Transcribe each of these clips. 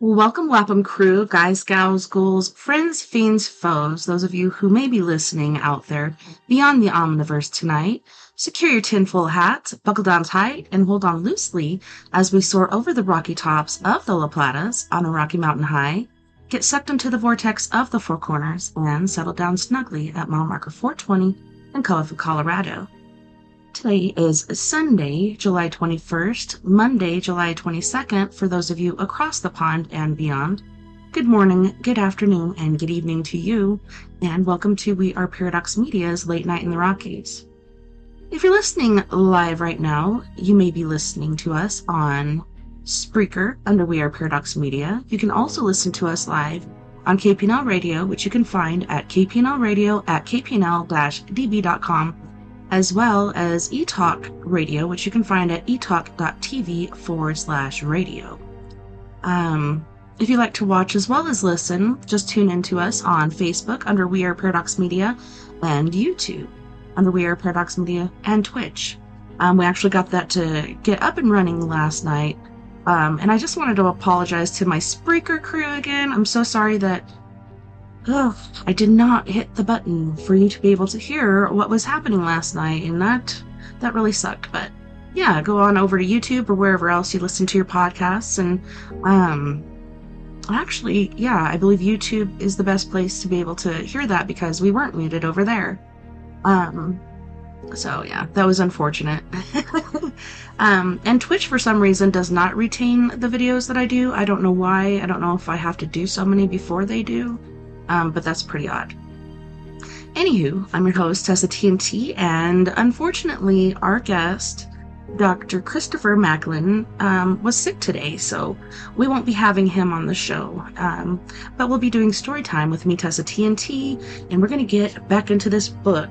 Welcome, Wapham crew, guys, gals, ghouls, friends, fiends, foes, those of you who may be listening out there beyond the Omniverse tonight. Secure your tinfoil hats, buckle down tight, and hold on loosely as we soar over the rocky tops of the La Platas on a rocky mountain high. Get sucked into the vortex of the Four Corners and settle down snugly at mile marker 420 in colorful Colorado. Today is Sunday, July 21st, Monday, July 22nd, for those of you across the pond and beyond. Good morning, good afternoon, and good evening to you, and welcome to We Are Paradox Media's Late Night in the Rockies. If you're listening live right now, you may be listening to us on Spreaker under We Are Paradox Media. You can also listen to us live on KPNL Radio, which you can find at kpnlradio@kpnl-db.com, as well as eTalk Radio, which you can find at etalk.tv/radio. If you like to watch as well as listen, just tune in to us on Facebook under We Are Paradox Media and YouTube under We Are Paradox Media and Twitch. We actually got that to get up and running last night, and I just wanted to apologize to my Spreaker crew again. I'm so sorry that I did not hit the button for you to be able to hear what was happening last night, and that really sucked. But yeah, go on over to YouTube or wherever else you listen to your podcasts, and actually, yeah, I believe YouTube is the best place to be able to hear that because we weren't muted over there. So yeah, that was unfortunate. And Twitch for some reason does not retain the videos that I do. I don't know why. I don't know if I have to do so many before they do. But that's pretty odd. Anywho, I'm your host, TessaTNT, and unfortunately, our guest, Dr. Christopher Macklin, was sick today, so we won't be having him on the show. But we'll be doing story time with me, TessaTNT, and we're going to get back into this book.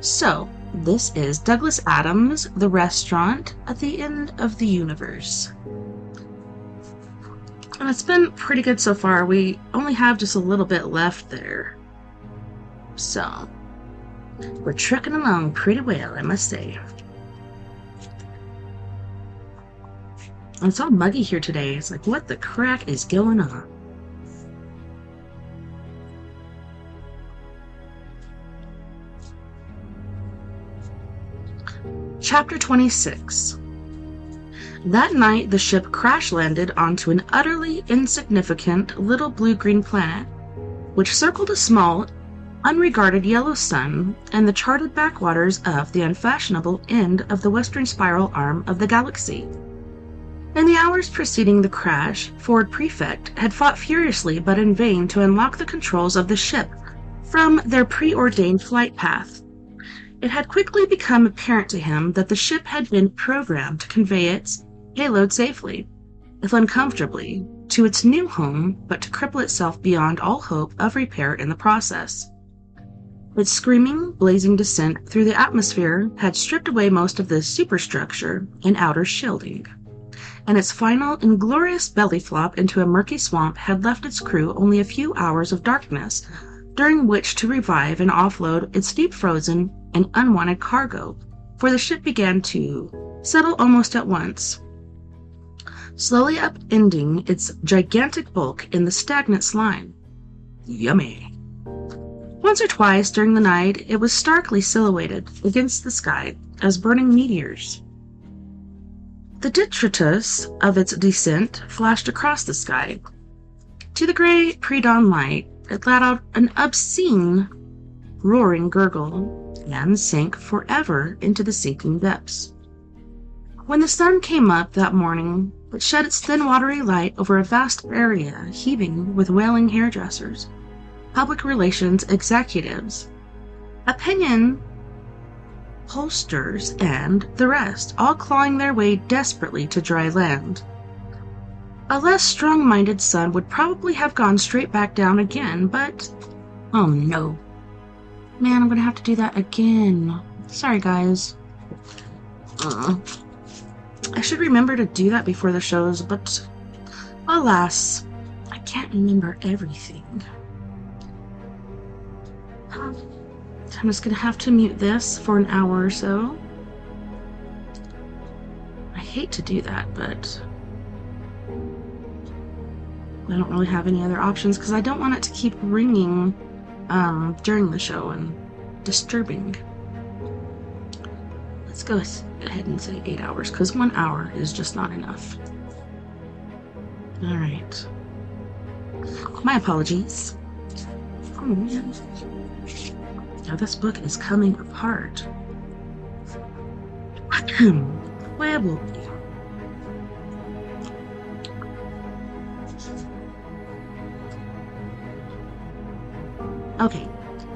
So, this is Douglas Adams' The Restaurant at the End of the Universe. And it's been pretty good so far. We only have just a little bit left there. So, we're trucking along pretty well, I must say. And it's all muggy here today. It's like, what the crack is going on? Chapter 26. That night, the ship crash-landed onto an utterly insignificant little blue-green planet, which circled a small, unregarded yellow sun and the charted backwaters of the unfashionable end of the western spiral arm of the galaxy. In the hours preceding the crash, Ford Prefect had fought furiously but in vain to unlock the controls of the ship from their preordained flight path. It had quickly become apparent to him that the ship had been programmed to convey its payload safely, if uncomfortably, to its new home, but to cripple itself beyond all hope of repair in the process. Its screaming, blazing descent through the atmosphere had stripped away most of the superstructure and outer shielding, and its final inglorious belly flop into a murky swamp had left its crew only a few hours of darkness, during which to revive and offload its deep-frozen and unwanted cargo, for the ship began to settle almost at once, slowly upending its gigantic bulk in the stagnant slime. Yummy. Once or twice during the night, it was starkly silhouetted against the sky as burning meteors. The detritus of its descent flashed across the sky. To the gray pre-dawn light, it let out an obscene, roaring gurgle and sank forever into the sinking depths. When the sun came up that morning, it shed its thin watery light over a vast area heaving with wailing hairdressers, public relations executives, opinion pollsters, and the rest, all clawing their way desperately to dry land. A less strong-minded sun would probably have gone straight back down again, but oh no. Man, I'm gonna have to do that again. Sorry, guys. I should remember to do that before the shows, but alas, I can't remember everything. I'm just gonna have to mute this for an hour or so. I hate to do that, but I don't really have any other options because I don't want it to keep ringing during the show and disturbing. Let's go ahead and say 8 hours because 1 hour is just not enough. All right. My apologies. Oh man. Now this book is coming apart. Where will we? Okay,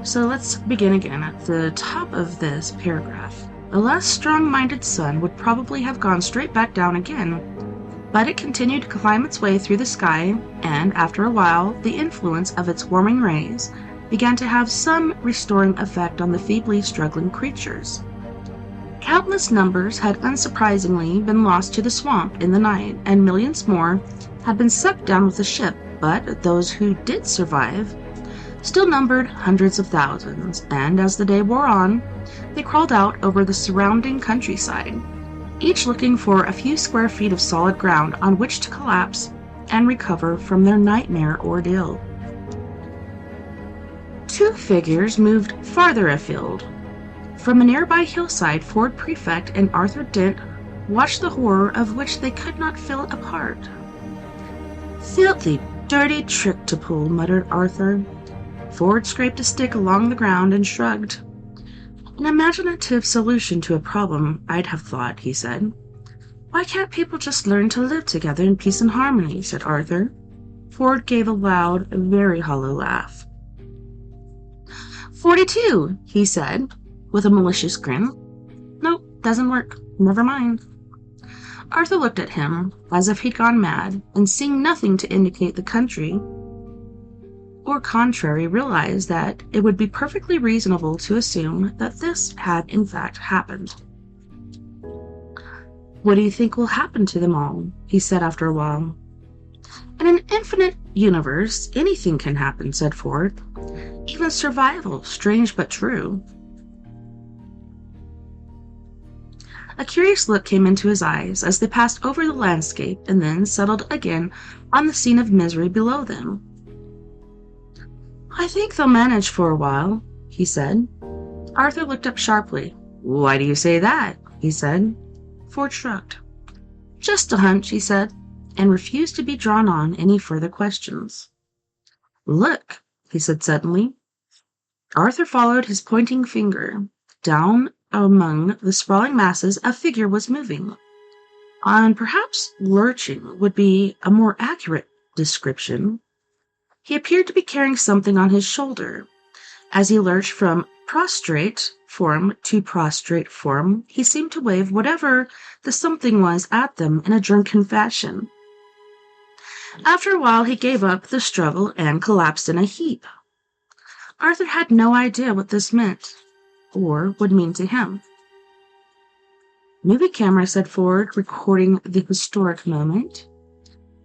so let's begin again at the top of this paragraph. A less strong-minded sun would probably have gone straight back down again, but it continued to climb its way through the sky, and after a while, the influence of its warming rays began to have some restoring effect on the feebly struggling creatures. Countless numbers had unsurprisingly been lost to the swamp in the night, and millions more had been sucked down with the ship, but those who did survive still numbered hundreds of thousands, and as the day wore on, they crawled out over the surrounding countryside, each looking for a few square feet of solid ground on which to collapse and recover from their nightmare ordeal. Two figures moved farther afield. From a nearby hillside, Ford Prefect and Arthur Dent watched the horror of which they could not feel a part. "Filthy, dirty trick to pull," muttered Arthur. Ford scraped a stick along the ground and shrugged. "An imaginative solution to a problem, I'd have thought," he said. "Why can't people just learn to live together in peace and harmony?" said Arthur. Ford gave a loud, very hollow laugh. 42, he said, with a malicious grin. "Nope, doesn't work. Never mind." Arthur looked at him as if he'd gone mad, and seeing nothing to indicate the country or contrary, realized that it would be perfectly reasonable to assume that this had in fact happened. "What do you think will happen to them all?" he said after a while. "In an infinite universe, anything can happen," said Ford. "Even survival, strange but true." A curious look came into his eyes as they passed over the landscape and then settled again on the scene of misery below them. "I think they'll manage for a while," he said. Arthur looked up sharply. "Why do you say that?" he said. Ford shrugged. "Just a hunch," he said, and refused to be drawn on any further questions. "Look," he said suddenly. Arthur followed his pointing finger. Down among the sprawling masses a figure was moving. And perhaps lurching would be a more accurate description. He appeared to be carrying something on his shoulder. As he lurched from prostrate form to prostrate form, he seemed to wave whatever the something was at them in a drunken fashion. After a while he gave up the struggle and collapsed in a heap. Arthur had no idea what this meant, or would mean to him. "Movie camera," said Ford, recording the historic moment.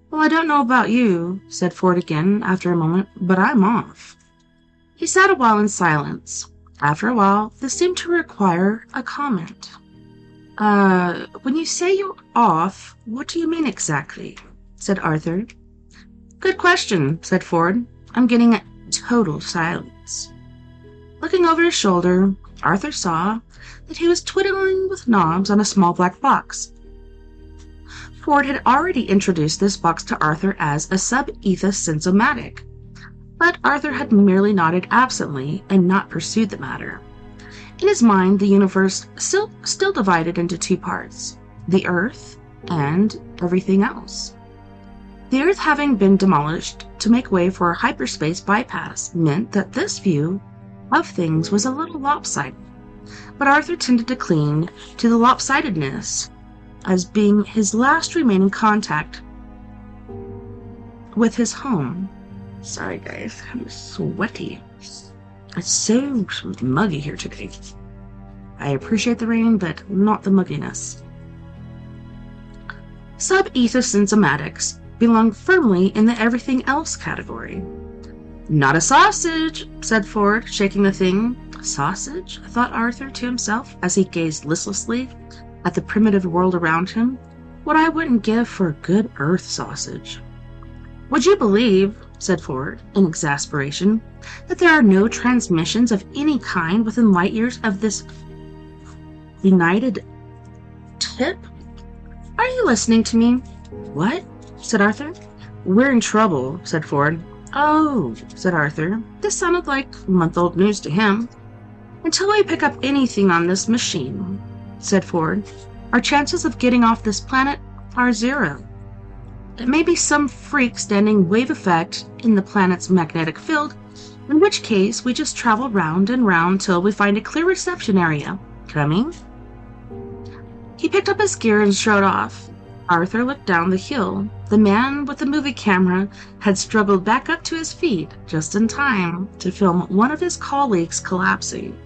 "Well, I don't know about you," said Ford again after a moment, "but I'm off." He sat a while in silence. After a while, this seemed to require a comment. When you say you're off, what do you mean exactly?" said Arthur. "Good question," said Ford. "I'm getting a total silence." Looking over his shoulder, Arthur saw that he was twiddling with knobs on a small black box. Ford had already introduced this box to Arthur as a sub-ethos sensomatic, but Arthur had merely nodded absently and not pursued the matter. In his mind, the universe still divided into two parts, the Earth and everything else. The Earth having been demolished to make way for a hyperspace bypass meant that this view of things was a little lopsided, but Arthur tended to cling to the lopsidedness as being his last remaining contact with his home. Sorry guys, I'm sweaty. It's so muggy here today. I appreciate the rain, but not the mugginess. Sub-ethos sensomatics belong firmly in the everything else category. "Not a sausage," said Ford, shaking the thing. "Sausage?" thought Arthur to himself as he gazed listlessly at the primitive world around him. "What I wouldn't give for a good earth sausage." Would you believe, said Ford, in exasperation, that there are no transmissions of any kind within light years of this united tip? Are you listening to me? What? Said Arthur. We're in trouble, said Ford. Oh, said Arthur. This sounded like month-old news to him. Until we pick up anything on this machine, said Ford, our chances of getting off this planet are 0. It may be some freak standing wave effect in the planet's magnetic field, in which case we just travel round and round till we find a clear reception area. Coming? He picked up his gear and strode off. Arthur looked down the hill. The man with the movie camera had struggled back up to his feet just in time to film one of his colleagues collapsing.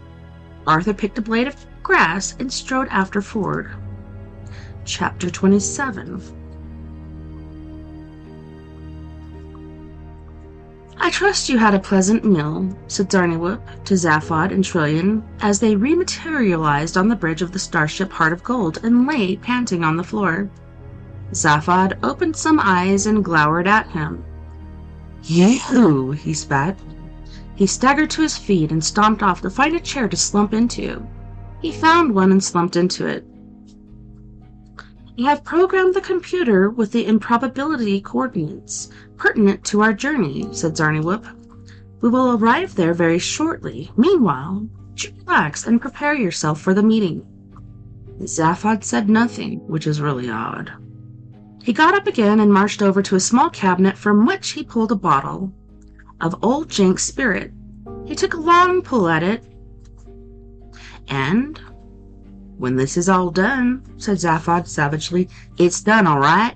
Arthur picked a blade of grass and strode after Ford. Chapter 27. I trust you had a pleasant meal, said Zarniwoop to Zaphod and Trillian as they rematerialized on the bridge of the starship Heart of Gold and lay panting on the floor. Zaphod opened some eyes and glowered at him. Yahoo! He spat. He staggered to his feet and stomped off to find a chair to slump into. He found one and slumped into it. I have programmed the computer with the improbability coordinates pertinent to our journey, said Zarniwoop. We will arrive there very shortly. Meanwhile, relax and prepare yourself for the meeting. Zaphod said nothing, which is really odd. He got up again and marched over to a small cabinet from which he pulled a bottle of Old Jank's spirit. He took a long pull at it, and when this is all done, said Zaphod savagely, it's done, all right.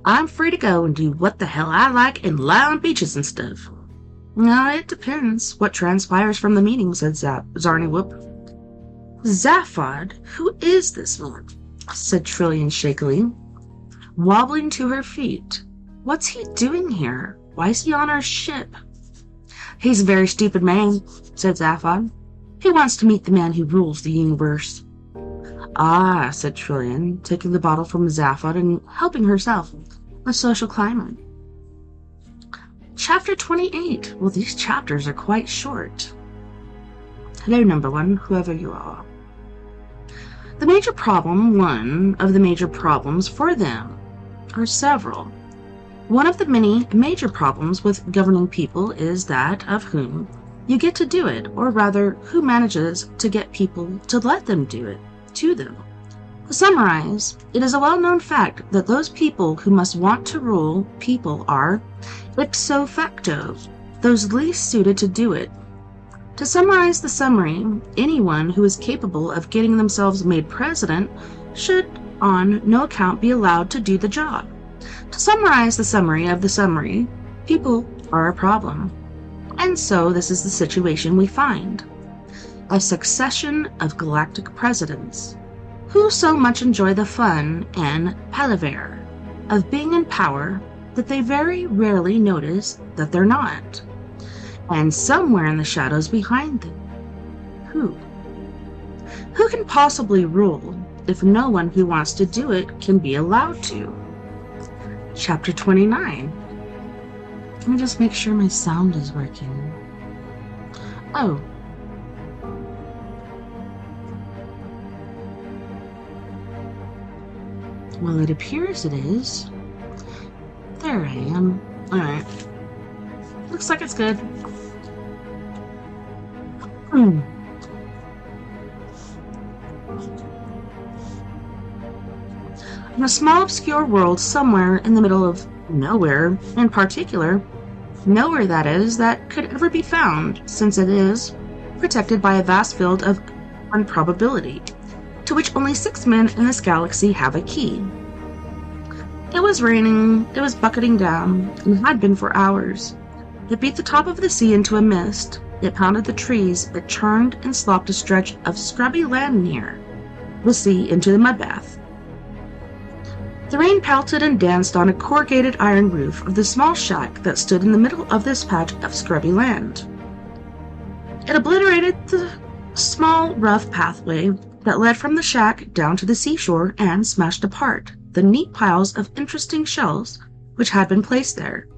I'm free to go and do what the hell I like and lie on beaches and stuff. No, it depends what transpires from the meeting, said Zarniwoop. Zaphod, who is this man? Said Trillian shakily, wobbling to her feet. What's he doing here? Why is he on our ship? He's a very stupid man, said Zaphod. He wants to meet the man who rules the universe. Ah, said Trillian, taking the bottle from Zaphod and helping herself. A social climber. Chapter 28. Well, these chapters are quite short. Hello, number 1, whoever you are. The major problem, one of the major problems for them, are several. One of the many major problems with governing people is that of whom you get to do it, or rather, who manages to get people to let them do it to them. To summarize, it is a well-known fact that those people who must want to rule people are, ipso facto, those least suited to do it. To summarize the summary, anyone who is capable of getting themselves made president should on no account be allowed to do the job. To summarize the summary of the summary, people are a problem. And so this is the situation we find. A succession of galactic presidents, who so much enjoy the fun and palaver of being in power that they very rarely notice that they're not. And somewhere in the shadows behind them, who? Who can possibly rule if no one who wants to do it can be allowed to? Chapter 29. Let me just make sure my sound is working. Oh. Well, it appears it is. There I am. Alright. Looks like it's good. In a small obscure world somewhere in the middle of nowhere, in particular, nowhere that is, that could ever be found, since it is protected by a vast field of improbability, to which only 6 men in this galaxy have a key. It was raining, it was bucketing down, and had been for hours. It beat the top of the sea into a mist, it pounded the trees, it churned and slopped a stretch of scrubby land near the sea into the mudbath. The rain pelted and danced on a corrugated iron roof of the small shack that stood in the middle of this patch of scrubby land. It obliterated the small, rough pathway that led from the shack down to the seashore and smashed apart the neat piles of interesting shells which had been placed there.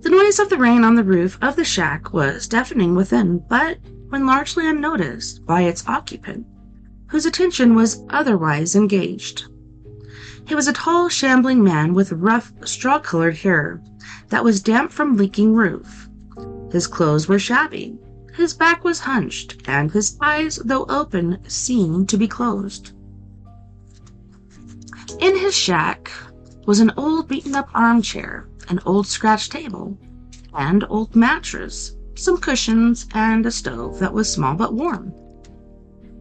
The noise of the rain on the roof of the shack was deafening within, but went largely unnoticed by its occupant, whose attention was otherwise engaged. He was a tall, shambling man with rough, straw-colored hair that was damp from leaking roof. His clothes were shabby, his back was hunched, and his eyes, though open, seemed to be closed. In his shack was an old beaten-up armchair, an old scratch table, and old mattress, some cushions, and a stove that was small but warm.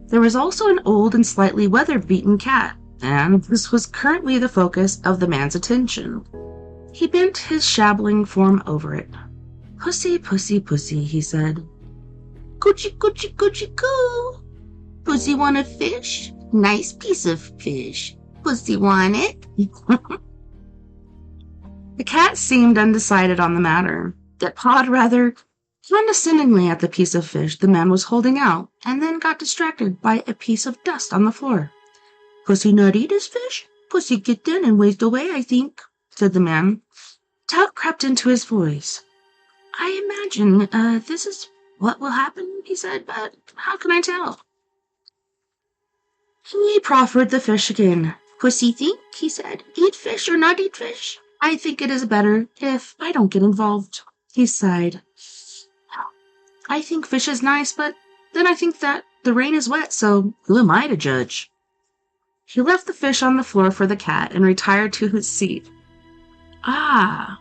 There was also an old and slightly weather-beaten cat, and this was currently the focus of the man's attention. He bent his shabbling form over it. "Pussy, pussy, pussy," he said. "Coochie, coochie, coochie, coo. Pussy want a fish? Nice piece of fish. Pussy want it?" The cat seemed undecided on the matter. It pawed rather condescendingly at the piece of fish the man was holding out, and then got distracted by a piece of dust on the floor. "Pussy not eat his fish? Pussy get in and waste away, I think," said the man. Doubt crept into his voice. "I imagine this is what will happen," he said, "but how can I tell?" He proffered the fish again. "Pussy think," he said, "eat fish or not eat fish? I think it is better if I don't get involved." He sighed. "I think fish is nice, but then I think that the rain is wet, so who am I to judge?" He left the fish on the floor for the cat and retired to his seat. "Ah,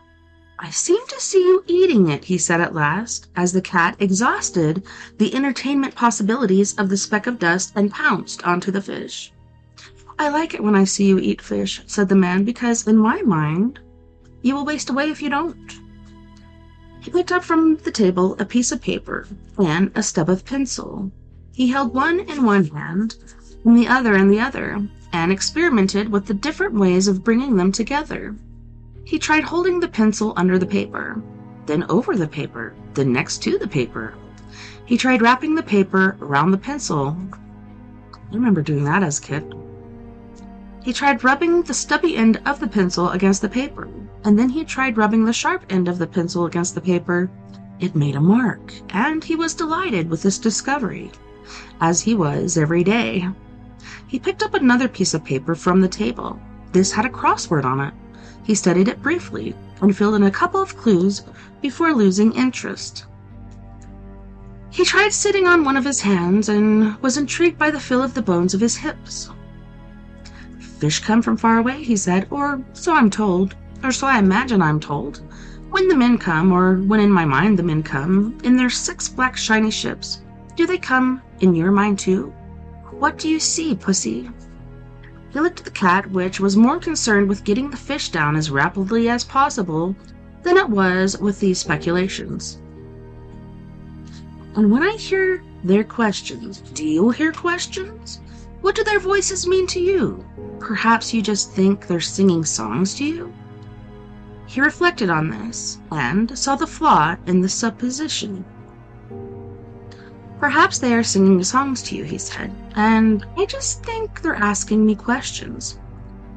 I seem to see you eating it," he said at last, as the cat exhausted the entertainment possibilities of the speck of dust and pounced onto the fish. "I like it when I see you eat fish," said the man, "because in my mind, you will waste away if you don't." He picked up from the table a piece of paper and a stub of pencil. He held one in one hand and the other in the other, and experimented with the different ways of bringing them together. He tried holding the pencil under the paper, then over the paper, then next to the paper. He tried wrapping the paper around the pencil. I remember doing that as a kid. He tried rubbing the stubby end of the pencil against the paper, and then he tried rubbing the sharp end of the pencil against the paper. It made a mark, and he was delighted with this discovery, as he was every day. He picked up another piece of paper from the table. This had a crossword on it. He studied it briefly and filled in a couple of clues before losing interest. He tried sitting on one of his hands and was intrigued by the feel of the bones of his hips. "Fish come from far away," he said, "or so I'm told, or so I imagine I'm told. When the men come, or when in my mind the men come, in their 6 black shiny ships, do they come in your mind too? What do you see, pussy?" He looked at the cat, which was more concerned with getting the fish down as rapidly as possible than it was with these speculations. "And when I hear their questions, do you hear questions? What do their voices mean to you? Perhaps you just think they're singing songs to you?" He reflected on this, and saw the flaw in the supposition. "Perhaps they are singing songs to you," he said, "and I just think they're asking me questions."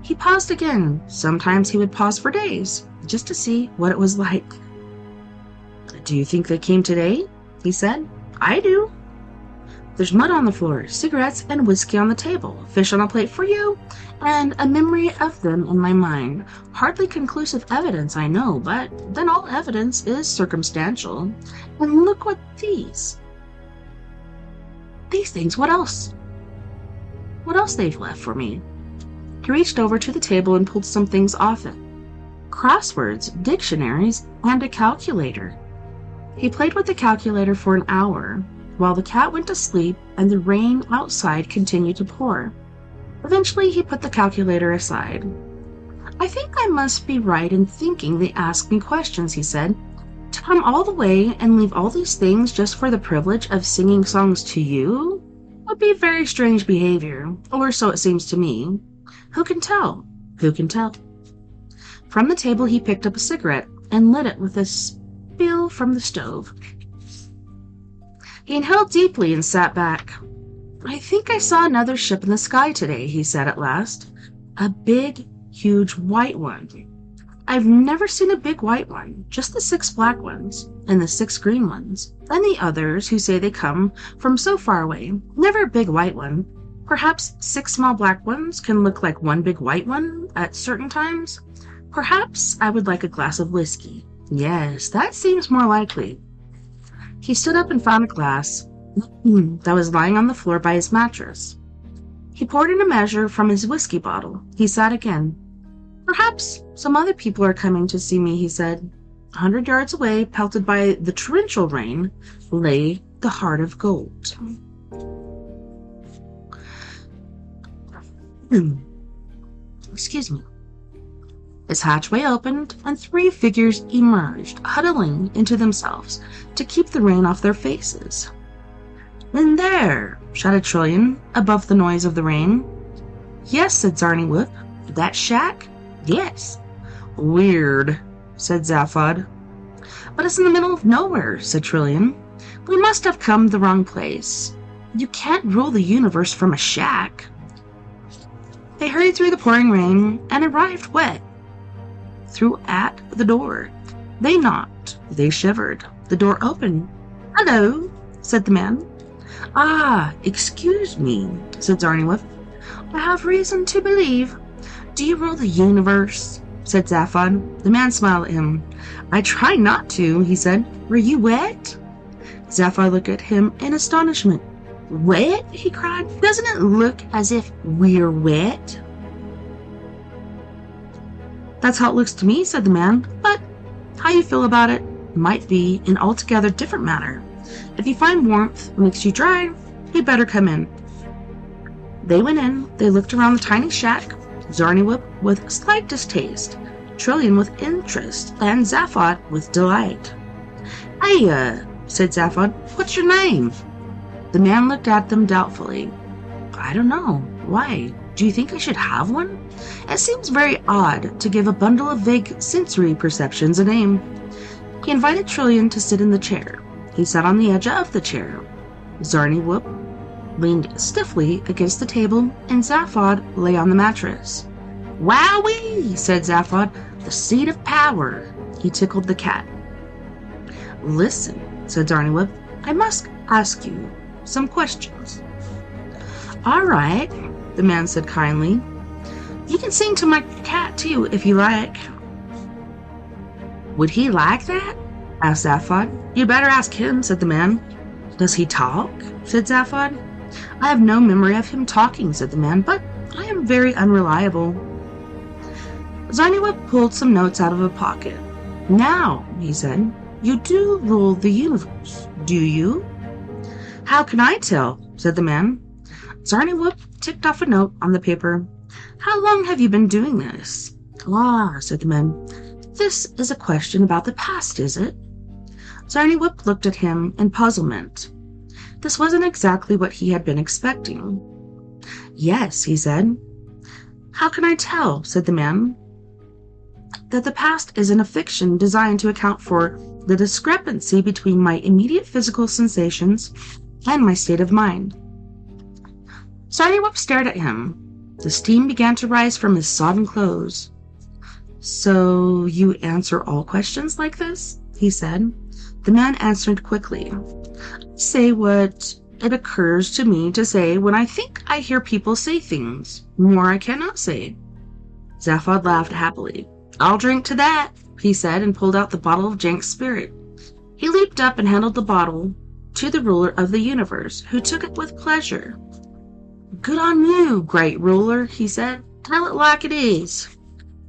He paused again. Sometimes he would pause for days, just to see what it was like. "Do you think they came today?" he said. "I do. There's mud on the floor, cigarettes and whiskey on the table, fish on a plate for you, and a memory of them in my mind. Hardly conclusive evidence, I know, but then all evidence is circumstantial. And look what these things, what else? What else they've left for me?" He reached over to the table and pulled some things off it. Crosswords, dictionaries, and a calculator. He played with the calculator for an hour, while the cat went to sleep and the rain outside continued to pour. Eventually, he put the calculator aside. "I think I must be right in thinking they ask me questions," he said. "To come all the way and leave all these things just for the privilege of singing songs to you would be very strange behavior, or so it seems to me. Who can tell? Who can tell?" From the table, he picked up a cigarette and lit it with a spill from the stove. He inhaled deeply and sat back. "I think I saw another ship in the sky today," he said at last. "A big, huge white one. I've never seen a big white one, just the 6 black ones, and the 6 green ones, and the others who say they come from so far away. Never a big white one. Perhaps 6 small black ones can look like one big white one at certain times. Perhaps I would like a glass of whiskey. Yes, that seems more likely. He stood up and found a glass that was lying on the floor by his mattress. He poured in a measure from his whiskey bottle. He sat again. Perhaps some other people are coming to see me, he said. 100 yards away, pelted by the torrential rain, lay the heart of gold. Excuse me. His hatchway opened, and 3 figures emerged, huddling into themselves to keep the rain off their faces. "In there!" shouted Trillian, above the noise of the rain. "Yes," said Zarnywhoop. "That shack?" "Yes." "Weird," said Zaphod. "But it's in the middle of nowhere," said Trillian. "We must have come the wrong place. You can't rule the universe from a shack." They hurried through the pouring rain and arrived wet at the door. They knocked. They shivered. The door opened. "Hello," said the man. "Ah, excuse me," said Zarnywhoop. "I have reason to believe." "Do you rule the universe?" said Zaphod. The man smiled at him. "I try not to," he said. "Were you wet?" Zaphod looked at him in astonishment. "Wet?" he cried. "Doesn't it look as if we're wet?" "That's how it looks to me," said the man. "But how you feel about it might be an altogether different matter. If you find warmth makes you dry, you'd better come in." They went in. They looked around the tiny shack, Zarnywhoop with slight distaste, Trillian with interest, and Zaphod with delight. "Hey, said Zaphod, "what's your name?" The man looked at them doubtfully. "I don't know. Why? Do you think I should have one? It seems very odd to give a bundle of vague sensory perceptions a name." He invited Trillian to sit in the chair. He sat on the edge of the chair. Zarnywhoop leaned stiffly against the table, and Zaphod lay on the mattress. "Wowee!" said Zaphod. "The seat of power." He tickled the cat. "Listen," said Zarnywhoop. "I must ask you some questions." "All right," the man said kindly. "You can sing to my cat, too, if you like." "Would he like that?" asked Zaphod. "You better ask him," said the man. "Does he talk?" said Zaphod. "I have no memory of him talking," said the man, "but I am very unreliable." Zarnywhoop pulled some notes out of a pocket. "Now," he said, "you do rule the universe, do you?" "How can I tell?" said the man. Zarnywhoop ticked off a note on the paper. "How long have you been doing this?" "Ah," said the man. "This is a question about the past, is it?" Zarnywhoop looked at him in puzzlement. This wasn't exactly what he had been expecting. "Yes," he said. "How can I tell," said the man, "that the past isn't a fiction designed to account for the discrepancy between my immediate physical sensations and my state of mind?" Zarnywhoop stared at him. The steam began to rise from his sodden clothes. "So you answer all questions like this?" he said. The man answered quickly. "I say what it occurs to me to say when I think I hear people say things. More I cannot say." Zaphod laughed happily. "I'll drink to that," he said, and pulled out the bottle of Jank's spirit. He leaped up and handed the bottle to the ruler of the universe, who took it with pleasure. "Good on you, great ruler," he said. "Tell it like it is."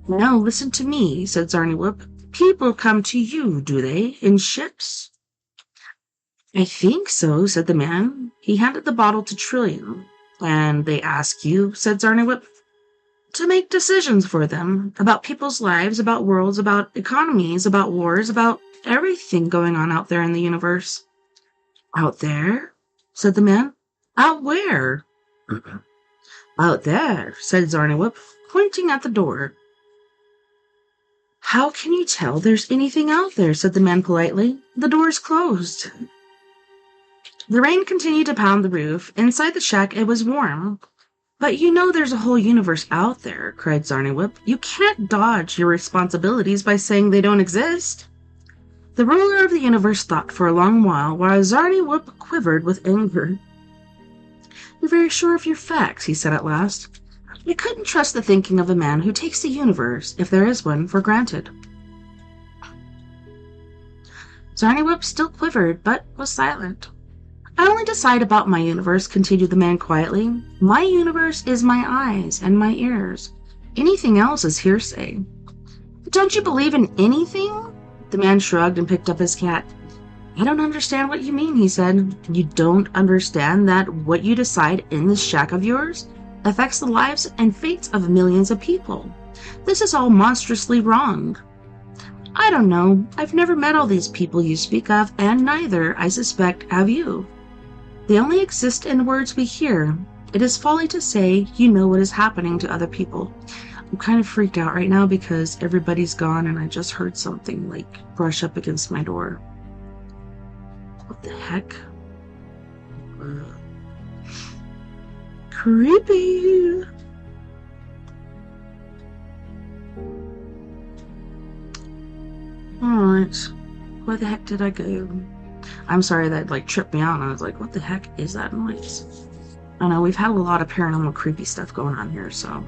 "No, listen to me," said Zarnywhoop. "People come to you, do they, in ships?" "I think so," said the man. He handed the bottle to Trillian. "And they ask you," said Zarnywhoop, "to make decisions for them about people's lives, about worlds, about economies, about wars, about everything going on out there in the universe." "Out there?" said the man. "Out where?" "Out there," said Zarnywhoop, pointing at the door. "How can you tell there's anything out there?" said the man politely. "The door's closed." The rain continued to pound the roof. Inside the shack it was warm. But you know there's a whole universe out there, cried Zarniwip. You can't dodge your responsibilities by saying they don't exist. The ruler of the universe thought for a long while Zarniwip quivered with anger. You're very sure of your facts, he said at last. I couldn't trust the thinking of a man who takes the universe, if there is one, for granted. Zarniwip still quivered, but was silent. I only decide about my universe, continued the man quietly. My universe is my eyes and my ears. Anything else is hearsay. Don't you believe in anything? The man shrugged and picked up his cat. I don't understand what you mean, he said. You don't understand that what you decide in this shack of yours affects the lives and fates of millions of people. This is all monstrously wrong. I don't know. I've never met all these people you speak of, and neither, I suspect, have you. They only exist in words we hear. It is folly to say you know what is happening to other people. I'm kind of freaked out right now because everybody's gone and I just heard something like brush up against my door. What the heck? Creepy. Alright. Where the heck did I go? I'm sorry that tripped me out and I was like, what the heck is that noise? I know we've had a lot of paranormal creepy stuff going on here, so.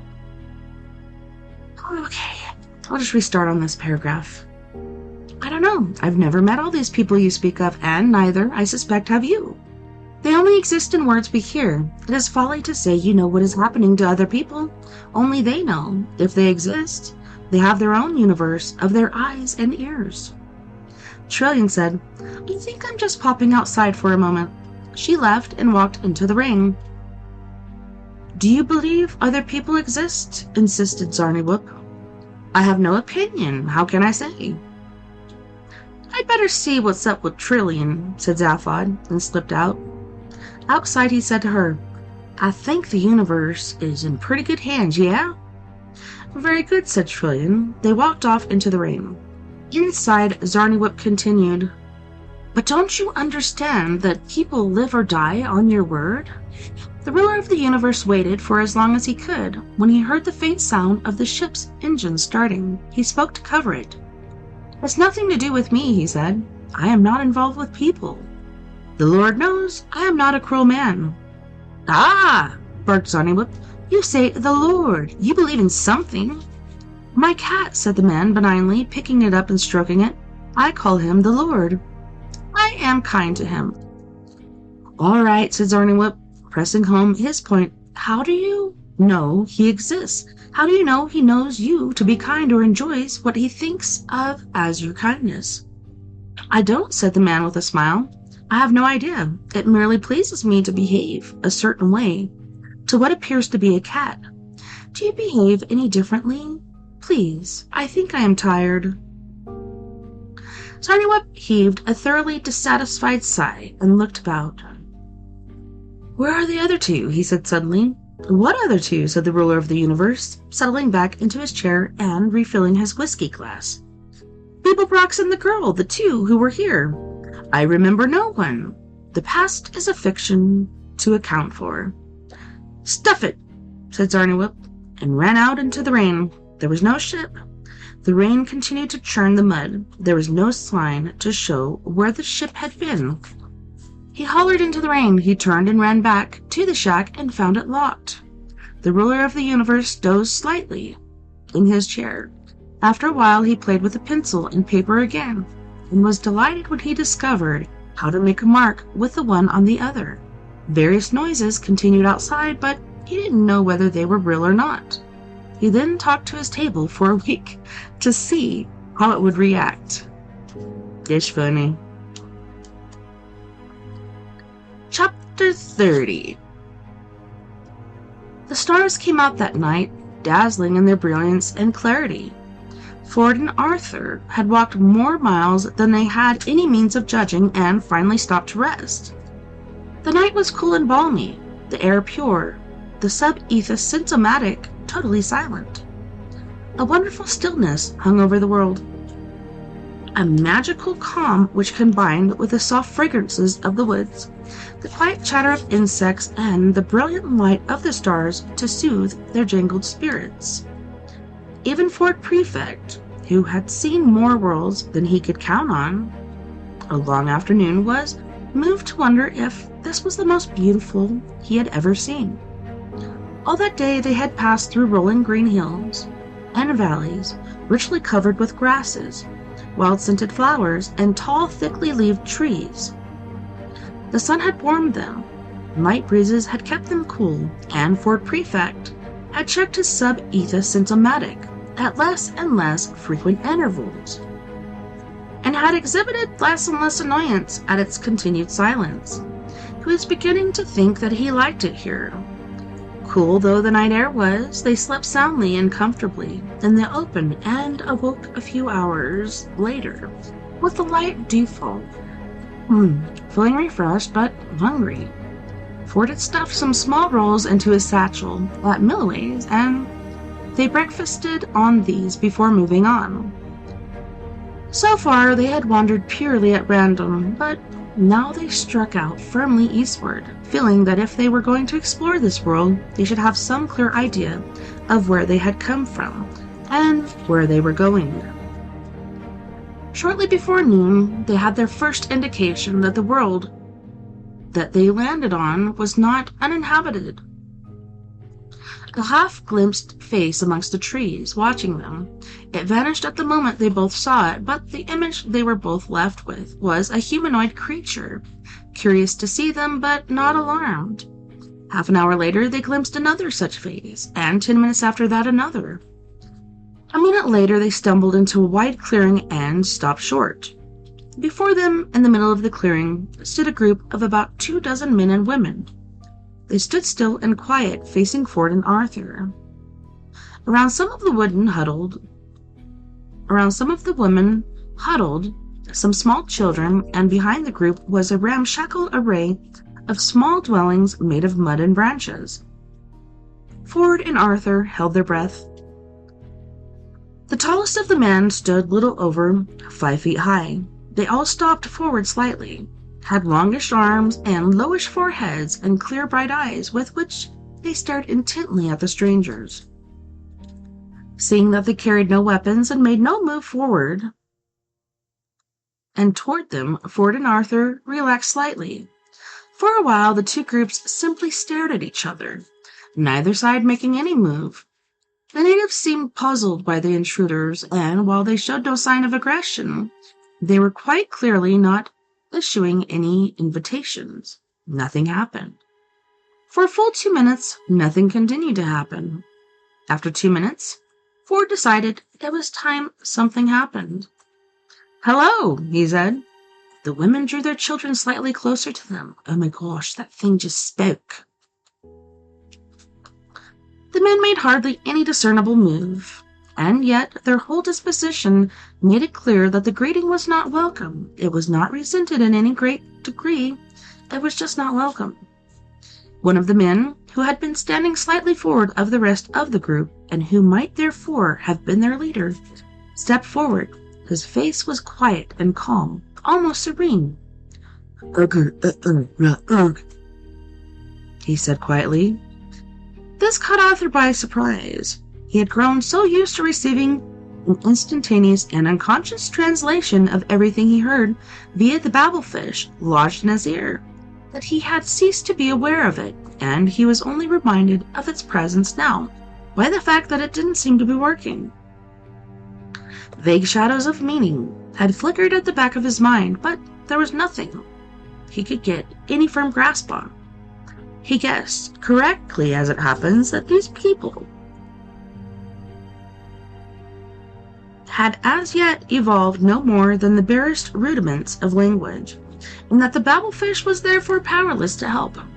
Okay. I'll just restart on this paragraph. I don't know. I've never met all these people you speak of, and neither, I suspect, have you. They only exist in words we hear. It is folly to say you know what is happening to other people. Only they know. If they exist, they have their own universe of their eyes and ears. Trillian said, I think I'm just popping outside for a moment. She left and walked into the ring. Do you believe other people exist? Insisted Zarniwip. I have no opinion. How can I say? I'd better see what's up with Trillian, said Zaphod, and slipped out. Outside he said to her, I think the universe is in pretty good hands, yeah? Very good, said Trillian. They walked off into the rain. Inside, Zarniwip continued, But don't you understand that people live or die on your word? The ruler of the universe waited for as long as he could. When he heard the faint sound of the ship's engine starting, he spoke to cover it. It's nothing to do with me, he said. I am not involved with people. The Lord knows I am not a cruel man. Ah, barked Zarniwip. You say the Lord. You believe in something. My cat, said the man benignly, picking it up and stroking it. I call him the Lord. I am kind to him. All right, said Zarniwip, pressing home his point. How do you know he exists? How do you know he knows you to be kind or enjoys what he thinks of as your kindness? I don't, said the man with a smile. I have no idea. It merely pleases me to behave a certain way to what appears to be a cat. Do you behave any differently? Please, I think I am tired. Zarniwip heaved a thoroughly dissatisfied sigh and looked about. Where are the other two? He said suddenly. What other two? Said the ruler of the universe, settling back into his chair and refilling his whiskey glass. Beeblebrox and the girl, the two who were here. I remember no one. The past is a fiction to account for. Stuff it, said Zarniwip, and ran out into the rain. There was no ship. The rain continued to churn the mud. There was no sign to show where the ship had been. He hollered into the rain. He turned and ran back to the shack and found it locked. The ruler of the universe dozed slightly in his chair. After a while, he played with a pencil and paper again, and was delighted when he discovered how to make a mark with the one on the other. Various noises continued outside, but he didn't know whether they were real or not. He then talked to his table for a week to see how it would react. It's funny. Chapter 30. The stars came out that night, dazzling in their brilliance and clarity. Ford and Arthur had walked more miles than they had any means of judging and finally stopped to rest. The night was cool and balmy, the air pure, the sub-ether symptomatic, totally silent. A wonderful stillness hung over the world. a magical calm which combined with the soft fragrances of the woods, the quiet chatter of insects, and the brilliant light of the stars to soothe their jangled spirits. Even Fort Prefect, who had seen more worlds than he could count on, a long afternoon, was moved to wonder if this was the most beautiful he had ever seen. All that day they had passed through rolling green hills and valleys richly covered with grasses, wild-scented flowers, and tall, thickly-leaved trees. The sun had warmed them, light breezes had kept them cool, and Fort Prefect had checked his sub-etha symptomatic at less and less frequent intervals, and had exhibited less and less annoyance at its continued silence. He was beginning to think that he liked it here. Cool though the night air was, they slept soundly and comfortably in the open and awoke a few hours later with a light dewfall, feeling refreshed but hungry. Ford had stuffed some small rolls into his satchel at Millway's, and they breakfasted on these before moving on. So far they had wandered purely at random, but now they struck out firmly eastward, feeling that if they were going to explore this world, they should have some clear idea of where they had come from and where they were going. Shortly before noon, they had their first indication that the world that they landed on was not uninhabited. A half-glimpsed face amongst the trees, watching them. It vanished at the moment they both saw it, but the image they were both left with was a humanoid creature, curious to see them, but not alarmed. Half an hour later, they glimpsed another such face, and 10 minutes after that another. A minute later, they stumbled into a wide clearing and stopped short. Before them, in the middle of the clearing, stood a group of about 24 men and women. They stood still and quiet, facing Ford and Arthur. Around some of the women huddled some small children, and behind the group was a ramshackle array of small dwellings made of mud and branches. Ford and Arthur held their breath. The tallest of the men stood little over 5 feet high. They all stopped forward slightly, had longish arms and lowish foreheads and clear bright eyes with which they stared intently at the strangers. Seeing that they carried no weapons and made no move forward and toward them, Ford and Arthur relaxed slightly. For a while the two groups simply stared at each other, neither side making any move. The natives seemed puzzled by the intruders, and while they showed no sign of aggression, they were quite clearly not issuing any invitations. Nothing happened. For a full 2 minutes, nothing continued to happen. After 2 minutes, Ford decided it was time something happened. "Hello," he said. The women drew their children slightly closer to them. Oh my gosh, that thing just spoke. The men made hardly any discernible move, and yet their whole disposition made it clear that the greeting was not welcome. It was not resented in any great degree. It was just not welcome. One of the men, who had been standing slightly forward of the rest of the group, and who might therefore have been their leader, stepped forward. His face was quiet and calm, almost serene. He said quietly. This caught Arthur by surprise. He had grown so used to receiving an instantaneous and unconscious translation of everything he heard via the babblefish lodged in his ear that he had ceased to be aware of it, and he was only reminded of its presence now by the fact that it didn't seem to be working. Vague shadows of meaning had flickered at the back of his mind, but there was nothing he could get any firm grasp on. He guessed, correctly as it happens, that these people had as yet evolved no more than the barest rudiments of language, and that the babblefish was therefore powerless to help him.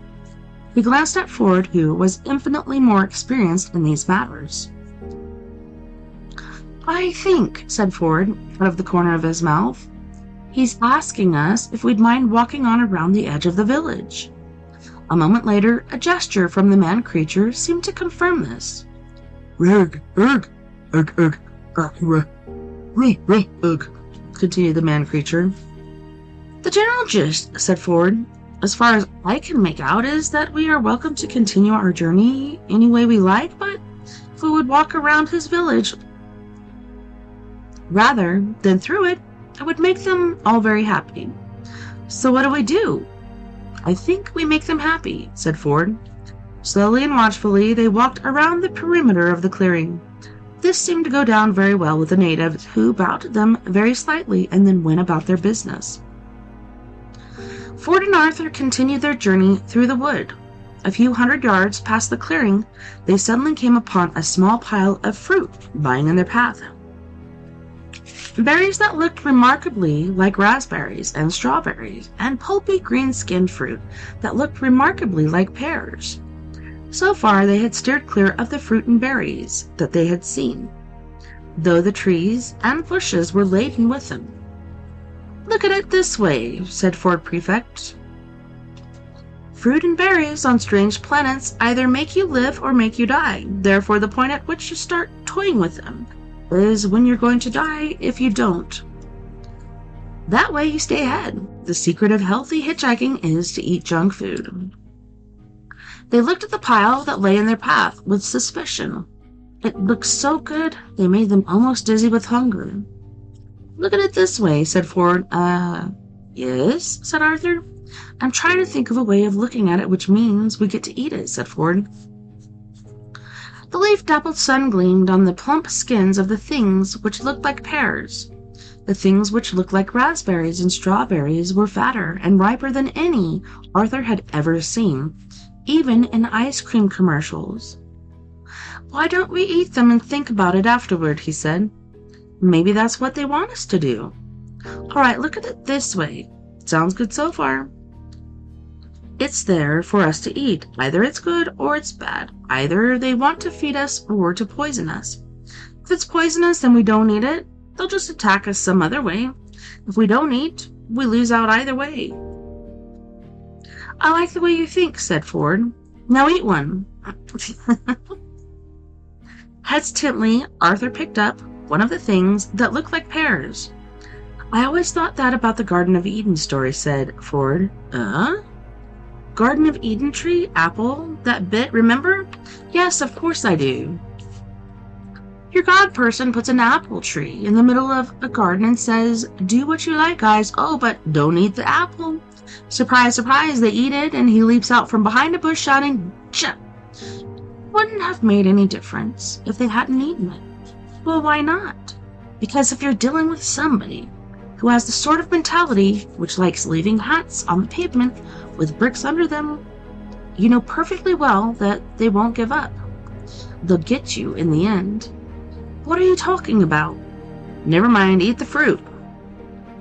He glanced at Ford, who was infinitely more experienced in these matters. "I think," said Ford, out of the corner of his mouth, "he's asking us if we'd mind walking on around the edge of the village." A moment later, a gesture from the man-creature seemed to confirm this. continued the man-creature. "The general gist," said Ford, "as far as I can make out, is that we are welcome to continue our journey any way we like, but if we would walk around his village rather than through it, it would make them all very happy. So what do we do?" "I think we make them happy," said Ford. Slowly and watchfully, they walked around the perimeter of the clearing. This seemed to go down very well with the natives, who bowed to them very slightly and then went about their business. Ford and Arthur continued their journey through the wood. A few hundred yards past the clearing, they suddenly came upon a small pile of fruit lying in their path. Berries that looked remarkably like raspberries and strawberries, and pulpy green-skinned fruit that looked remarkably like pears. So far they had steered clear of the fruit and berries that they had seen, though the trees and bushes were laden with them. "Look at it this way," said Ford Prefect. "Fruit and berries on strange planets either make you live or make you die. Therefore, the point at which you start toying with them is when you're going to die if you don't. That way you stay ahead. The secret of healthy hitchhiking is to eat junk food." They looked at the pile that lay in their path with suspicion. It looked so good, they made them almost dizzy with hunger. "Look at it this way," said Ford. Yes," said Arthur. "I'm trying to think of a way of looking at it which means we get to eat it," said Ford. The leaf-dappled sun gleamed on the plump skins of the things which looked like pears. The things which looked like raspberries and strawberries were fatter and riper than any Arthur had ever seen, even in ice cream commercials. "Why don't we eat them and think about it afterward?" he said. "Maybe that's what they want us to do. All right, look at it this way. Sounds good so far. It's there for us to eat. Either it's good or it's bad. Either they want to feed us or to poison us. If it's poisonous and we don't eat it, they'll just attack us some other way. If we don't eat, we lose out either way." "I like the way you think," said Ford. "Now eat one." Hesitantly, Arthur picked up one of the things that looked like pears. "I always thought that about the Garden of Eden story," said Ford. Garden of Eden tree, apple, that bit, remember?" "Yes, of course I do." Your god person puts an apple tree in the middle of a garden and says, "Do what you like, guys. Oh, but don't eat the apple." Surprise, surprise, they eat it, and he leaps out from behind a bush shouting, "Cha!" Wouldn't have made any difference if they hadn't eaten it. Well, why not? Because if you're dealing with somebody who has the sort of mentality which likes leaving hats on the pavement with bricks under them, you know perfectly well that they won't give up. They'll get you in the end. "What are you talking about?" "Never mind, eat the fruit."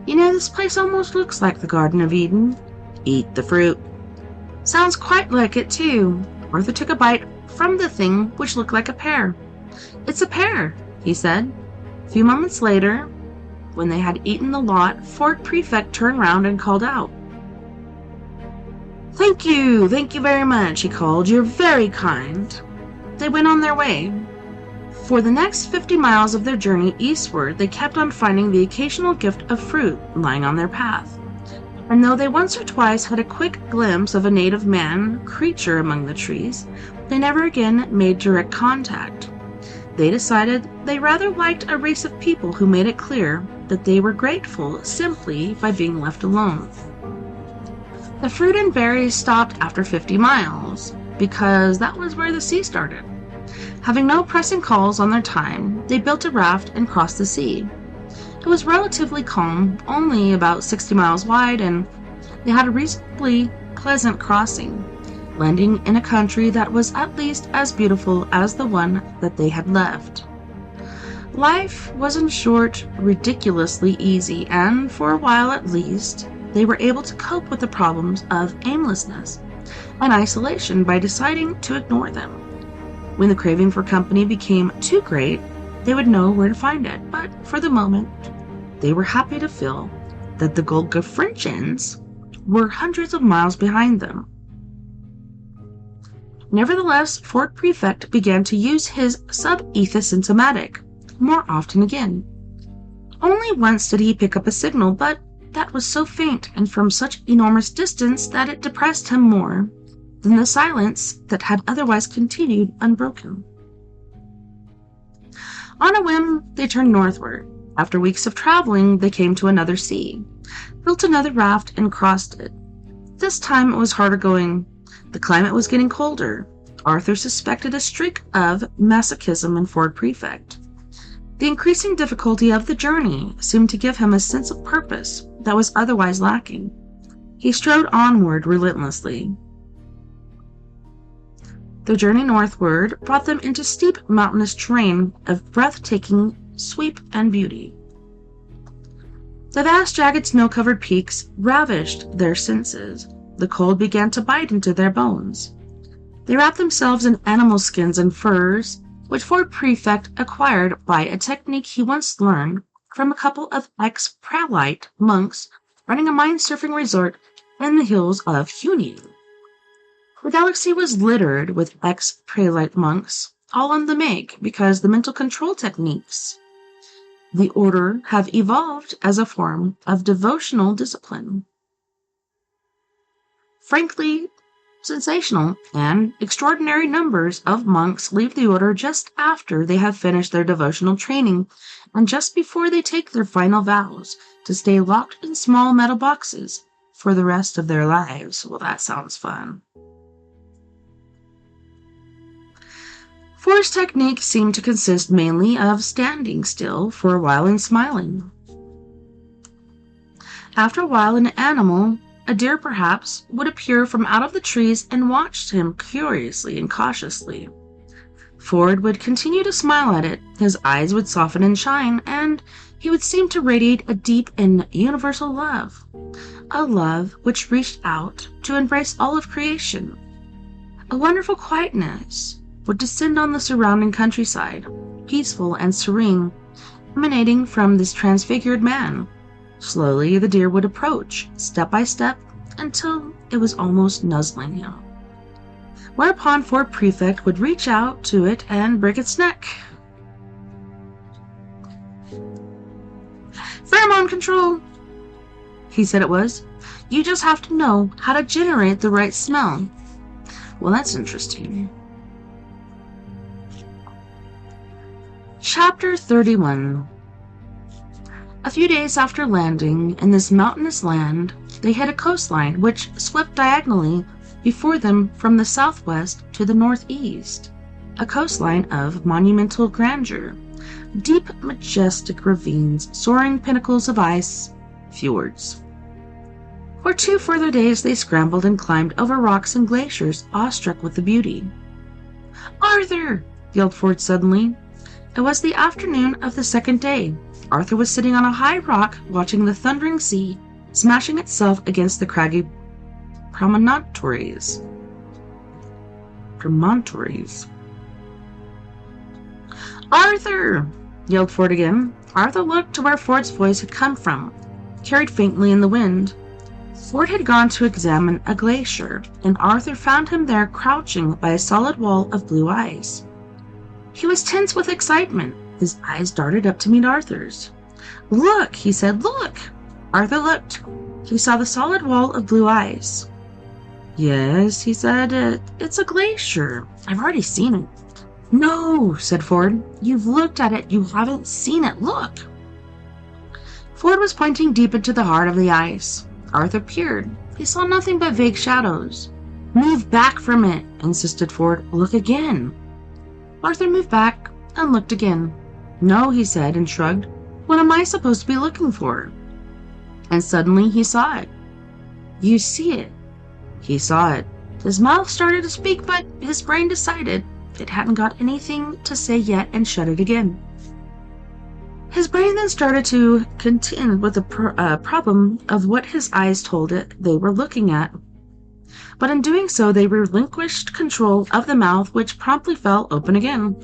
"You know, this place almost looks like the Garden of Eden." "Eat the fruit." "Sounds quite like it, too." Arthur took a bite from the thing which looked like a pear. "It's a pear," he said. A few moments later, when they had eaten the lot, Ford Prefect turned round and called out. Thank you very much," he called. "You're very kind." They went on their way. For the next 50 miles of their journey eastward, they kept on finding the occasional gift of fruit lying on their path. And though they once or twice had a quick glimpse of a native man creature among the trees, they never again made direct contact. They decided they rather liked a race of people who made it clear that they were grateful simply by being left alone. The fruit and berries stopped after 50 miles, because that was where the sea started. Having no pressing calls on their time, they built a raft and crossed the sea. It was relatively calm, only about 60 miles wide, and they had a reasonably pleasant crossing, landing in a country that was at least as beautiful as the one that they had left. Life was, in short, ridiculously easy, and for a while at least, they were able to cope with the problems of aimlessness and isolation by deciding to ignore them. When the craving for company became too great, they would know where to find it, but for the moment, they were happy to feel that the Golga Frenchians were hundreds of miles behind them. Nevertheless, Fort Prefect began to use his sub-ether symptomatic more often again. Only once did he pick up a signal, but that was so faint and from such enormous distance that it depressed him more than the silence that had otherwise continued unbroken. On a whim, they turned northward. After weeks of traveling, they came to another sea, built another raft, and crossed it. This time it was harder going. The climate was getting colder. Arthur suspected a streak of masochism in Ford Prefect. The increasing difficulty of the journey seemed to give him a sense of purpose that was otherwise lacking. He strode onward relentlessly. The journey northward brought them into steep mountainous terrain of breathtaking sweep and beauty. The vast, jagged, snow-covered peaks ravished their senses. The cold began to bite into their bones. They wrapped themselves in animal skins and furs, which Ford Prefect acquired by a technique he once learned from a couple of ex-Prelite monks running a mind-surfing resort in the hills of Hunin. The galaxy was littered with ex-Prelite monks, all on the make because the mental control techniques the order have evolved as a form of devotional discipline. Frankly, sensational and extraordinary numbers of monks leave the order just after they have finished their devotional training and just before they take their final vows to stay locked in small metal boxes for the rest of their lives. Well, that sounds fun. Ford's technique seemed to consist mainly of standing still for a while and smiling. After a while, an animal, a deer perhaps, would appear from out of the trees and watch him curiously and cautiously. Ford would continue to smile at it, his eyes would soften and shine, and he would seem to radiate a deep and universal love, a love which reached out to embrace all of creation. A wonderful quietness would descend on the surrounding countryside, peaceful and serene, emanating from this transfigured man. Slowly the deer would approach, step by step, until it was almost nuzzling him. Whereupon Ford Prefect would reach out to it and break its neck. Pheromone control, he said it was. You just have to know how to generate the right smell. Well, that's interesting. Chapter 31. A few days after landing in this mountainous land, they hit a coastline which swept diagonally before them from the southwest to the northeast, a coastline of monumental grandeur, deep, majestic ravines, soaring pinnacles of ice, fjords. For 2 further days they scrambled and climbed over rocks and glaciers, awestruck with the beauty. "Arthur!" yelled Ford suddenly. It was the afternoon of the second day. Arthur was sitting on a high rock watching the thundering sea smashing itself against the craggy promontories. "Arthur!" yelled Ford again. Arthur looked to where Ford's voice had come from, carried faintly in the wind. Ford had gone to examine a glacier, and Arthur found him there crouching by a solid wall of blue ice. He was tense with excitement. His eyes darted up to meet Arthur's. "Look," he said, "look!" Arthur looked. He saw the solid wall of blue ice. "Yes," he said, it's a glacier. I've already seen it." "No," said Ford. "You've looked at it. You haven't seen it. Look." Ford was pointing deep into the heart of the ice. Arthur peered. He saw nothing but vague shadows. "Move back from it," insisted Ford. "Look again." Arthur moved back and looked again. "No," he said, and shrugged. "What am I supposed to be looking for?" And suddenly he saw it. "You see it." He saw it. His mouth started to speak, but his brain decided it hadn't got anything to say yet and shut it again. His brain then started to contend with the problem of what his eyes told it they were looking at. But in doing so, they relinquished control of the mouth, which promptly fell open again.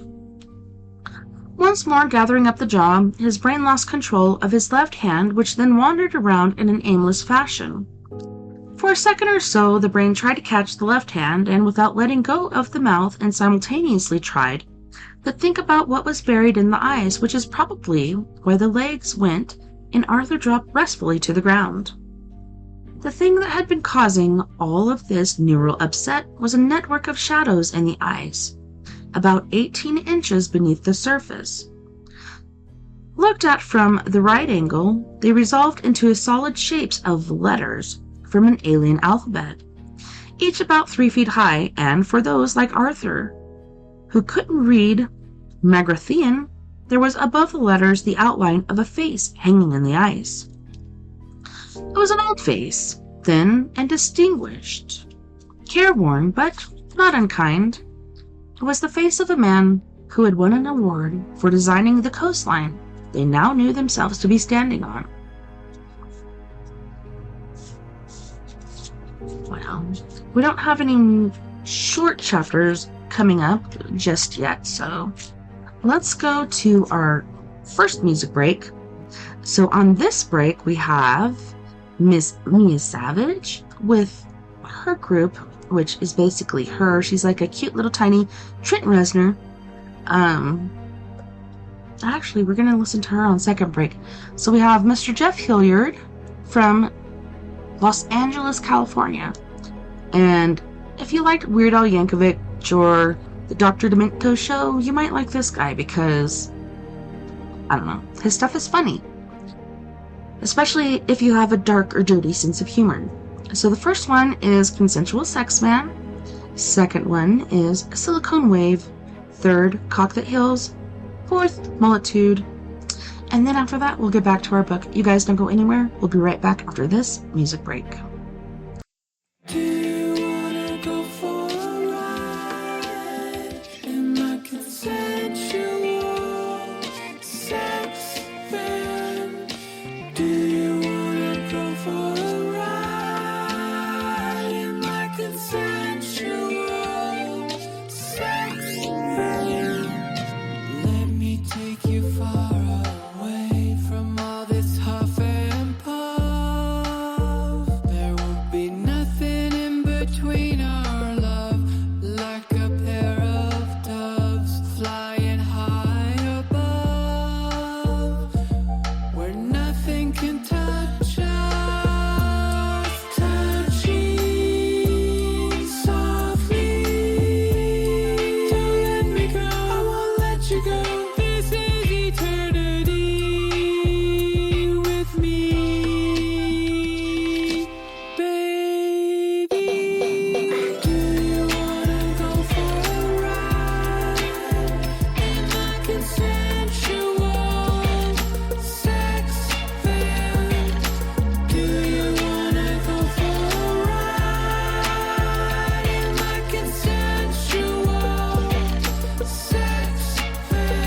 Once more gathering up the jaw, his brain lost control of his left hand, which then wandered around in an aimless fashion. For a second or so, the brain tried to catch the left hand, and without letting go of the mouth and simultaneously tried, But think about what was buried in the eyes, which is probably where the legs went, and Arthur dropped restfully to the ground. The thing that had been causing all of this neural upset was a network of shadows in the eyes, about 18 inches beneath the surface. Looked at from the right angle, they resolved into solid shapes of letters from an alien alphabet, each about 3 feet high, and for those like Arthur, who couldn't read Magrathian, there was above the letters the outline of a face hanging in the ice. It was an old face, thin and distinguished, careworn but not unkind. It was the face of a man who had won an award for designing the coastline they now knew themselves to be standing on. Well, we don't have any short chapters coming up just yet, so let's go to our first music break. So on this break, we have Miss Mia Savage with her group, which is basically her. She's like a cute little tiny Trent Reznor. Actually, we're going to listen to her on second break. So we have Mr. Jeff Hilliard from Los Angeles, California. And if you liked Weird Al Yankovic or the Dr. Demento show, you might like this guy because, I don't know, his stuff is funny. Especially if you have a dark or dirty sense of humor. So the first one is Consensual Sex Man. Second one is Silicone Wave. Third, Cock That Heals. Fourth, Multitude. And then after that, we'll get back to our book. You guys don't go anywhere. We'll be right back after this music break. Do you wanna go for a ride in my consensual sex van? Do you wanna go for a ride in my consensual sex van? Let me take you far away from all this huff and puff. There will be nothing in between our love, like a pair of doves flying high above, where nothing can touch us, touching softly. Don't let me go, I won't let you go. This is eternity with me, baby. Do you wanna go for a ride in my consensual sex van? Do you wanna go for a ride in my consensual sex van?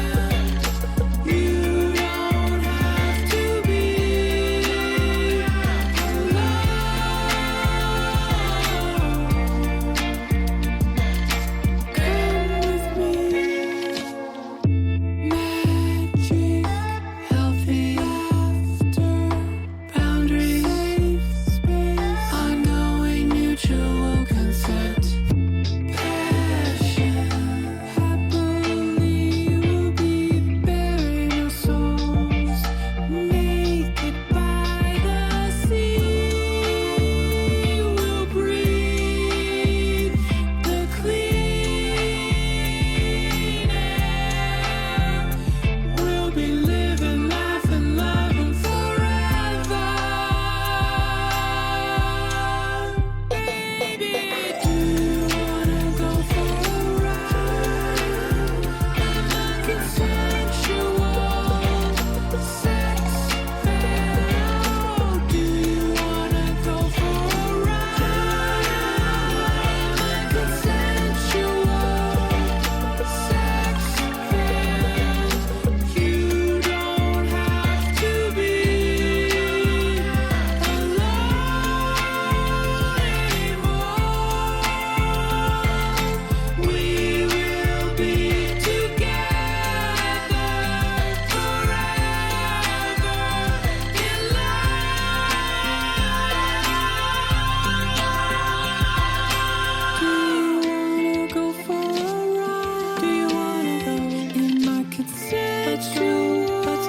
it's true. Let's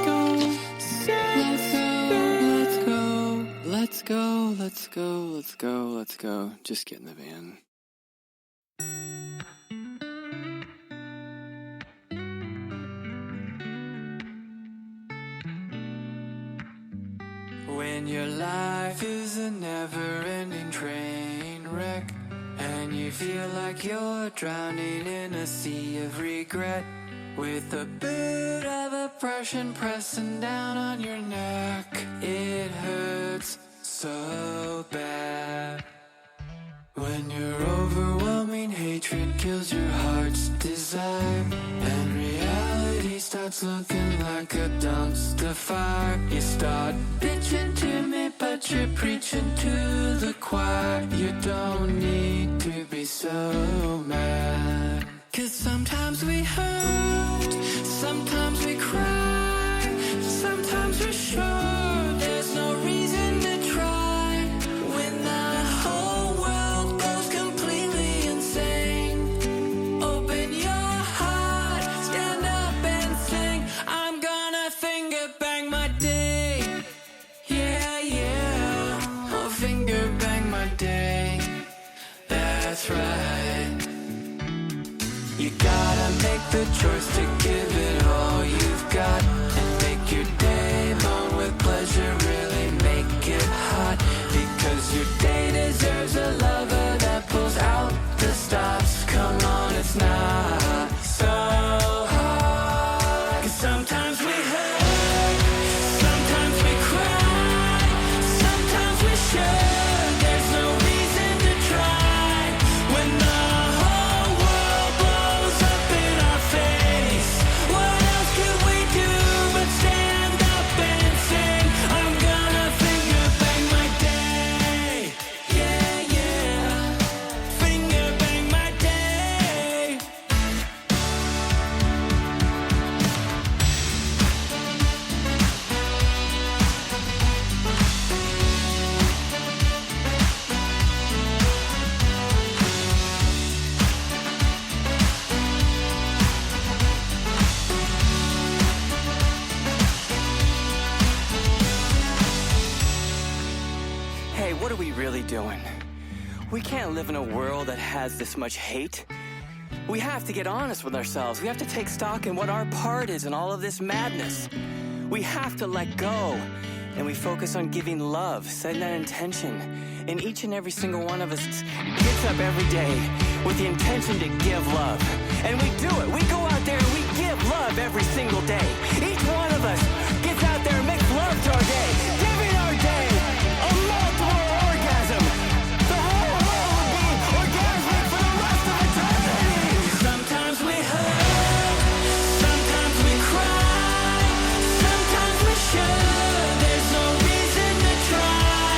go. Let's go. Just get in the van. When your life is a never-ending train wreck, and you feel like you're drowning in a sea of regret, with a bit of oppression pressing down on your neck, it hurts so bad. When your overwhelming hatred kills your heart's desire, and reality starts looking like a dumpster fire, you start bitching to me, but you're preaching to the choir. You don't need to be so mad. 'Cause sometimes we hurt, sometimes we cry, sometimes we're sure there's no reason to try. When the whole world goes completely insane, open your heart, stand up and sing. I'm gonna finger bang my day. Yeah, yeah, I'll finger bang my day. That's right. You gotta make the choice to give it all you've got, and make your day moan with pleasure, really make it hot. Because your day deserves a lover that pulls out the stops. Come on, it's not so hard. 'Cause sometimes we hurt, sometimes we cry, sometimes we sure there's no reason to try. When the whole world blows up in our face, what else could we do but stand up and sing? I'm gonna finger bang my day. Yeah, yeah, finger bang my day. Hey, what are we really doing? We can't live in a world that has this much hate. We have to get honest with ourselves. We have to take stock in what our part is in all of this madness. We have to let go, and we focus on giving love, setting that intention. And each and every single one of us gets up every day with the intention to give love. And we do it. We go out there and we give love every single day. Each one of us gets out there and makes love to our day, giving our day a multiple orgasm. The whole world will be orgasmic for the rest of eternity. Sometimes we hurt, sometimes we cry, sometimes we sure there's no reason to try.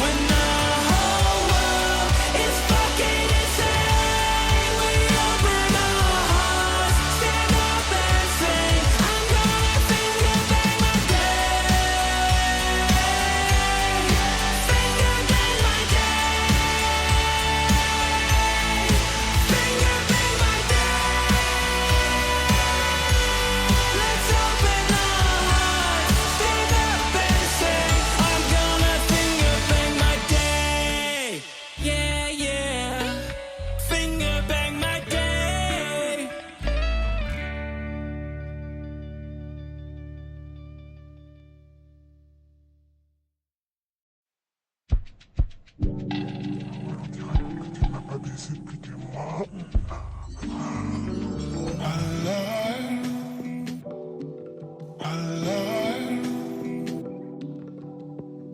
When the whole world is fucking insane, we open our hearts, stand up and sing. I'm gonna finger bang my day. Finger bang my day. Finger bang my day. Let's open our hearts, stand up and sing. I'm gonna finger bang my day. Yeah, yeah. Finger bang my day.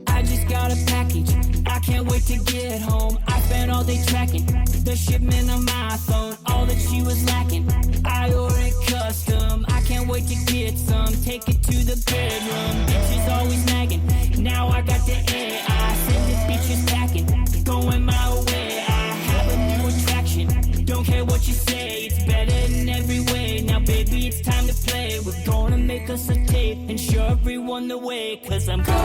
I just got a package, I can't wait to get home. I spent all day tracking the shipment on my phone, all that she was lacking. I ordered custom, I can't wait to get some. Take it to the bedroom, bitches always nagging. Now I got the air, I send the bitches packing, going my way. I have a new attraction, don't care what you say, it's better in every way. Now baby, it's time to play, we're gonna make us a tape and show everyone the way. 'Cause I'm going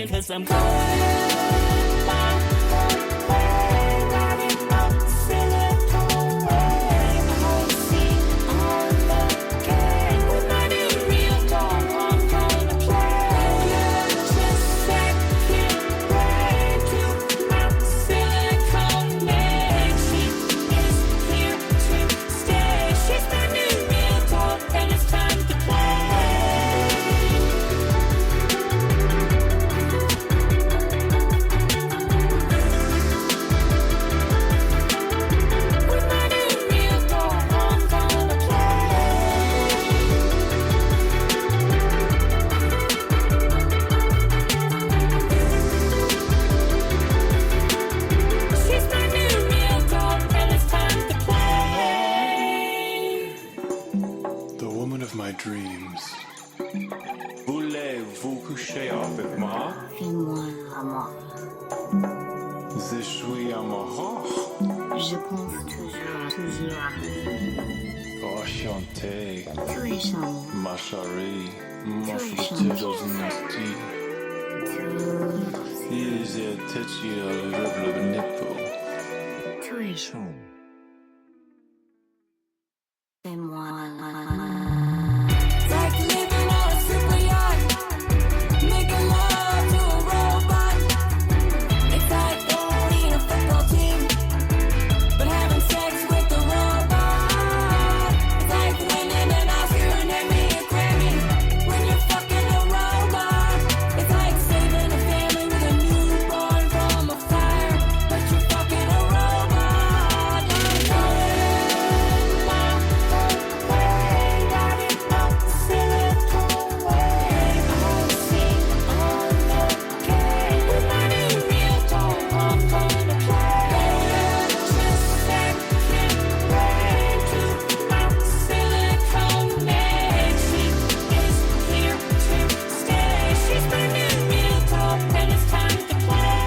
attention, cause I'm going my own way, riding up Silicon Way. I see on the game with my new real dog, I'm gonna play. Just second way to my Silicon Way. She is here to stay. She's my new real dog, and it's time to play. With my new real dog, I'm gonna play. She's my new real dog, and it's time to play. The woman of my dreams. Voulez-vous coucher avec moi? Fais-moi l'amour. Je suis amoureux. Je pense toujours à Enchanté, tous les champs, ma chérie. Mon Tous les frère champs. dans une hostie. tous Ils étaient le nipple. tous les champs. Fais-moi It's like living on a super yacht, making love to a robot. It's like owning a football team, but having sex with a robot. It's like winning an Oscar and Emmy and Grammy when you're fucking a robot. It's like saving a family with a newborn from a fire, but you're fucking a robot. I'm going my own way, riding up Silicon Way. I see on the game with my new real dog, I'm gonna play. Just second way to my Silicon Way. She is here to stay. She's my new real dog, and it's time to play.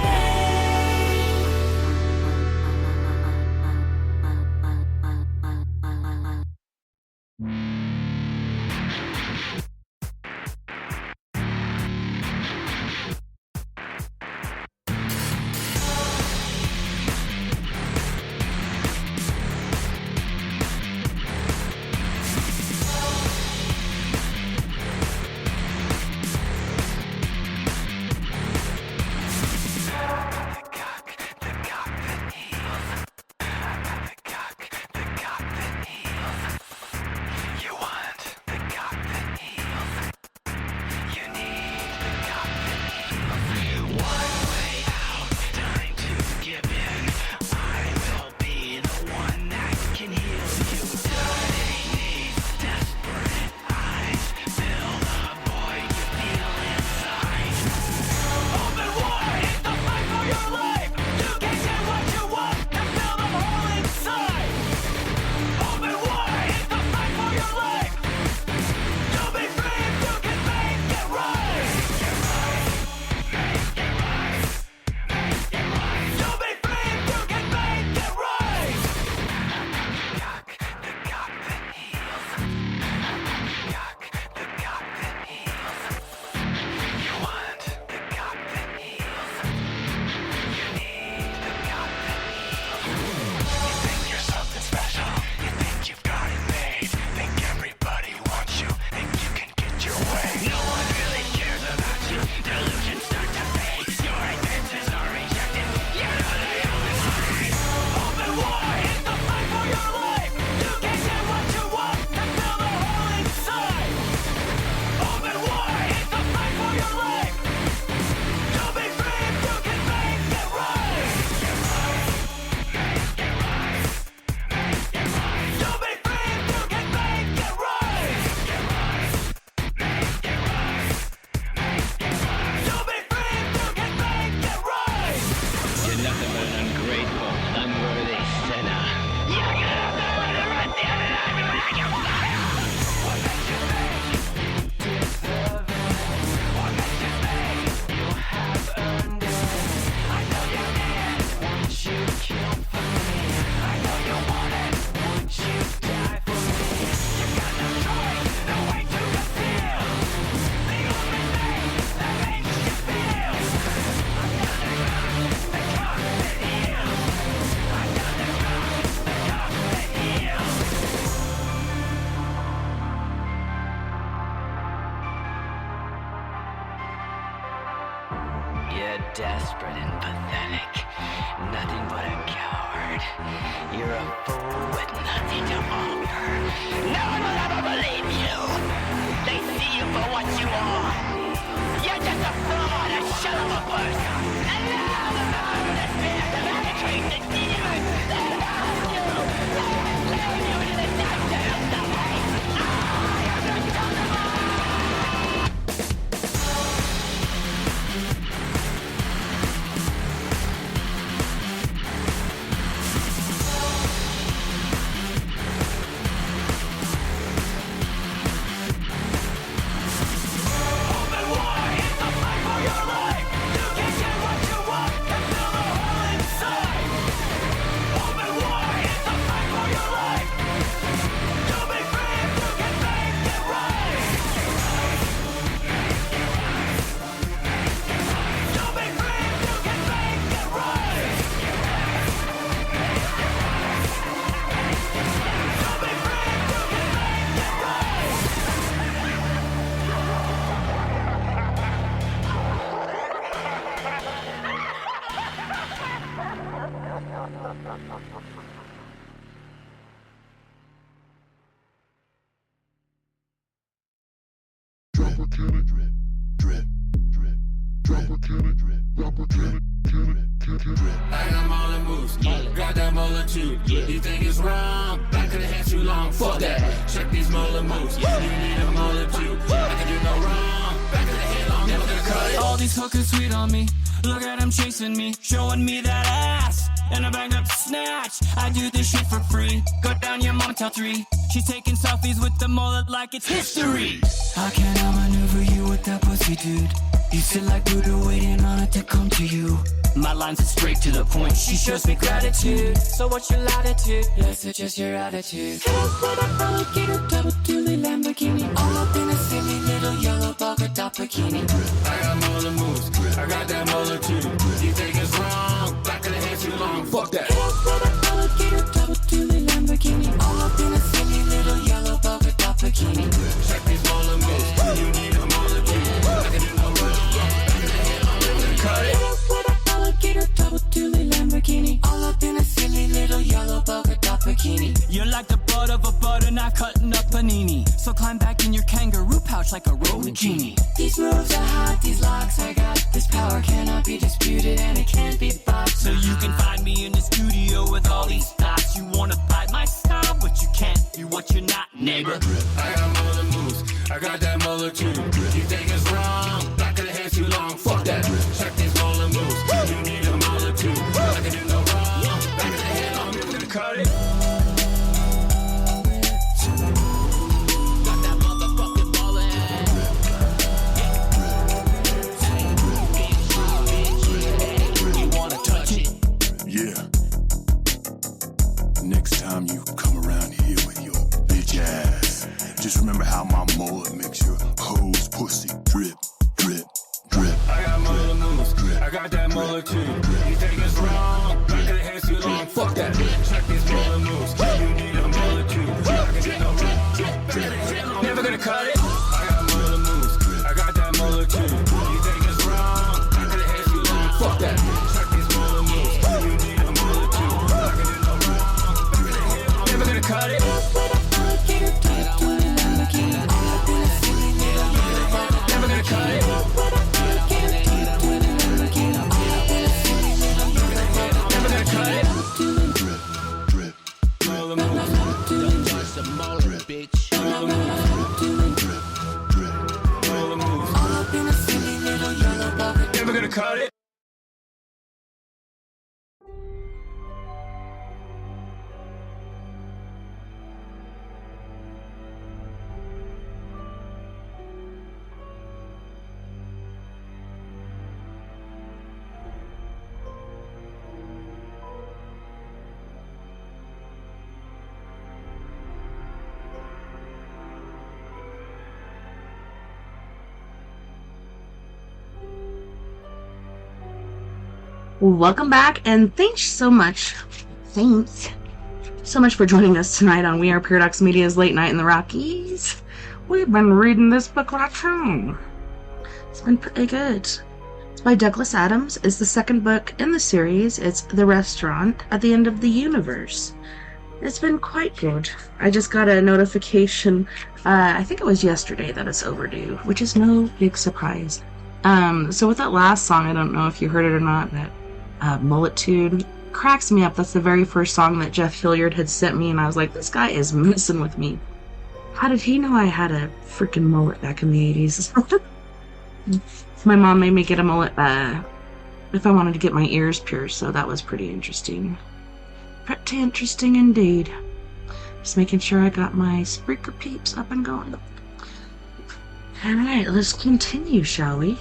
You're desperate and pathetic. Nothing but a coward. You're a fool with nothing to offer. No one will ever believe you. They see you for what you are. You're just a fraud, a shell of a person. And now the power of the spirit of penetrate the demons that love you. They enslave you into the dungeon of the hate. I am the son of a... I got molar moves, got that molar too. You think it's wrong? I could've had too long. Fuck that. Check these molar moves. You need a molar too. I can do no wrong. Back of the head long, never gonna cut it. All these hookers sweet on me. Look at them chasing me, showing me that ass. And I banged up snatch. I do this shit for free. Go down your mama till 3. She's taking selfies with the mullet like it's history. How can I maneuver you with that pussy, dude? You sit like Buddha waiting on it to come to you. My lines are straight to the point. She shows me gratitude. So what's your latitude? Let's adjust your attitude. Head for the alligator, double dually Lamborghini. All up in a silly little yellow polka dot bikini. I got molar moves. I got that molar too. You think it's wrong? Back of the head too long. Fuck that. Head for the alligator, double dually Lamborghini. All up in a silly little yellow polka dot bikini. Check these molar moves. You need a molar too. I can do no wrong. Back of the head, I'm gonna cut it. Alligator, double dually Lamborghini. All up in a silly little yellow polka dot bikini. You're like the butt of a butter knife cutting up panini. So climb back in your kangaroo pouch like a rolling genie. These moves are hot, these locks I got. This power cannot be disputed and it can't be bought. So you can find me in the studio with all these thoughts. You wanna bite my style, but you can't be what you're not, neighbor. I got molar moves, I got that molar too. You think it's wrong? Back of the head too long. Fuck that. Check these molar moves. You need a molar too. I can do no wrong. Back of the head long, never gonna cut it. Got that motherfucking molar head. You wanna touch it? Yeah. Next time you come around here with your bitch ass, just remember how my molar makes your hoes pussy drip, drip, drip. I got molar moves, I got that molar too. You think it's wrong? Back of the head too long. Fuck that. Check these molar moves. You need a molar too. I can do no wrong. Never gonna cut it. I got molar moves, I got that molar too. You think it's wrong? Back of the head too long. Fuck that. Check these molar moves. You need a molar too. I can do no wrong. Never gonna cut it. Never gonna cut it. Cut it. Welcome back, and thanks so much for joining us tonight on We Are Paradox Media's Late Night in the Rockies. We've been reading this book right now. It's been pretty good. by Douglas Adams, is the second book in the series. It's The Restaurant at the End of the Universe. It's been quite good. I just got a notification, I think it was yesterday, that it's overdue, which is no big surprise. So with that last song, I don't know if you heard it or not, that Mullet Tune cracks me up. That's the very first song that Jeff Hilliard had sent me, and I was like, this guy is messing with me. How did he know I had a freaking mullet back in the 80s? My mom made me get a mullet if I wanted to get my ears pierced, so that was pretty interesting. Pretty interesting indeed. Just making sure I got my Spreaker peeps up and going. Alright, let's continue, shall we?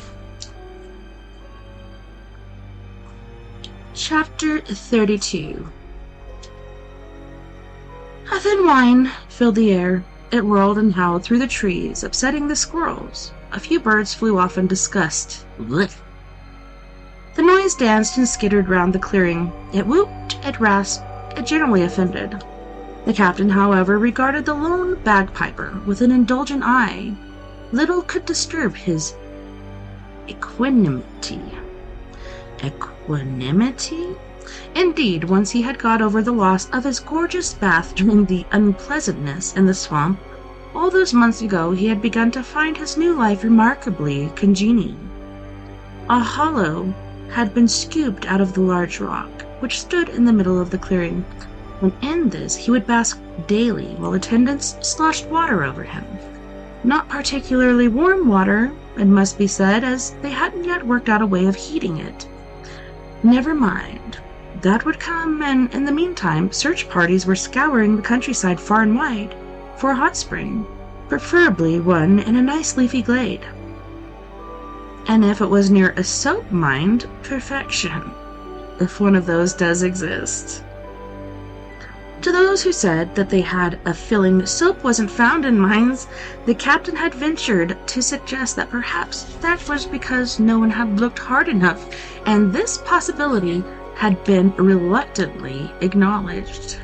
Chapter 32. A thin whine filled the air. It whirled and howled through the trees, upsetting the squirrels. A few birds flew off in disgust. Blech. The noise danced and skittered round the clearing. It whooped, it rasped, it generally offended. The captain, however, regarded the lone bagpiper with an indulgent eye. Little could disturb his equanimity. Equanimity? Indeed, once he had got over the loss of his gorgeous bath during the unpleasantness in the swamp, all those months ago he had begun to find his new life remarkably congenial. A hollow had been scooped out of the large rock, which stood in the middle of the clearing, and in this he would bask daily while attendants sloshed water over him. Not particularly warm water, it must be said, as they hadn't yet worked out a way of heating it. Never mind. That would come, and in the meantime, search parties were scouring the countryside far and wide for a hot spring, preferably one in a nice leafy glade. And if it was near a soap mine, perfection, if one of those does exist. To those who said that they had a feeling soap wasn't found in mines, the captain had ventured to suggest that perhaps that was because no one had looked hard enough, and this possibility had been reluctantly acknowledged.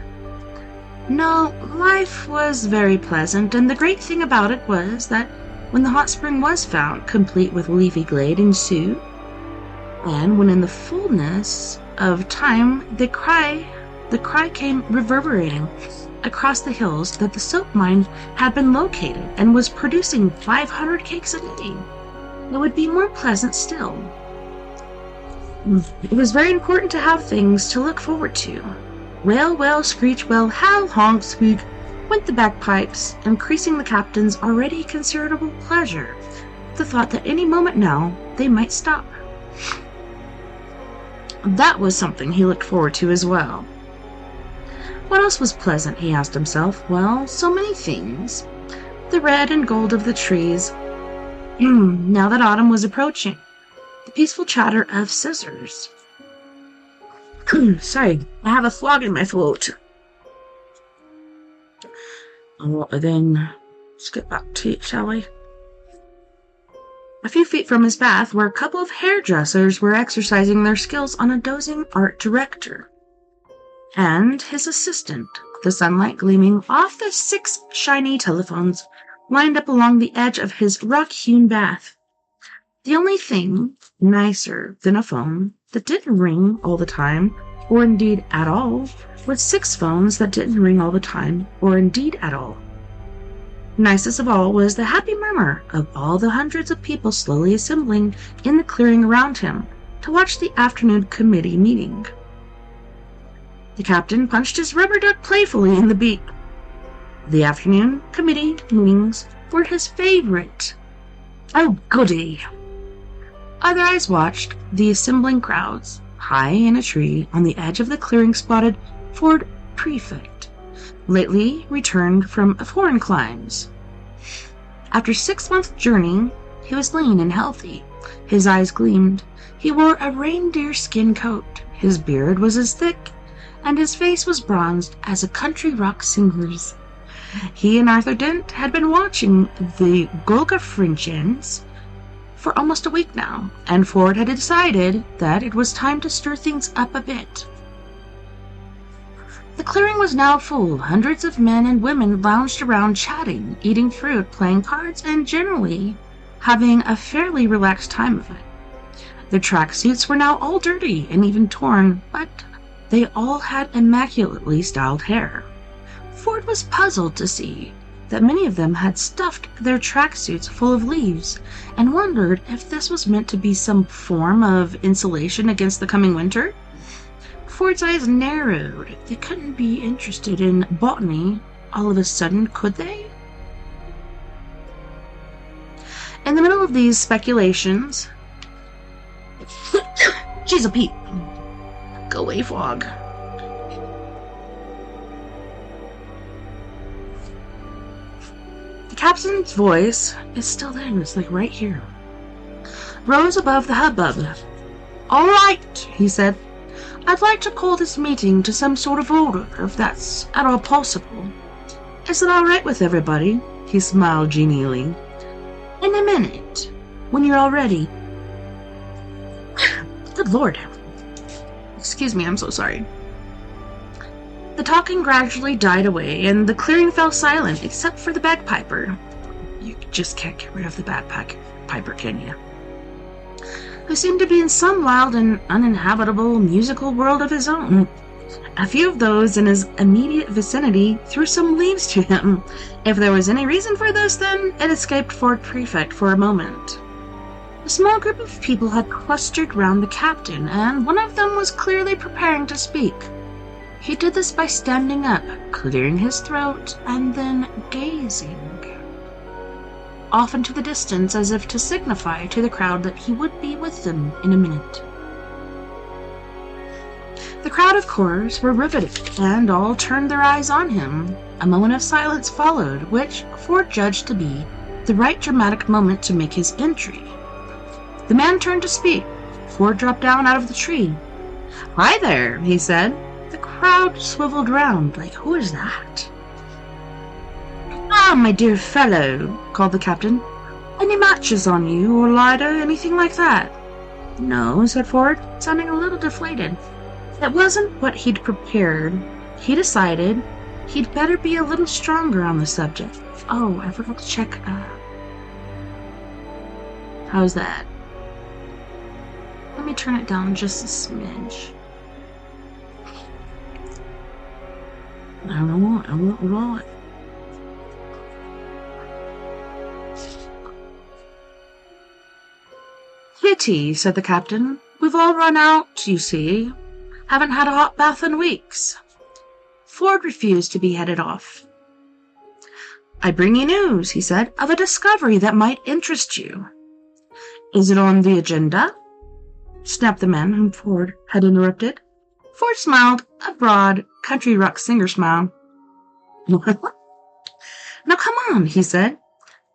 No, life was very pleasant, and the great thing about it was that when the hot spring was found, complete with leafy glade ensued, and when in the fullness of time the cry came reverberating across the hills that the soap mine had been located and was producing 500 cakes a day, it would be more pleasant still. It was very important to have things to look forward to. Wail, wail, screech, well, howl, honk, squeak, went the bagpipes, increasing the captain's already considerable pleasure, the thought that any moment now they might stop. That was something he looked forward to as well. What else was pleasant, he asked himself. Well, so many things. The red and gold of the trees, now that autumn was approaching. The peaceful chatter of scissors. Sorry, I have a frog in my throat. Then let's get back to it, shall we? A few feet from his bath, where a couple of hairdressers were exercising their skills on a dozing art director and his assistant, the sunlight gleaming off the 6 shiny telephones lined up along the edge of his rock-hewn bath. The only thing nicer than a phone that didn't ring all the time, or indeed at all, was 6 phones that didn't ring all the time, or indeed at all. Nicest of all was the happy murmur of all the hundreds of people slowly assembling in the clearing around him to watch the afternoon committee meeting. The captain punched his rubber duck playfully in the beak. The afternoon committee meetings were his favorite. Oh, goody! Other eyes watched the assembling crowds. High in a tree on the edge of the clearing spotted Ford Prefect, lately returned from foreign climes. After 6-month journey, he was lean and healthy. His eyes gleamed. He wore a reindeer skin coat. His beard was as thick, and his face was bronzed as a country rock singer's. He and Arthur Dent had been watching the Golga Fringens for almost a week now, and Ford had decided that it was time to stir things up a bit. The clearing was now full. Hundreds of men and women lounged around chatting, eating fruit, playing cards, and generally having a fairly relaxed time of it. Their tracksuits were now all dirty and even torn, but they all had immaculately styled hair. Ford was puzzled to see that many of them had stuffed their tracksuits full of leaves and wondered if this was meant to be some form of insulation against the coming winter. Ford's eyes narrowed. They couldn't be interested in botany all of a sudden, could they? In the middle of these speculations, she's a peep. Go away, Fog. The captain's voice is still there. It's like right here. Rose above the hubbub. All right, he said. I'd like to call this meeting to some sort of order, if that's at all possible. Is it all right with everybody? He smiled genially. In a minute, when you're all ready. Good Lord. Excuse me, I'm so sorry. The talking gradually died away, and the clearing fell silent, except for the bagpiper. You just can't get rid of the bagpiper, can you? Who seemed to be in some wild and uninhabitable musical world of his own. A few of those in his immediate vicinity threw some leaves to him. If there was any reason for this, then it escaped Ford Prefect for a moment. A small group of people had clustered round the captain, and one of them was clearly preparing to speak. He did this by standing up, clearing his throat, and then gazing off into the distance as if to signify to the crowd that he would be with them in a minute. The crowd, of course, were riveted, and all turned their eyes on him. A moment of silence followed, which Ford judged to be the right dramatic moment to make his entry. The man turned to speak. Ford dropped down out of the tree. Hi there, he said. The crowd swiveled round, like, who is that? Ah, my dear fellow, called the captain. Any matches on you, or lighter, anything like that? No, said Ford, sounding a little deflated. That wasn't what he'd prepared. He decided he'd better be a little stronger on the subject. Oh, I forgot to check. How's that? Let me turn it down just a smidge. I want. Pity, said the captain. We've all run out, you see. Haven't had a hot bath in weeks. Ford refused to be headed off. I bring you news, he said, of a discovery that might interest you. Is it on the agenda? Snapped the man whom Ford had interrupted. Ford smiled, a broad, country rock singer smile. Now come on, he said.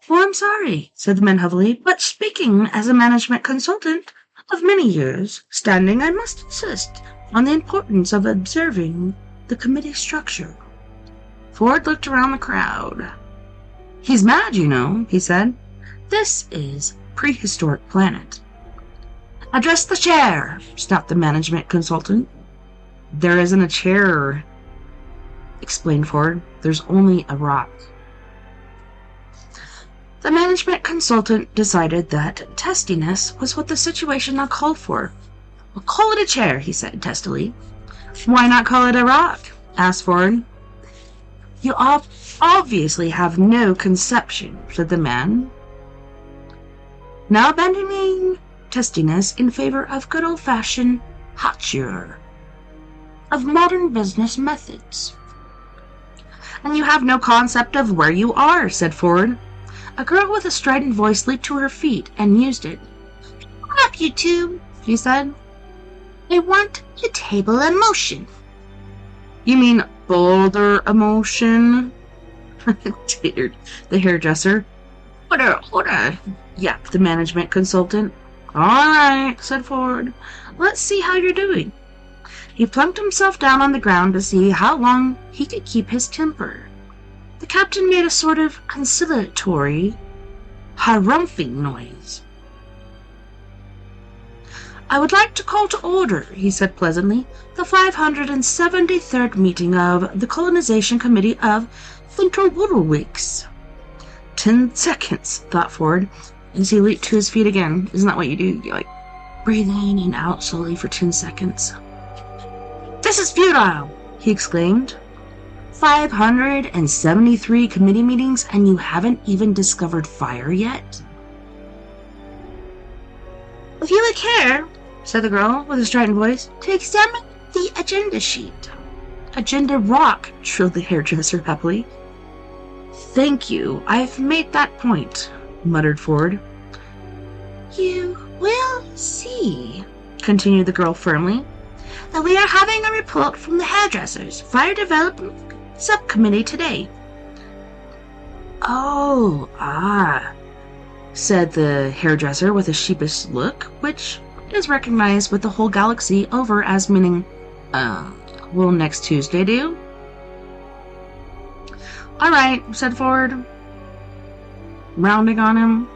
Oh, I'm sorry, said the man heavily, but speaking as a management consultant of many years' standing, I must insist on the importance of observing the committee structure. Ford looked around the crowd. He's mad, you know, he said. This is prehistoric planet. Address the chair, snapped the management consultant. There isn't a chair, explained Ford. There's only a rock. The management consultant decided that testiness was what the situation now called for. Well, call it a chair, he said testily. Why not call it a rock? Asked Ford. You obviously have no conception, said the man, now abandoning testiness in favor of good old-fashioned hauteur of modern business methods. And you have no concept of where you are, said Ford. A girl with a strident voice leaped to her feet and mused it. Shut up, you two, she said. I want a table in motion. You mean boulder emotion? Tittered the hairdresser. Order, yapped the management consultant. All right, said Ford. Let's see how you're doing. He plunked himself down on the ground to see how long he could keep his temper. The captain made a sort of conciliatory, harumphing noise. I would like to call to order, he said pleasantly, the 573rd meeting of the Colonization Committee of Winterwoodwicks. 10 seconds, thought Ford, as he leaped to his feet again. Isn't that what you do? You breathing in and out slowly for 10 seconds. "This is futile!" he exclaimed. 573 committee meetings and you haven't even discovered fire yet? "If you would care," said the girl with a strident voice, "to examine the agenda sheet." "Agenda rock," shrilled the hairdresser happily. "Thank you, I've made that point," muttered Ford. "You will see," continued the girl firmly, "that we are having a report from the hairdressers' fire development subcommittee today." "Oh, said the hairdresser with a sheepish look, which is recognized with the whole galaxy over as meaning, will next Tuesday do? "All right," said Ford, rounding on him.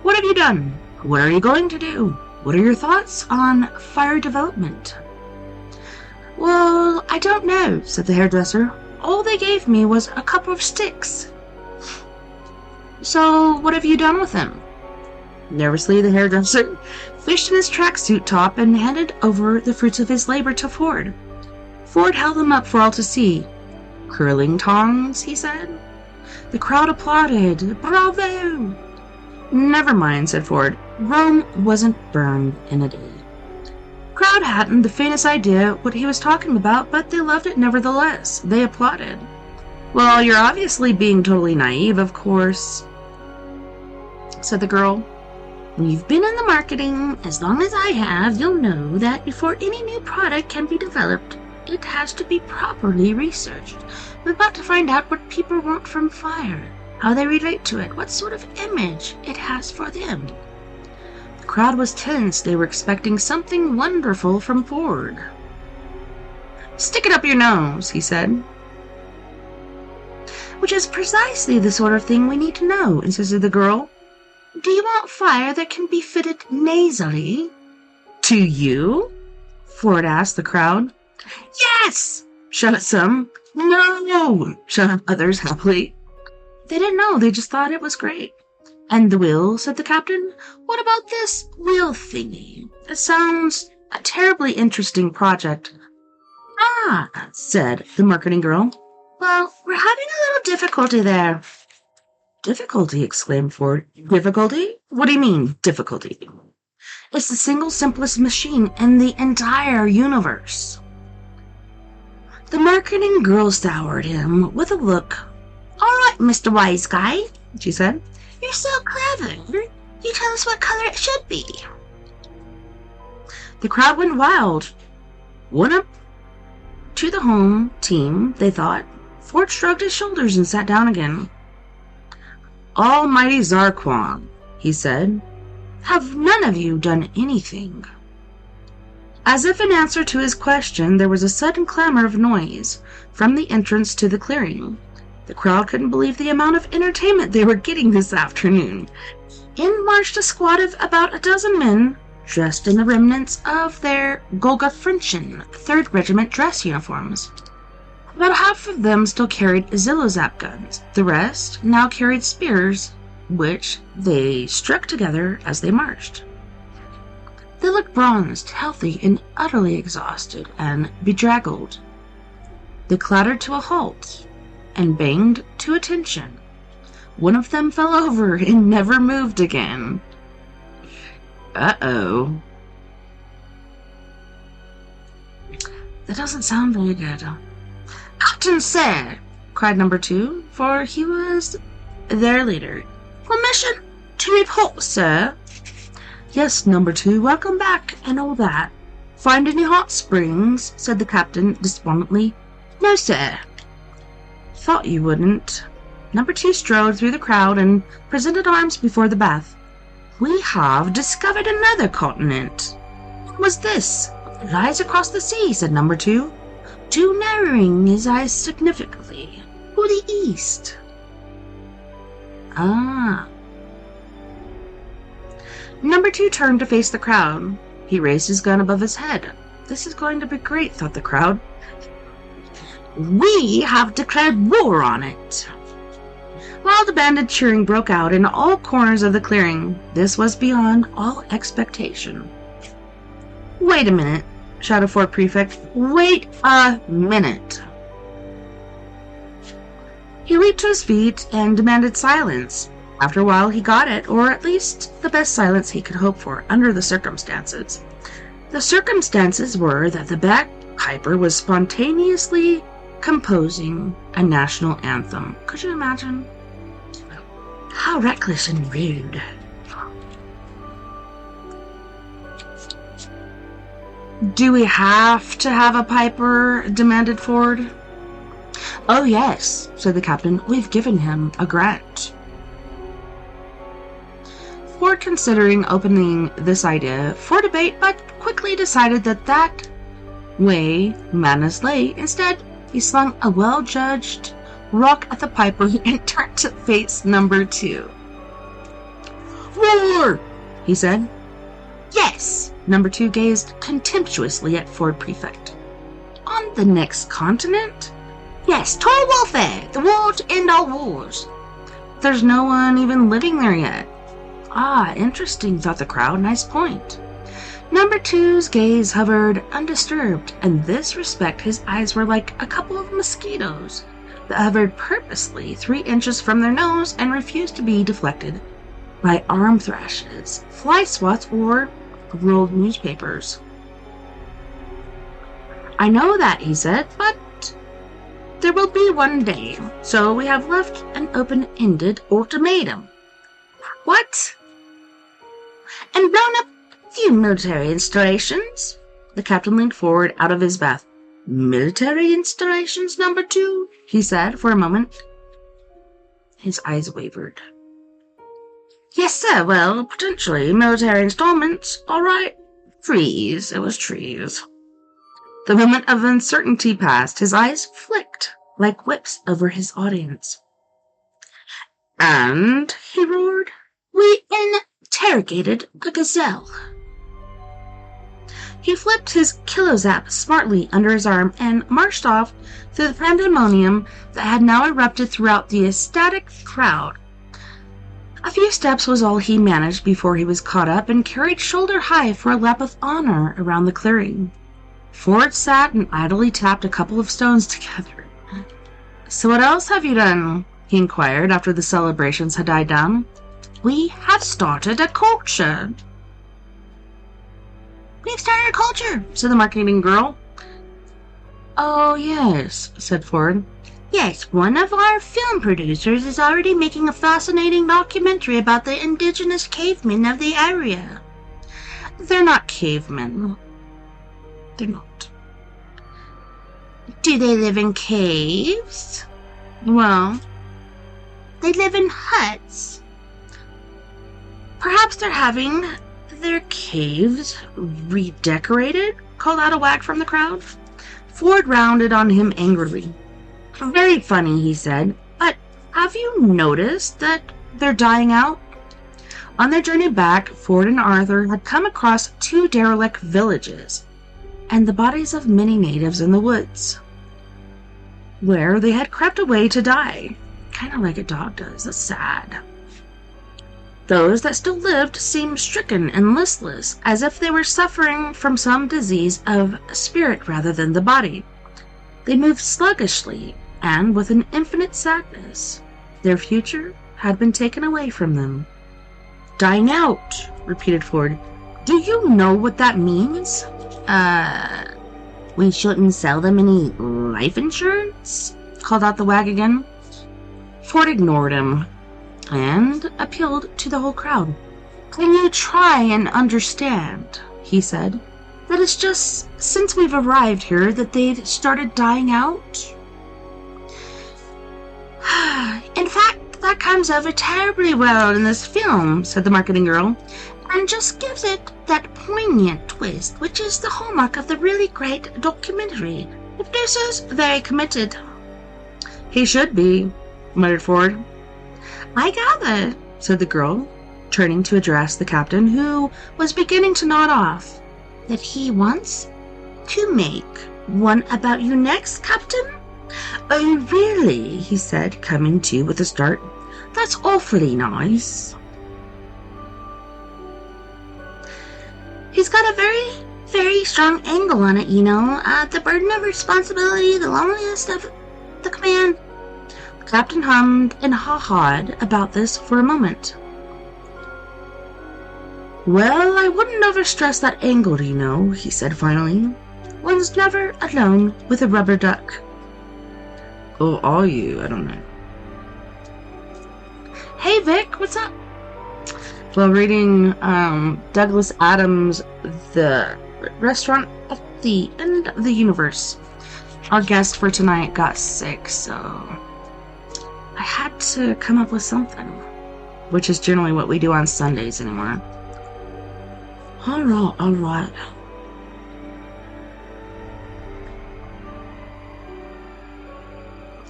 "What have you done? What are you going to do? What are your thoughts on fire development?" "Well, I don't know," said the hairdresser. "All they gave me was a couple of sticks." "So, what have you done with them?" Nervously, the hairdresser fished in his tracksuit top and handed over the fruits of his labor to Ford. Ford held them up for all to see. "Curling tongs," he said. The crowd applauded. "Bravo!" "Never mind," said Ford. "Rome wasn't burned in a day." Crowd hadn't the faintest idea what he was talking about, but they loved it nevertheless. They applauded. "Well, you're obviously being totally naive, of course," said the girl. "When you've been in the marketing as long as I have, you'll know that before any new product can be developed, it has to be properly researched. We've got to find out what people want from fire, how they relate to it, what sort of image it has for them." The crowd was tense. They were expecting something wonderful from Ford. "Stick it up your nose," he said. "Which is precisely the sort of thing we need to know," insisted the girl. "Do you want fire that can be fitted nasally?" "To you?" Ford asked the crowd. "Yes!" shouted some. "No!" shouted others happily. They didn't know, they just thought it was great. "And the will," said the captain. "What about this will thingy? It sounds a terribly interesting project." "Ah," said the marketing girl. "Well, we're having a little difficulty there." "Difficulty?" exclaimed Ford. "Difficulty? What do you mean, difficulty?" "It's the single simplest machine in the entire universe." The marketing girl soured him with a look. "All right, Mr. Wise Guy," she said. "You're so clever. You tell us what color it should be." The crowd went wild. One up to the home team, they thought. Ford shrugged his shoulders and sat down again. "Almighty Zarquan," he said, "have none of you done anything?" As if in answer to his question, there was a sudden clamor of noise from the entrance to the clearing. The crowd couldn't believe the amount of entertainment they were getting this afternoon. In marched a squad of about a dozen men, dressed in the remnants of their Golgafrinchen 3rd Regiment dress uniforms. About half of them still carried Zillozap guns. The rest now carried spears, which they struck together as they marched. They looked bronzed, healthy, and utterly exhausted and bedraggled. They clattered to a halt and banged to attention. One of them fell over and never moved again. Uh-oh. That doesn't sound very good. "Captain, sir!" cried number 2, for he was their leader. "Permission to report, sir." "Yes, number 2, welcome back, and all that." "Find any hot springs?" said the captain despondently. "No, sir." "Thought you wouldn't." Number 2 strode through the crowd and presented arms before the bath. "We have discovered another continent." "What was this?" "It lies across the sea," said number 2. "Do narrowing his eyes significantly. To the east." "Ah." Number 2 turned to face the crowd. He raised his gun above his head. This is going to be great, thought the crowd. "We have declared war on it." Wild-banded cheering broke out in all corners of the clearing. This was beyond all expectation. Wait a minute, shouted Ford Prefect. Wait a minute. He leaped to his feet and demanded silence. After a while, he got it, or at least the best silence he could hope for under the circumstances. The circumstances were that the bagpiper was spontaneously composing a national anthem. Could you imagine? How reckless and rude. Do we have to have a piper? Demanded Ford. Oh yes, said the captain. We've given him a grant. Ford considering opening this idea for debate, but quickly decided that way madness lay. Instead, he slung a well-judged rock at the piper and turned to face number 2. Roar! He said. Yes! Number 2 gazed contemptuously at Ford Prefect. On the next continent? Yes, total warfare! The war to end all wars. There's no one even living there yet. Ah, interesting, thought the crowd. Nice point. Number 2's gaze hovered undisturbed. In this respect, his eyes were like a couple of mosquitoes that hovered purposely 3 inches from their nose and refused to be deflected by arm thrashes, fly swats, or rolled newspapers. I know that, he said, but there will be one day, so we have left an open-ended ultimatum. What? And blown up a few military installations? The captain leaned forward out of his bath. Military installations, number 2? He said for a moment. His eyes wavered. Yes, sir, well, potentially military installments. All right. Trees. It was trees. The moment of uncertainty passed. His eyes flicked like whips over his audience. And, he roared, we interrogated a gazelle. He flipped his kilozap smartly under his arm and marched off through the pandemonium that had now erupted throughout the ecstatic crowd. A few steps was all he managed before he was caught up and carried shoulder high for a lap of honor around the clearing. Ford sat and idly tapped a couple of stones together. So what else have you done? He inquired after the celebrations had died down. We have started a culture. We've started a culture, said the marketing girl. Oh, yes, said Ford. Yes, one of our film producers is already making a fascinating documentary about the indigenous cavemen of the area. They're not cavemen. They're not. Do they live in caves? Well, they live in huts. Perhaps they're having their caves redecorated? Called out a wag from the crowd. Ford rounded on him angrily. Very funny, he said, but have you noticed that they're dying out? On their journey back, Ford and Arthur had come across 2 derelict villages and the bodies of many natives in the woods, where they had crept away to die, kind of like a dog does. That's sad. Those that still lived seemed stricken and listless, as if they were suffering from some disease of spirit rather than the body. They moved sluggishly and with an infinite sadness. Their future had been taken away from them. Dying out, repeated Ford. Do you know what that means? We shouldn't sell them any life insurance? Called out the wag again. Ford ignored him and appealed to the whole crowd. Can you try and understand, he said, that it's just since we've arrived here that they've started dying out? In fact, that comes over terribly well in this film, said the marketing girl, and just gives it that poignant twist, which is the hallmark of the really great documentary. The producer's very committed. He should be, muttered Ford. I gather, said the girl, turning to address the captain, who was beginning to nod off, that he wants to make one about you next, Captain? Oh, really? He said, coming to with a start. That's awfully nice. He's got a very very strong angle on it, you know. The burden of responsibility, the loneliness of the command. The captain hummed and ha-hawed about this for a moment. Well, I wouldn't overstress that angle, you know, he said finally. One's never alone with a rubber duck. Oh, are you? I don't know. Hey, Vic, what's up? While reading Douglas Adams' The Restaurant at the End of the Universe, our guest for tonight got sick, so I had to come up with something, which is generally what we do on Sundays anymore. Alright.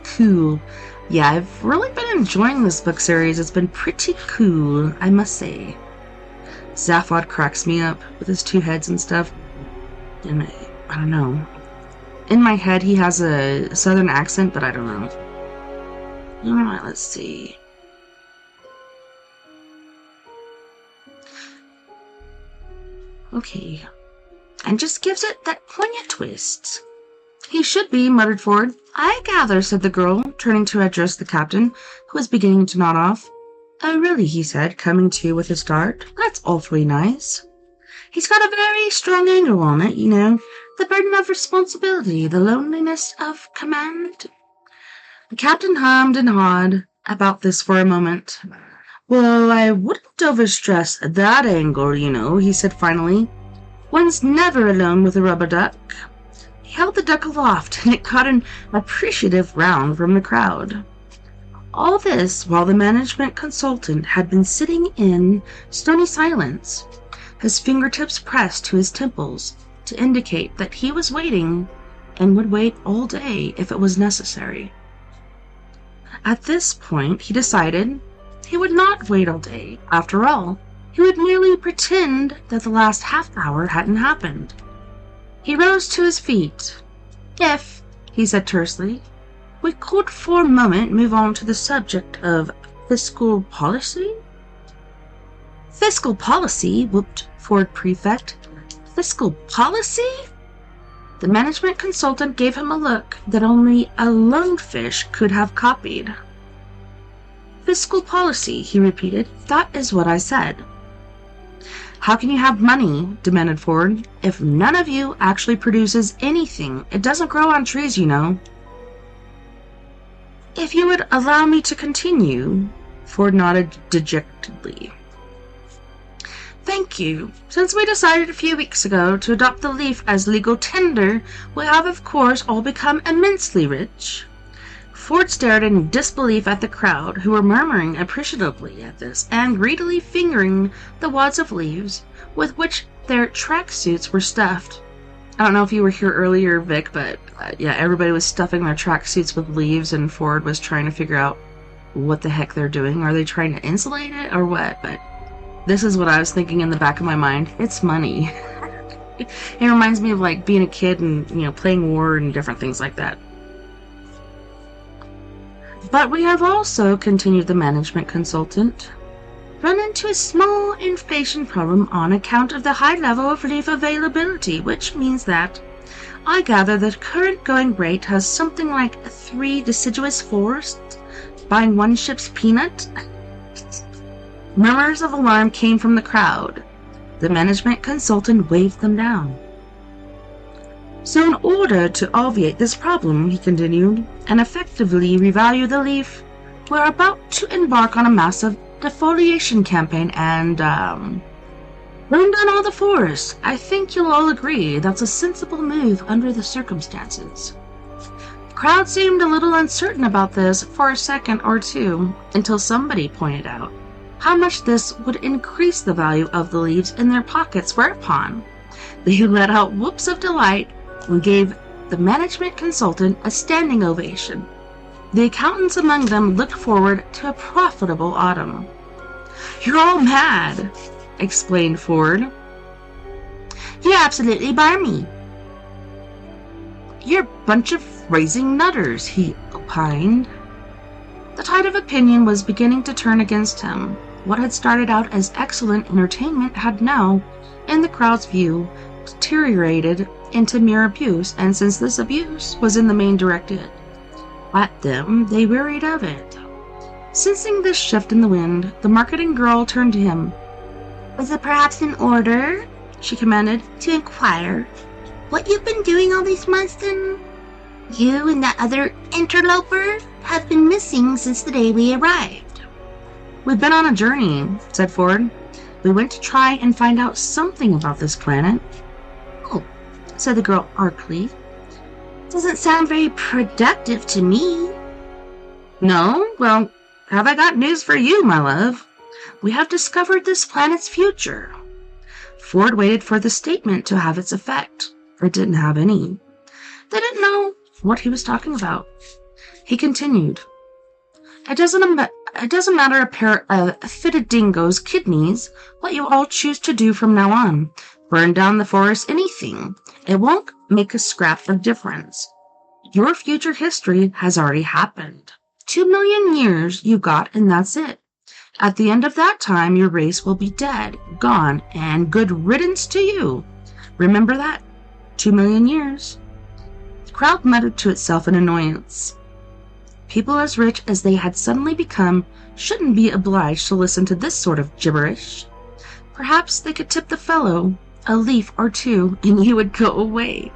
Cool. Yeah, I've really been enjoying this book series. It's been pretty cool, I must say. Zaphod cracks me up with his two heads and stuff. And I don't know. In my head, he has a southern accent, but I don't know. Alright, let's see. Okay. And just gives it that poignant twist. He should be, muttered Ford. I gather, said the girl, turning to address the captain, who was beginning to nod off. Oh, really, he said, coming to with a start. That's awfully nice. He's got a very strong angle on it, you know. The burden of responsibility, the loneliness of command. The captain hummed and hawed about this for a moment. Well, I wouldn't overstress that angle, you know, he said finally. One's never alone with a rubber duck. He held the duck aloft, and it caught an appreciative round from the crowd. All this while the management consultant had been sitting in stony silence, his fingertips pressed to his temples to indicate that he was waiting and would wait all day if it was necessary. At this point, he decided he would not wait all day. After all, he would merely pretend that the last half hour hadn't happened. He rose to his feet. If, he said tersely, we could for a moment move on to the subject of fiscal policy? Fiscal policy, whooped Ford Prefect. Fiscal policy? The management consultant gave him a look that only a lungfish could have copied. Fiscal policy, he repeated. That is what I said. How can you have money, demanded Ford, if none of you actually produces anything? It doesn't grow on trees, you know. If you would allow me to continue, Ford nodded dejectedly. Thank you. Since we decided a few weeks ago to adopt the leaf as legal tender, we have of course all become immensely rich. Ford stared in disbelief at the crowd, who were murmuring appreciatively at this and greedily fingering the wads of leaves with which their tracksuits were stuffed. I don't know if you were here earlier, Vic, but yeah, everybody was stuffing their tracksuits with leaves, and Ford was trying to figure out what the heck they're doing. Are they trying to insulate it or what? But this is what I was thinking in the back of my mind. It's money. It reminds me of like being a kid and, you know, playing war and different things like that. But we have also, continued the management consultant, run into a small inflation problem on account of the high level of leaf availability, which means that I gather the current going rate has something like 3 deciduous forests buying 1 ship's peanut. Murmurs of alarm came from the crowd. The management consultant waved them down. So in order to obviate this problem, he continued, and effectively revalue the leaf, we're about to embark on a massive defoliation campaign and, burn down all the forests. I think you'll all agree that's a sensible move under the circumstances. The crowd seemed a little uncertain about this for a second or two, until somebody pointed out how much this would increase the value of the leaves in their pockets, whereupon they let out whoops of delight and gave the management consultant a standing ovation. The accountants among them looked forward to a profitable autumn. You're all mad, explained Ford. You're absolutely barmy. You're a bunch of raising nutters, he opined. The tide of opinion was beginning to turn against him. What had started out as excellent entertainment had now, in the crowd's view, deteriorated into mere abuse, and since this abuse was in the main directed at them, they wearied of it. Sensing this shift in the wind, the marketing girl turned to him. "Is it perhaps in order," she commanded, "to inquire what you've been doing all these months then? You and that other interloper have been missing since the day we arrived." "We've been on a journey," said Ford. "We went to try and find out something about this planet." "Oh," said the girl archly. "Doesn't sound very productive to me." "No? Well, have I got news for you, my love. We have discovered this planet's future." Ford waited for the statement to have its effect. It didn't have any. They didn't know what he was talking about. He continued. It doesn't matter a pair of fitted dingoes' kidneys what you all choose to do from now on. Burn down the forest, anything. It won't make a scrap of difference. Your future history has already happened. 2 million years you got, and that's it. At the end of that time, your race will be dead, gone, and good riddance to you. Remember that. 2 million years. The crowd muttered to itself in annoyance. People as rich as they had suddenly become shouldn't be obliged to listen to this sort of gibberish. Perhaps they could tip the fellow a leaf or two, and he would go away.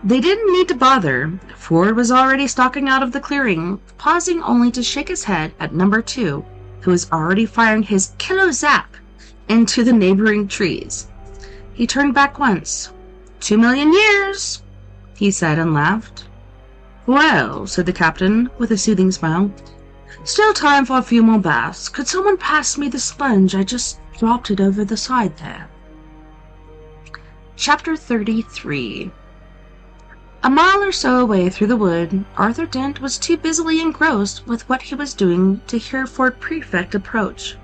They didn't need to bother. Ford was already stalking out of the clearing, pausing only to shake his head at number 2, who was already firing his kilo zap into the neighboring trees. He turned back once. 2 million years, he said and laughed. Well, said the captain with a soothing smile, still time for a few more baths. Could someone pass me the sponge? I just dropped it over the side there. Chapter 33. A mile or so away through the wood, Arthur Dent was too busily engrossed with what he was doing to hear Fort Prefect approach.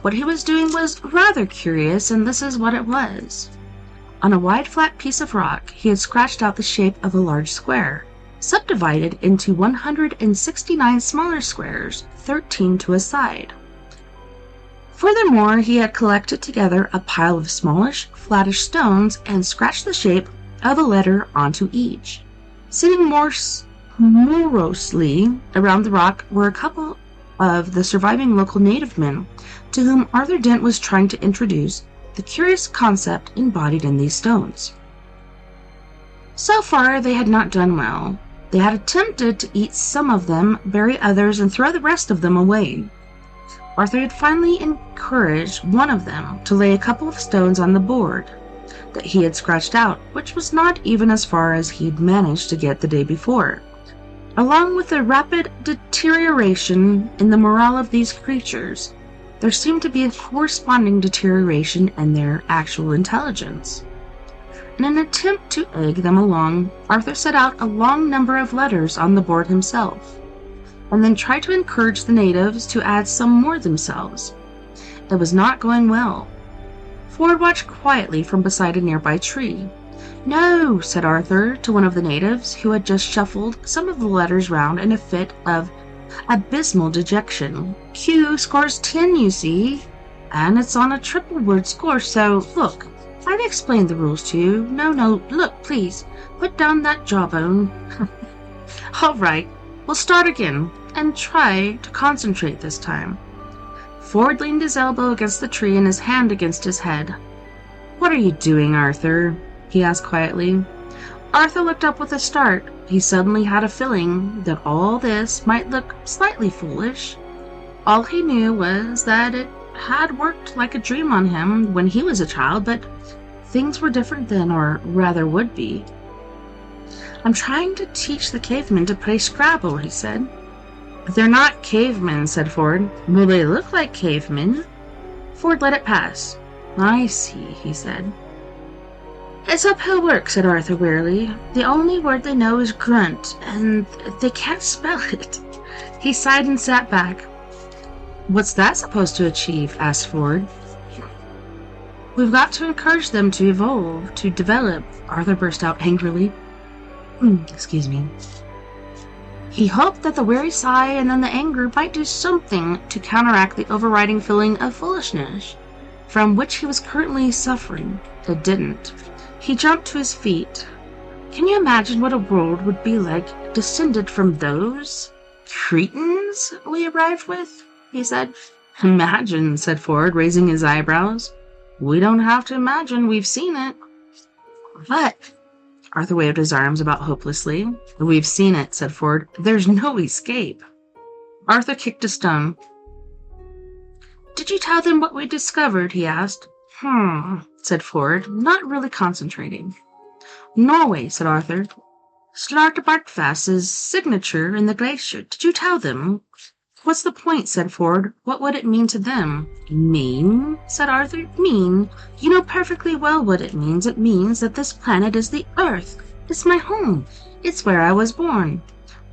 What he was doing was rather curious, and this is what it was. On a wide flat piece of rock, he had scratched out the shape of a large square, subdivided into 169 smaller squares, 13 to a side. Furthermore, he had collected together a pile of smallish, flattish stones and scratched the shape of a letter onto each. Sitting more morosely around the rock were a couple of the surviving local native men to whom Arthur Dent was trying to introduce the curious concept embodied in these stones. So far, they had not done well. They had attempted to eat some of them, bury others, and throw the rest of them away. Arthur had finally encouraged one of them to lay a couple of stones on the board that he had scratched out, which was not even as far as he'd managed to get the day before. Along with the rapid deterioration in the morale of these creatures, there seemed to be a corresponding deterioration in their actual intelligence. In an attempt to egg them along, Arthur set out a long number of letters on the board himself, and then tried to encourage the natives to add some more themselves. It was not going well. Ford watched quietly from beside a nearby tree. "No," said Arthur to one of the natives, who had just shuffled some of the letters round in a fit of abysmal dejection. "Q scores 10, you see, and it's on a triple word score, so look, I've explained the rules to you. No, look, please, put down that jawbone." "All right, we'll start again, and try to concentrate this time." Ford leaned his elbow against the tree and his hand against his head. "What are you doing, Arthur?" he asked quietly. Arthur looked up with a start. He suddenly had a feeling that all this might look slightly foolish. All he knew was that it had worked like a dream on him when he was a child, but things were different then, or rather would be. "I'm trying to teach the cavemen to play Scrabble," he said. "They're not cavemen," said Ford. "Well, they look like cavemen." Ford let it pass. "I see," he said. "It's uphill work," said Arthur wearily. "The only word they know is grunt, and they can't spell it." He sighed and sat back. "What's that supposed to achieve?" asked Ford. "We've got to encourage them to evolve, to develop," Arthur burst out angrily. Excuse me. He hoped that the weary sigh and then the anger might do something to counteract the overriding feeling of foolishness from which he was currently suffering. It didn't. He jumped to his feet. Can you imagine what a world would be like descended from those Cretans we arrived with? He said. Imagine, said Ford, raising his eyebrows. We don't have to imagine, we've seen it. But, Arthur waved his arms about hopelessly. We've seen it, said Ford. There's no escape. Arthur kicked a stone. Did you tell them what we discovered? He asked. Said Ford, not really concentrating. Norway, said Arthur. Slartibartfast's signature in the glacier. Did you tell them? What's the point? Said Ford. What would it mean to them? Mean? Said Arthur. Mean? You know perfectly well what it means. It means that this planet is the Earth. It's my home. It's where I was born.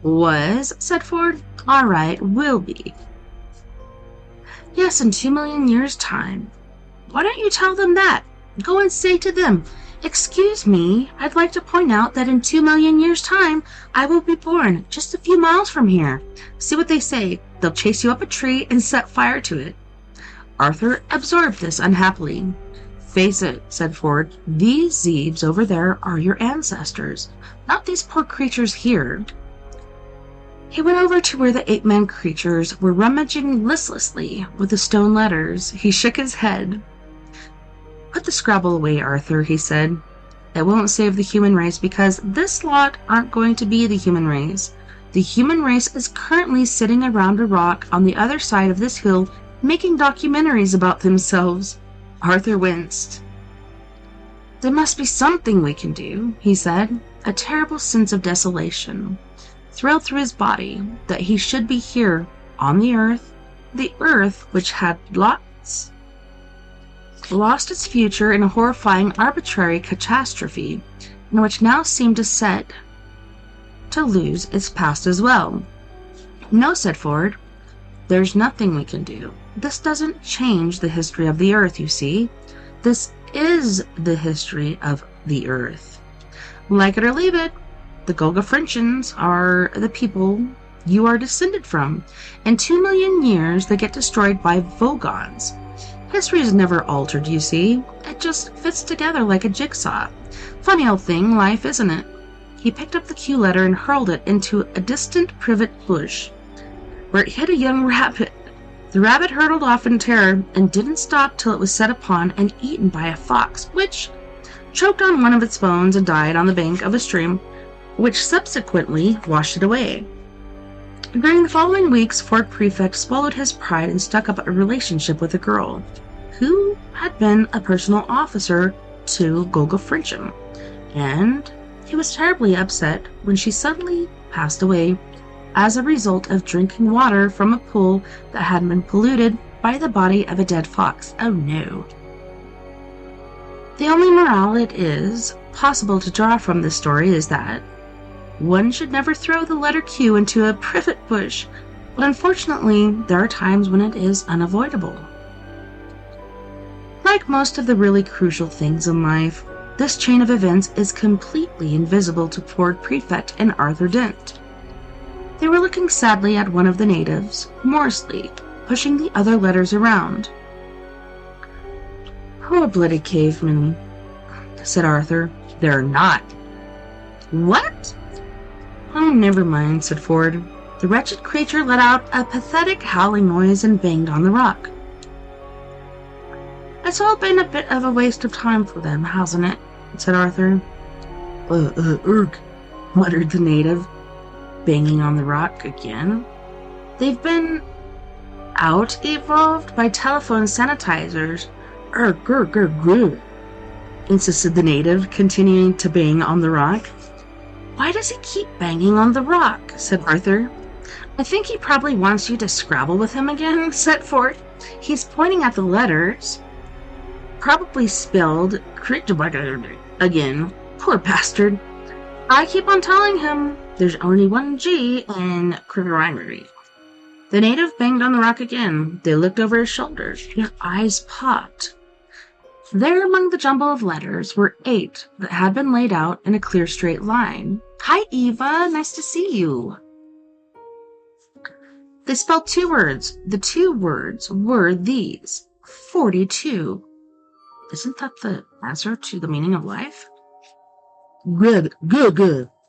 Was? Said Ford. All right, will be. Yes, in 2 million years' time. Why don't you tell them that? Go and say to them, excuse me, I'd like to point out that in 2 million years' time, I will be born just a few miles from here. See what they say. They'll chase you up a tree and set fire to it. Arthur absorbed this unhappily. Face it, said Ford, these Zeebs over there are your ancestors, not these poor creatures here. He went over to where the ape-man creatures were rummaging listlessly with the stone letters. He shook his head. Put the Scrabble away, Arthur, he said. It won't save the human race because this lot aren't going to be the human race. The human race is currently sitting around a rock on the other side of this hill making documentaries about themselves. Arthur winced. There must be something we can do, he said. A terrible sense of desolation thrilled through his body that he should be here on the earth which had lost its future in a horrifying arbitrary catastrophe, and which now seemed set to lose its past as well. No, said Ford, there's nothing we can do. This doesn't change the history of the earth, you see. This is the history of the earth. Like it or leave it, the Golgafrinchans are the people you are descended from. In 2 million years, they get destroyed by Vogons. History is never altered, you see. It just fits together like a jigsaw. Funny old thing, life, isn't it? He picked up the Q letter and hurled it into a distant privet bush, where it hit a young rabbit. The rabbit hurtled off in terror and didn't stop till it was set upon and eaten by a fox, which choked on one of its bones and died on the bank of a stream, which subsequently washed it away. During the following weeks, Fort Prefect swallowed his pride and stuck up a relationship with a girl who had been a personal officer to Golgafrincham, and he was terribly upset when she suddenly passed away as a result of drinking water from a pool that had been polluted by the body of a dead fox. Oh no. The only morale it is possible to draw from this story is that one should never throw the letter Q into a privet bush, but unfortunately, there are times when it is unavoidable. Like most of the really crucial things in life, this chain of events is completely invisible to Ford Prefect and Arthur Dent. They were looking sadly at one of the natives, Morsley, pushing the other letters around. Poor bloody cavemen, said Arthur. They're not. What? Oh, never mind, said Ford. The wretched creature let out a pathetic howling noise and banged on the rock. It's all been a bit of a waste of time for them, hasn't it? Said Arthur. Muttered the native, banging on the rock again. They've been out-evolved by telephone sanitizers. Insisted the native, continuing to bang on the rock. Why does he keep banging on the rock? Said Arthur. I think he probably wants you to Scrabble with him again, said Ford. He's pointing at the letters. Probably spelled again. Poor bastard. I keep on telling him there's only one G in Criverangery. The native banged on the rock again. They looked over his shoulders. Their eyes popped. There among the jumble of letters were 8 that had been laid out in a clear straight line. Hi, Eva. Nice to see you. They spelled 2 words. The 2 words were these. 42. Isn't that the answer to the meaning of life? Good,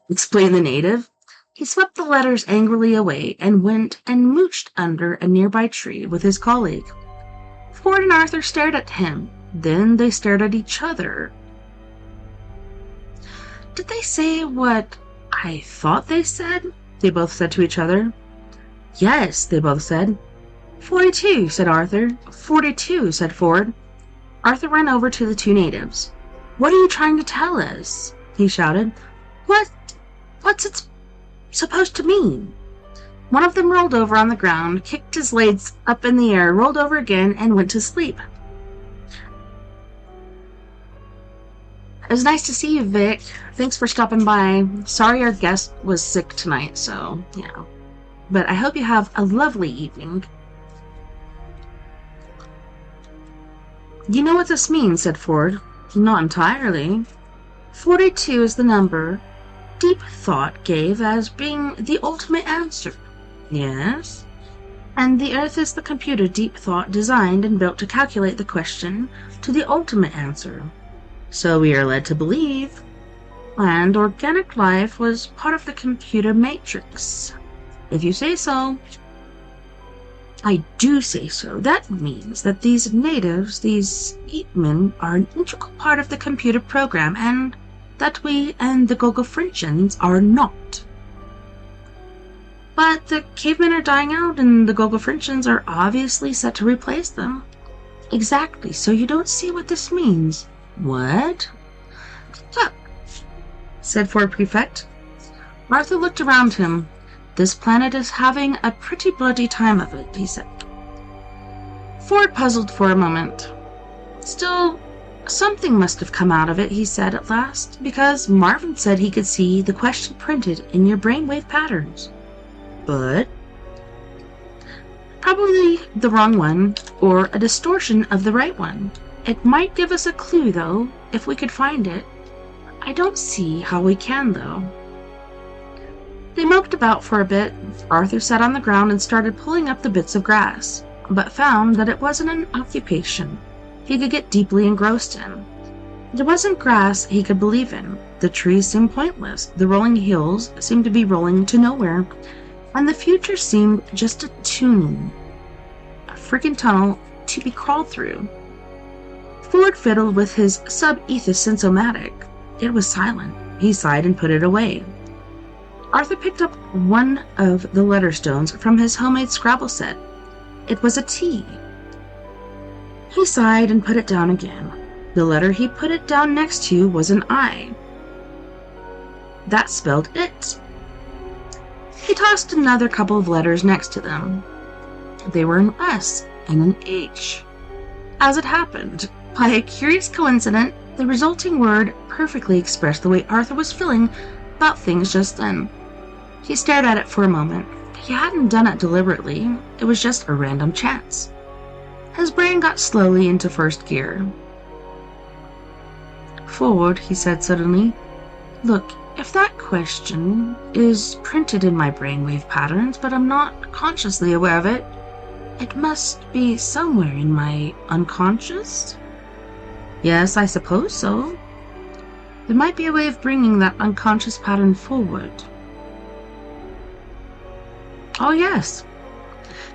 explained the native. He swept the letters angrily away and went and mooched under a nearby tree with his colleague. Ford and Arthur stared at him. Then they stared at each other. Did they say what I thought they said? They both said to each other. Yes, they both said. 42, said Arthur. 42, said Ford. Arthur ran over to the two natives. What are you trying to tell us? He shouted. What's it supposed to mean? One of them rolled over on the ground, kicked his legs up in the air, rolled over again, and went to sleep. It was nice to see you, Vic. Thanks for stopping by. Sorry our guest was sick tonight, so, yeah. But I hope you have a lovely evening. You know what this means, said Ford. Not entirely. 42 is the number Deep Thought gave as being the ultimate answer. Yes? And the Earth is the computer Deep Thought designed and built to calculate the question to the ultimate answer. So we are led to believe. And organic life was part of the computer matrix. If you say so. I do say so. That means that these natives, these Eatmen, are an integral part of the computer program, and that we and the Gogofrinchians are not. But the cavemen are dying out, and the Gogofrinchians are obviously set to replace them. Exactly, so you don't see what this means. What? Look, said Ford Prefect. Arthur looked around him. This planet is having a pretty bloody time of it, he said. Ford puzzled for a moment. Still, something must have come out of it, he said at last, because Marvin said he could see the question printed in your brainwave patterns. But probably the wrong one, or a distortion of the right one. It might give us a clue, though, if we could find it. I don't see how we can, though. They moped about for a bit. Arthur sat on the ground and started pulling up the bits of grass, but found that it wasn't an occupation he could get deeply engrossed in. It wasn't grass he could believe in. The trees seemed pointless, the rolling hills seemed to be rolling to nowhere, and the future seemed just a tuning, a freaking tunnel to be crawled through. Ford fiddled with his sub-ethos sensomatic. It was silent. He sighed and put it away. Arthur picked up one of the letter stones from his homemade Scrabble set. It was a T. He sighed and put it down again. The letter he put it down next to was an I. That spelled it. He tossed another couple of letters next to them. They were an S and an H. As it happened, by a curious coincidence, the resulting word perfectly expressed the way Arthur was feeling about things just then. He stared at it for a moment. He hadn't done it deliberately. It was just a random chance. His brain got slowly into first gear. Ford, he said suddenly, look, if that question is printed in my brainwave patterns, but I'm not consciously aware of it, it must be somewhere in my unconscious? Yes, I suppose so. There might be a way of bringing that unconscious pattern forward. Oh, yes.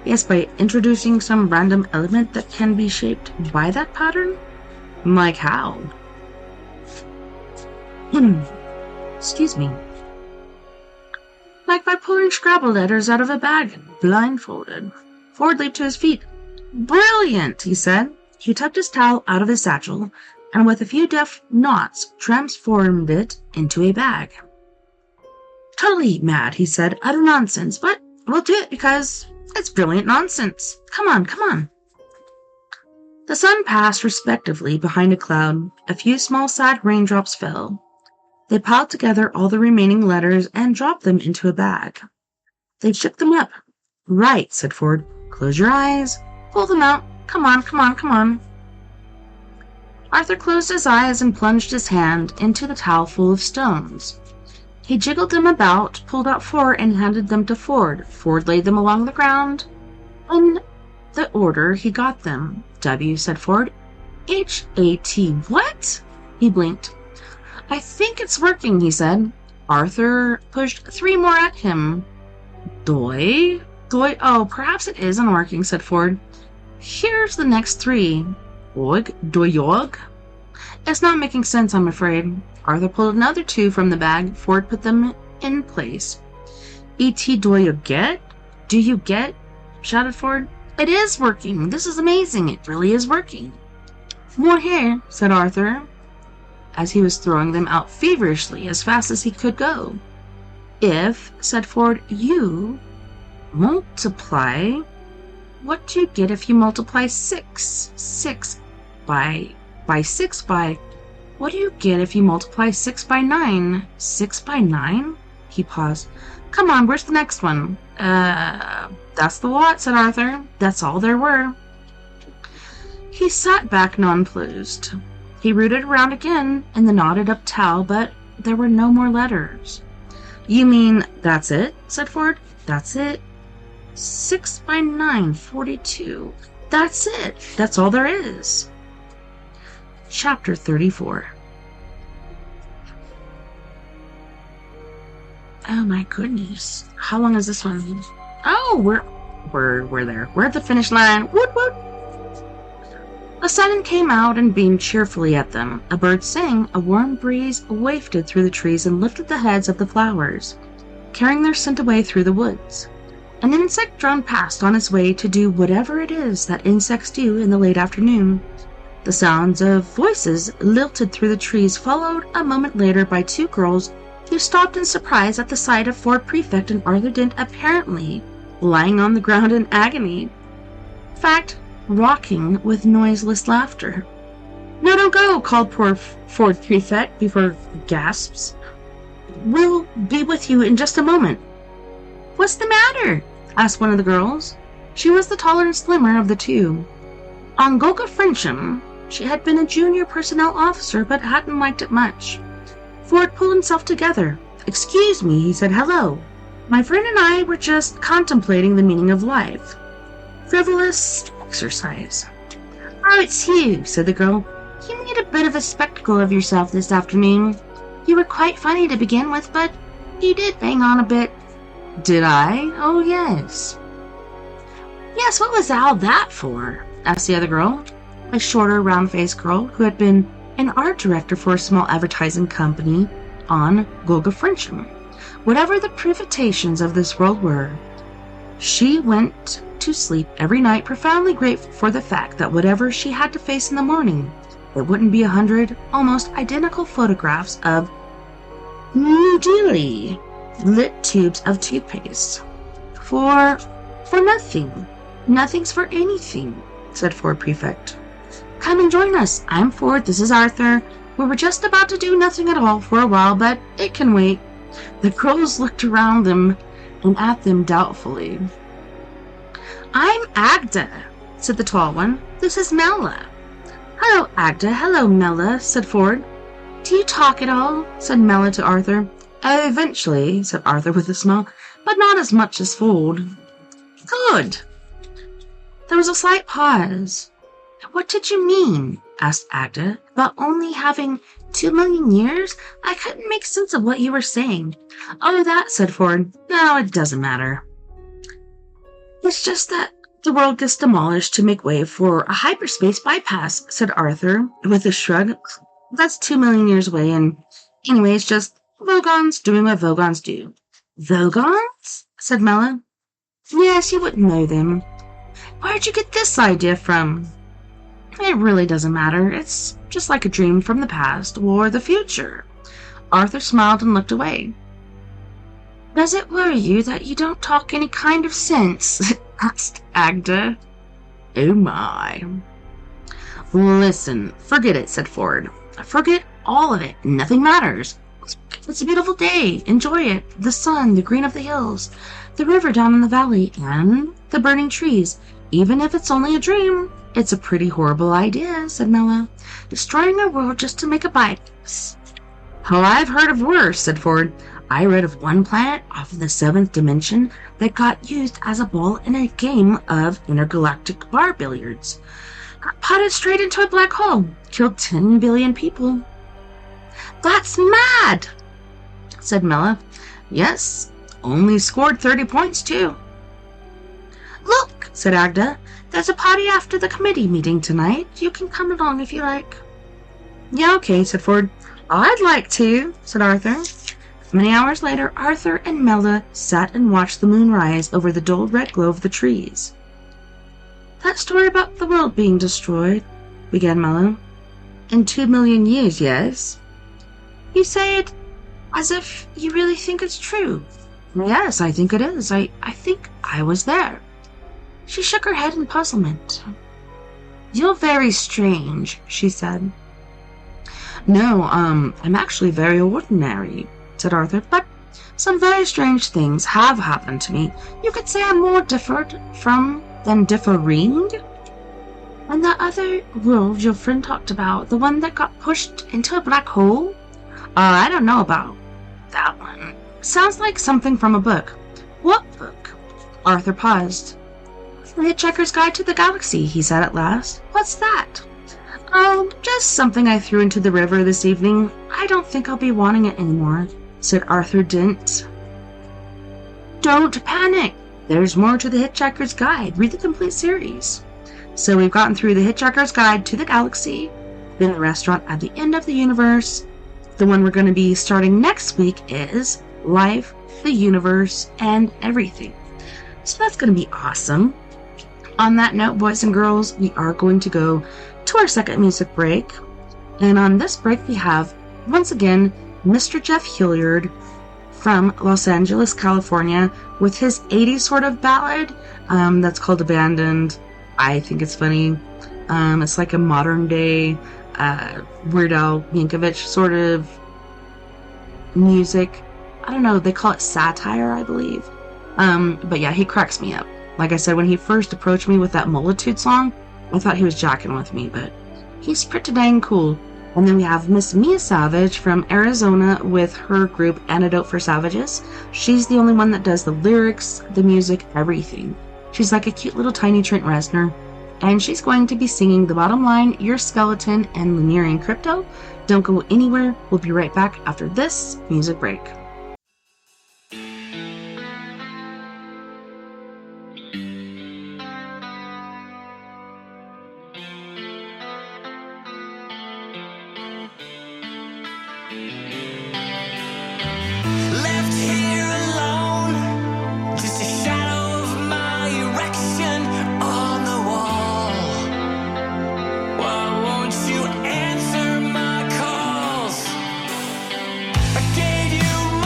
Yes, by introducing some random element that can be shaped by that pattern? Like how? Excuse me. Like by pulling Scrabble letters out of a bag, blindfolded. Ford leaped to his feet. Brilliant, he said. He tucked his towel out of his satchel, and with a few deft knots, transformed it into a bag. Totally mad, he said. Utter nonsense, but we'll do it because it's brilliant nonsense. Come on, come on. The sun passed respectively behind a cloud. A few small sad raindrops fell. They piled together all the remaining letters and dropped them into a bag. They shook them up. Right, said Ford. Close your eyes. Pull them out. Come on, come on, come on. Arthur closed his eyes and plunged his hand into the towel full of stones. He jiggled them about, pulled out 4, and handed them to Ford. Ford laid them along the ground. In the order he got them. W, said Ford. H-A-T, what? He blinked. I think it's working, he said. Arthur pushed 3 more at him. Doi? Doi? Oh, perhaps it isn't working, said Ford. Here's the next 3. Oig? Doyog? It's not making sense, I'm afraid. Arthur pulled another 2 from the bag. Ford put them in place. E.T. Doyoget? Do you get? Shouted Ford. It is working. This is amazing. It really is working. More here, said Arthur, as he was throwing them out feverishly as fast as he could go. If, said Ford, you multiply, what do you get if you multiply 6? 6 by 6 by, what do you get if you multiply 6 by 9? 6 by 9? He paused. Come on, where's the next one? That's the lot, said Arthur. That's all there were. He sat back nonplussed. He rooted around again in the knotted-up towel, but there were no more letters. You mean that's it? Said Ford. That's it. 6 by 9, 42. That's it. That's all there is. Chapter 34. Oh my goodness. How long is this one? Oh, we're there. We're at the finish line. Woot woot. The sun came out and beamed cheerfully at them. A bird sang. A warm breeze wafted through the trees and lifted the heads of the flowers, carrying their scent away through the woods. An insect droned past on its way to do whatever it is that insects do in the late afternoon. The sounds of voices lilted through the trees, followed a moment later by 2 girls who stopped in surprise at the sight of Ford Prefect and Arthur Dent apparently lying on the ground in agony. In fact, rocking with noiseless laughter. No, don't go, called poor Ford Prefect before gasps. We'll be with you in just a moment. What's the matter? Asked one of the girls. She was the taller and slimmer of the 2. On Golga Frensham, she had been a junior personnel officer but hadn't liked it much. Ford pulled himself together. Excuse me, he said. Hello. My friend and I were just contemplating the meaning of life. Frivolous exercise. Oh, it's you, said the girl. You made a bit of a spectacle of yourself this afternoon. You were quite funny to begin with, but you did bang on a bit. Did I? Oh, yes. Yes, what was all that for? Asked the other girl, a shorter, round-faced girl who had been an art director for a small advertising company on Golga Frensham. Whatever the privations of this world were, she went to sleep every night profoundly grateful for the fact that whatever she had to face in the morning, it wouldn't be 100 almost identical photographs of moodily lit tubes of toothpaste. For nothing. Nothing's for anything, said Ford Prefect. Come and join us. I'm Ford. This is Arthur. We were just about to do nothing at all for a while, but it can wait. The girls looked around them and at them doubtfully. I'm Agda, said the tall one. This is Mella. Hello, Agda. Hello, Mella, said Ford. Do you talk at all? Said Mella to Arthur. Oh, eventually, said Arthur with a smile, but not as much as Ford. Good. There was a slight pause. What did you mean? Asked Agda. About only having 2 million years? I couldn't make sense of what you were saying. Oh, that, said Ford. No, it doesn't matter. It's just that the world gets demolished to make way for a hyperspace bypass, said Arthur with a shrug. That's 2 million years away, and anyway, it's just Vogons doing what Vogons do. Vogons? Said Mella. Yes, you wouldn't know them. Where'd you get this idea from? It really doesn't matter. It's just like a dream from the past or the future. Arthur smiled and looked away. Does it worry you that you don't talk any kind of sense? Asked Agda. Oh my. Listen, forget it, said Ford. Forget all of it. Nothing matters. It's a beautiful day. Enjoy it. The sun, the green of the hills, the river down in the valley, and the burning trees. Even if it's only a dream, it's a pretty horrible idea, said Mella. Destroying our world just to make a bypass. Oh, I've heard of worse, said Ford. I read of one planet off in the 7th dimension that got used as a ball in a game of intergalactic bar billiards. Got potted straight into a black hole. Killed 10 billion people. That's mad, said Mela. Yes, only scored 30 points, too. Look, said Agda, there's a party after the committee meeting tonight. You can come along if you like. Yeah, okay, said Ford. I'd like to, said Arthur. Many hours later, Arthur and Mela sat and watched the moon rise over the dull red glow of the trees. That story about the world being destroyed, began Mela. In 2 million years, yes. You say it as if you really think it's true. Yes, I think it is. I think I was there. She shook her head in puzzlement. You're very strange, she said. No, I'm actually very ordinary, said Arthur, but some very strange things have happened to me. You could say I'm more different from than differing. And that other world your friend talked about, the one that got pushed into a black hole? I don't know about that one. Sounds like something from a book. What book? Arthur paused. The Hitchhiker's Guide to the Galaxy, he said at last. What's that? Oh, just something I threw into the river this evening. I don't think I'll be wanting it anymore, said Arthur Dent. Don't panic. There's more to the Hitchhiker's Guide. Read the complete series. So we've gotten through the Hitchhiker's Guide to the Galaxy, then the restaurant at the end of the universe. The one we're going to be starting next week is Life, the Universe, and Everything. So that's going to be awesome. On that note, boys and girls, we are going to go to our second music break. And on this break, we have, once again, Mr. Jeff Hilliard from Los Angeles, California, with his 80s sort of ballad that's called Abandoned. I think it's funny. It's like a modern day Weird Al Yankovic sort of music. I don't know, they call it satire, I believe. But yeah, he cracks me up. Like I said, when he first approached me with that Multitude song, I thought he was jacking with me, but he's pretty dang cool. And then we have Miss Mia Savage from Arizona with her group Antidote for Savages. She's the only one that does the lyrics, the music, everything. She's like a cute little tiny Trent Reznor. And she's going to be singing The Bottom Line, Your Skeleton, and Lemurian Crypto. Don't go anywhere. We'll be right back after this music break. Left here alone, just a shadow of my erection on the wall. Why won't you answer my calls? I gave you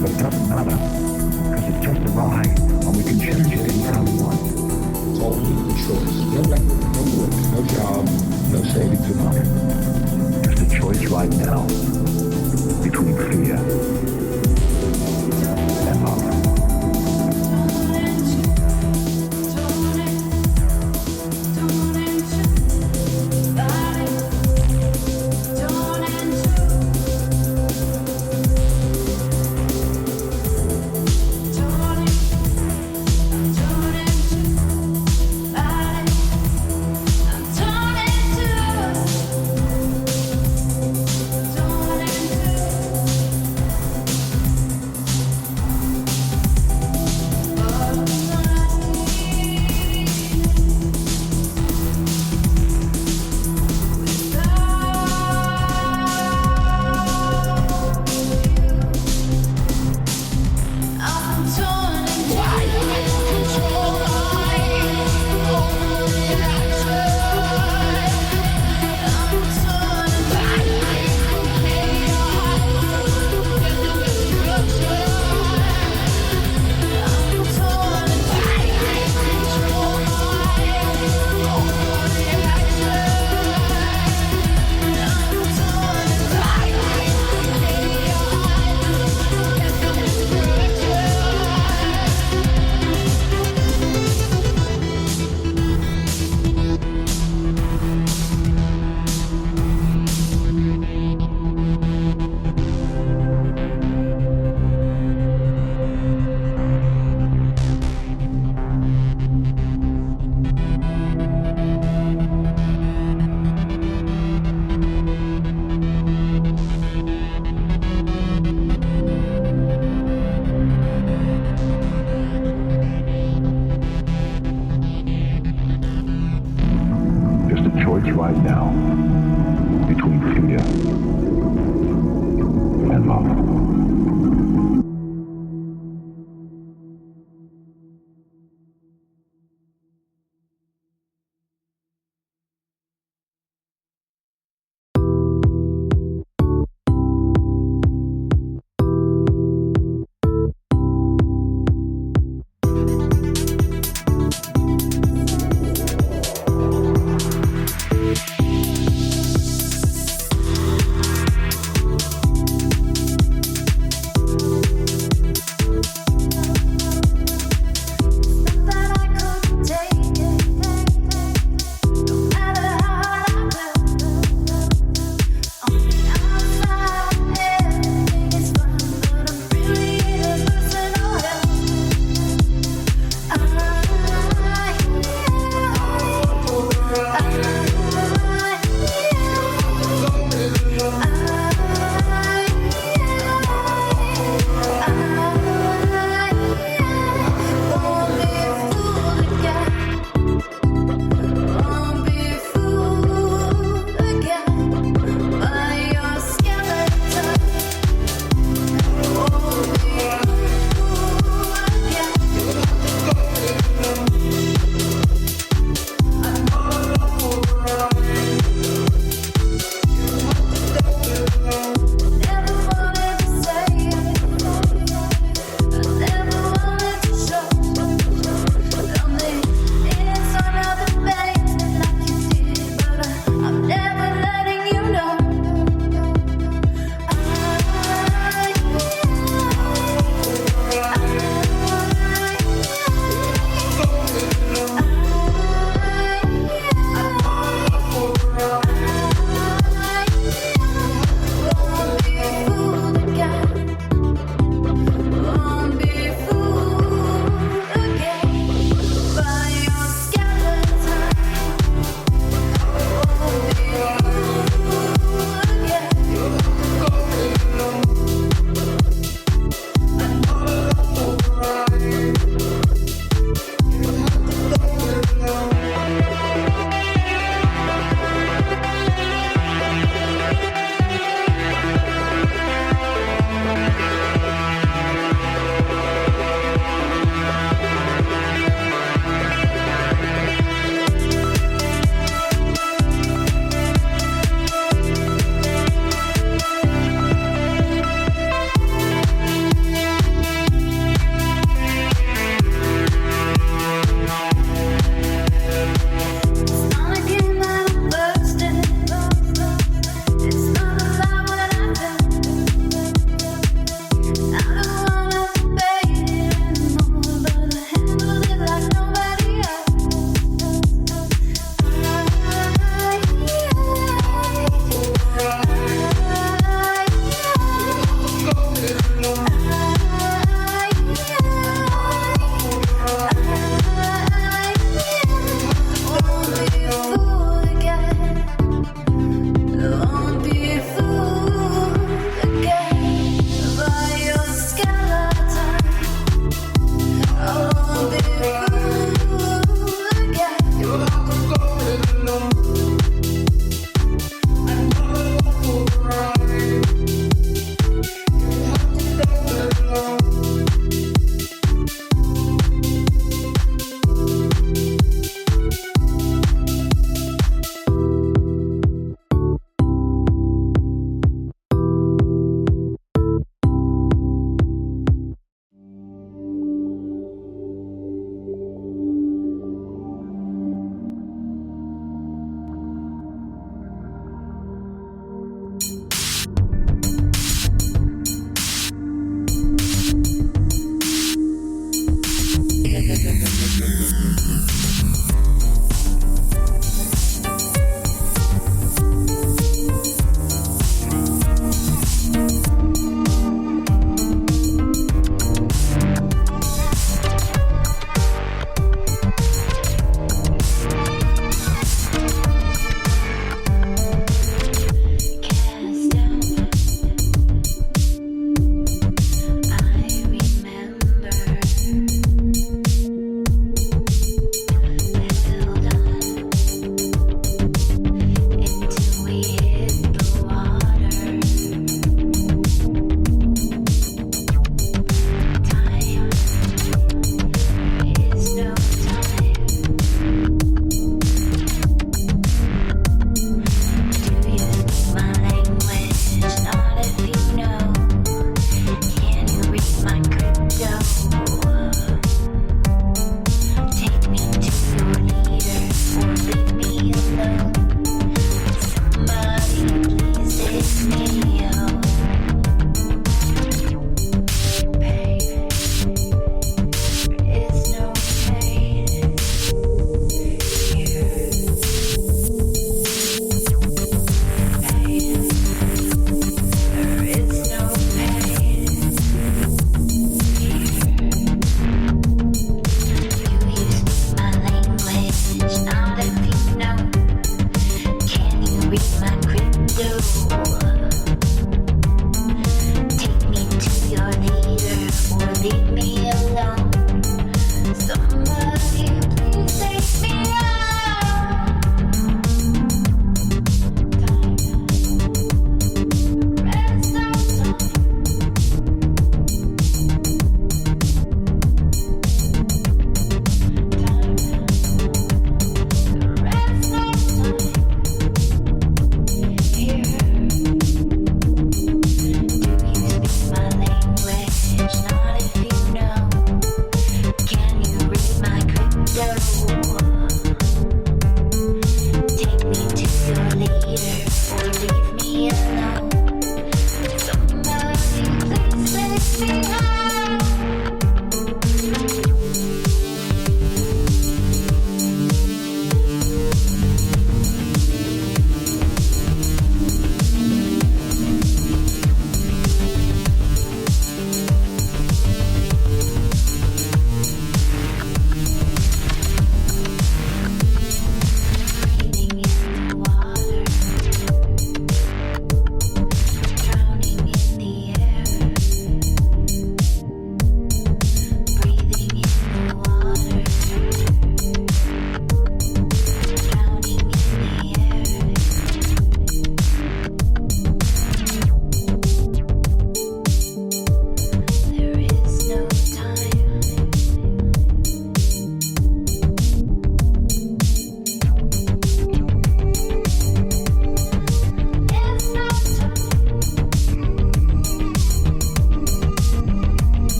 But it doesn't matter, because it's just a ride, and we can change it anytime we want. Totally the choice. No record, no work, no job, no savings of money. Just a choice right now between fear and love.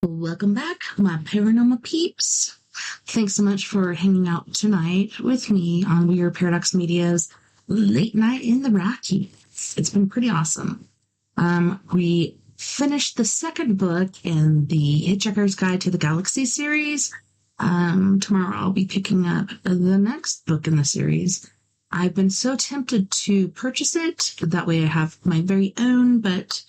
Welcome back, my paranormal peeps. Thanks so much for hanging out tonight with me on Weird Paradox Media's Late Night in the Rockies. It's been pretty awesome. We finished the second book in the Hitchhiker's Guide to the Galaxy series. Tomorrow I'll be picking up the next book in the series. I've been so tempted to purchase it. That way I have my very own, but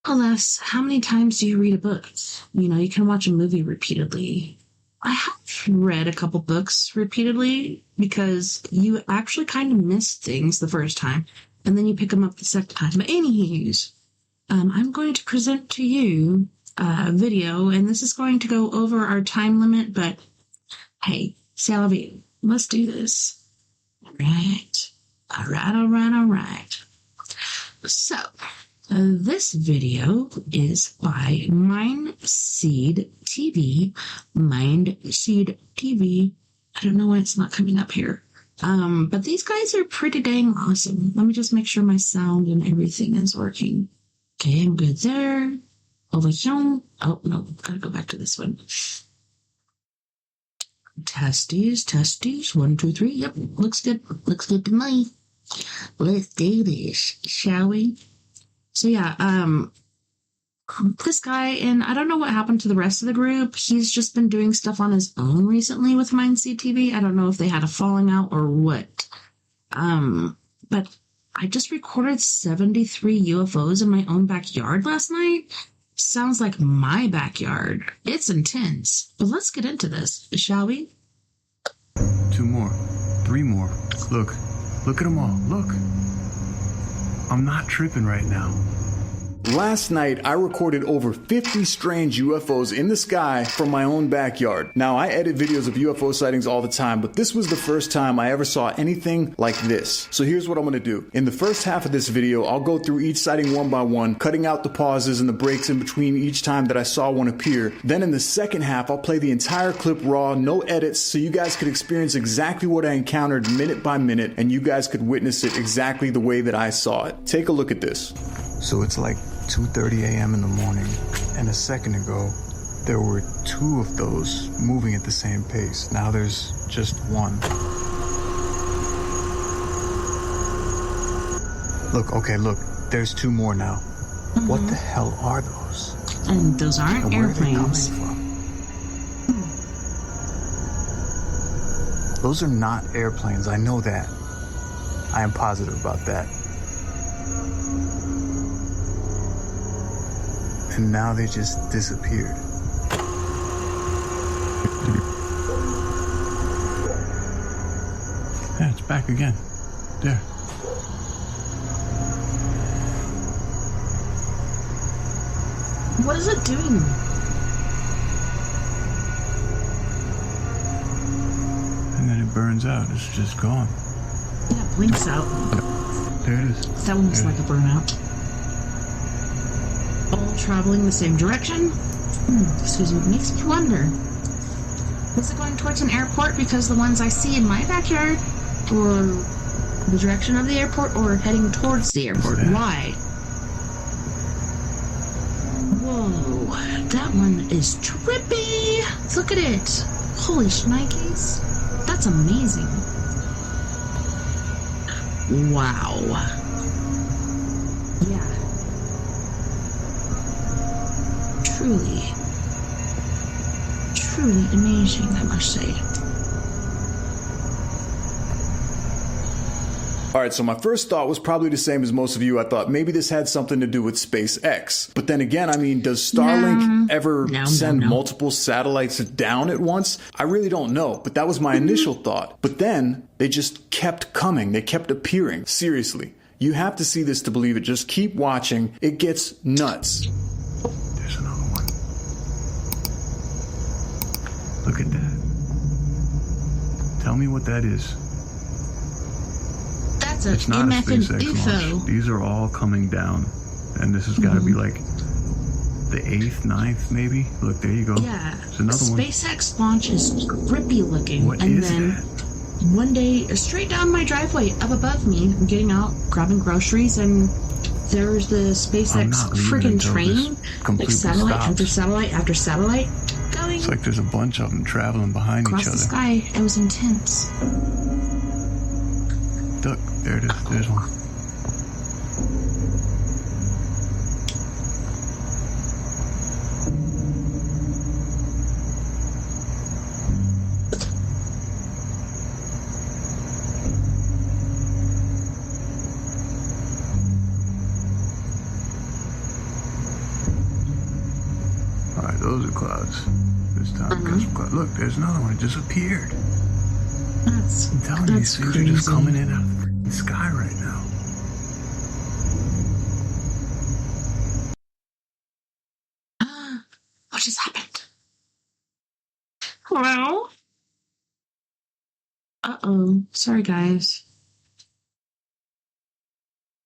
alas, how many times do you read a book? You know, you can watch a movie repeatedly. I have read a couple books repeatedly because you actually kind of miss things the first time, and then you pick them up the second time. But anyways, I'm going to present to you a video, and this is going to go over our time limit, but hey, Salvi, let's do this. All right. So, this video is by Mindseed TV. Mindseed TV. I don't know why it's not coming up here. But these guys are pretty dang awesome. Let me just make sure my sound and everything is working. Okay, I'm good there. Over here. Oh, no, gotta go back to this one. Testes. 1, 2, 3. Yep, looks good. Looks good to me. Let's do this, shall we? So yeah, this guy, and I don't know what happened to the rest of the group. He's just been doing stuff on his own recently with Mindseed TV. I don't know if they had a falling out or what. But I just recorded 73 UFOs in my own backyard last night. Sounds like my backyard. It's intense. But let's get into this, shall we? 2 more. 3 more. Look at them all. Look. I'm not tripping right now. Last night, I recorded over 50 strange UFOs in the sky from my own backyard. Now, I edit videos of UFO sightings all the time, but this was the first time I ever saw anything like this. So here's what I'm gonna do. In the first half of this video, I'll go through each sighting one by one, cutting out the pauses and the breaks in between each time that I saw one appear. Then in the second half, I'll play the entire clip raw, no edits, so you guys could experience exactly what I encountered minute by minute, and you guys could witness it exactly the way that I saw it. Take a look at this. So it's like 2:30 a.m. in the morning, and a second ago, there were 2 of those moving at the same pace. Now there's just 1. Look, there's 2 more now. What the hell are those? And those aren't And where airplanes. are they coming from? Those are not airplanes, I know that. I am positive about that. And now they just disappeared. Yeah, it's back again. There. What is it doing? And then it burns out. It's just gone. Yeah, it blinks out. There it is. That one looks like a burnout. All traveling the same direction? Excuse me, makes me wonder. Is it going towards an airport because the ones I see in my backyard? Or the direction of the airport? Or heading towards the airport? Why? Whoa, that one is trippy! Look at it! Holy shnikes! That's amazing. Wow. Yeah. Truly amazing, I must say. Alright, so my first thought was probably the same as most of you. I thought maybe this had something to do with SpaceX. But then again, I mean, does Starlink ever send multiple satellites down at once? I really don't know, but that was my initial thought. But then, they just kept coming. They kept appearing. Seriously. You have to see this to believe it. Just keep watching. It gets nuts. There's another one. Look at that. Tell me what that is. That's a It's not a MFN SpaceX UFO. launch. These are all coming down. And this has got to be like the 8th, 9th, maybe? Look, there you go. Yeah. There's another one. SpaceX launch is grippy looking. What and is then that? one day, straight down my driveway, up above me, I'm getting out, grabbing groceries, and there's the SpaceX friggin' train, like satellite after satellite after satellite, going It's like there's a bunch of them traveling behind across each the other. sky. It was intense. Look, there it is. There's one. Alright, those are clouds. This time we got some clouds. Look, there's another one. It just appeared. I'm telling you, these things are just coming in out of the sky right now. What just happened? Hello? Uh-oh. Sorry, guys.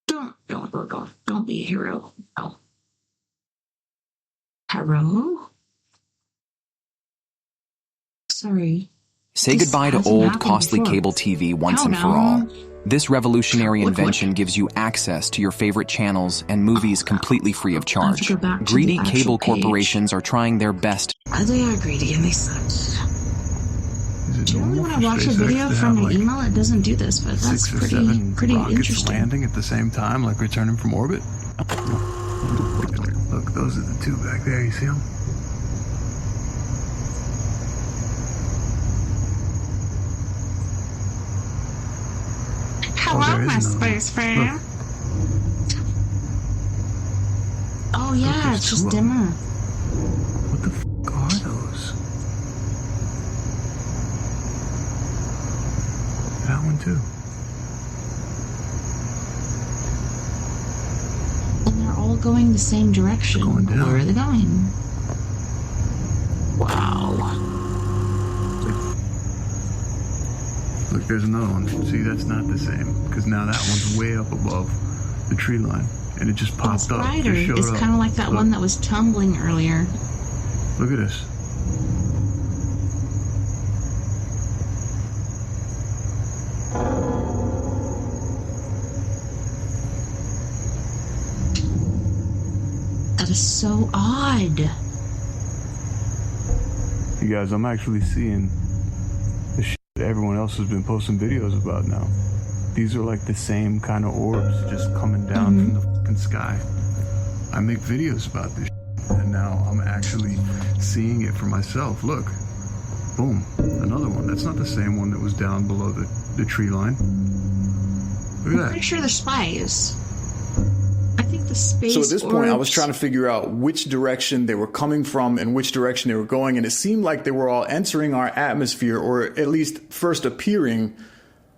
Don't be a hero. Oh. Hello? Sorry. Say This goodbye to hasn't old, happened costly before. cable TV once Oh, and for no. all. This revolutionary Look. invention gives you access to your favorite channels and movies completely free of I have to charge. go back to Greedy the actual cable page. corporations are trying their best. They are greedy and they suck. Is it Generally, normal when I for SpaceX watch a video to from have my like email, it doesn't do this, but that's 6 or 7 pretty rockets interesting. landing at the same time, like returning from orbit? Look, those are the 2 back there. You see them? Hello, there is my another space one. fan. Look. Oh yeah, there's it's 2 just of 'em. dimmer. What the f*** are those? That one too. And they're all going the same direction. Going down. Where are they going? Wow. Look, there's another one. See, that's not the same. Because now that one's way up above the tree line. And it just It's popped up. brighter. Just showed It's up. kind of like that Look. one that was tumbling earlier. Look at this. That is so odd. You guys, I'm actually seeing the shit that everyone else has been posting videos about now. These are like the same kind of orbs just coming down from the fucking sky. I make videos about this shit, and now I'm actually seeing it for myself. Look. Boom. Another one. That's not the same one that was down below the tree line. Look at that. I'm pretty sure they're spies. I think the space. So at this point, I was orbs- trying to figure out which direction they were coming from and which direction they were going, and it seemed like they were all entering our atmosphere, or at least first appearing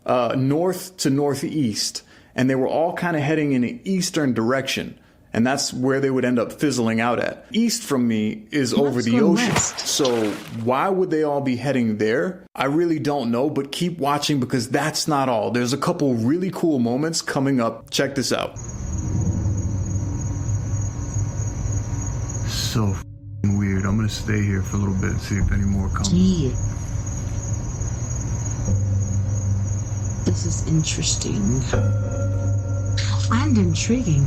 north to northeast, and they were all kind of heading in an eastern direction, and that's where they would end up fizzling out at. East from me is over the going ocean, west. so why would they all be heading there? I really don't know, but keep watching because that's not all. There's a couple really cool moments coming up. Check this out. So f***ing weird. I'm gonna stay here for a little bit and see if any more come. Yeah. This is interesting and intriguing.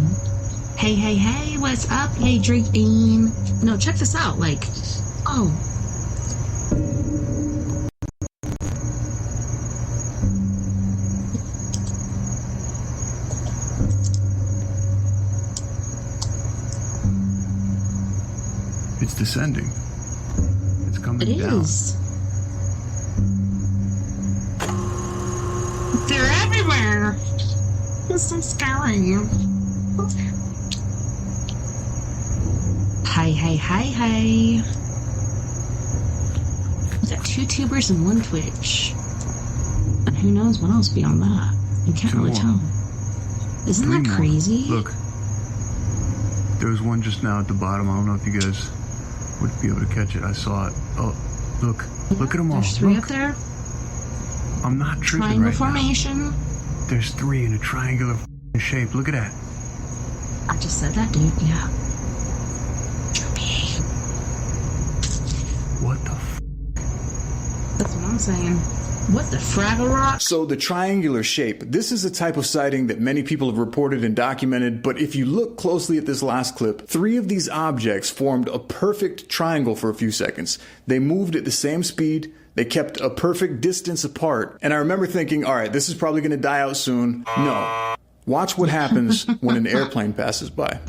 Hey, what's up? Hey, drinking. No, check this out. Like, oh. It's descending. It's coming It down. is. They're everywhere. It's so scary. Hey. We got 2 tubers and 1 Twitch. And who knows what else beyond that? You can't 2 really more. tell. Isn't 3 that more. crazy? Look. There was one just now at the bottom. I don't know if you guys would be able to catch it. I saw it. Oh, look. Look at them all. There's 3 Look. up there. I'm not tripping Triangle right formation. now. There's 3 in a triangular f***ing shape. Look at that. I just said that, dude. Yeah. Trippy. What the f***? That's what I'm saying. What the Fraggle Rock? So the triangular shape, this is a type of sighting that many people have reported and documented, but if you look closely at this last clip, 3 of these objects formed a perfect triangle for a few seconds. They moved at the same speed, they kept a perfect distance apart, and I remember thinking, alright, this is probably going to die out soon. No. Watch what happens when an airplane passes by.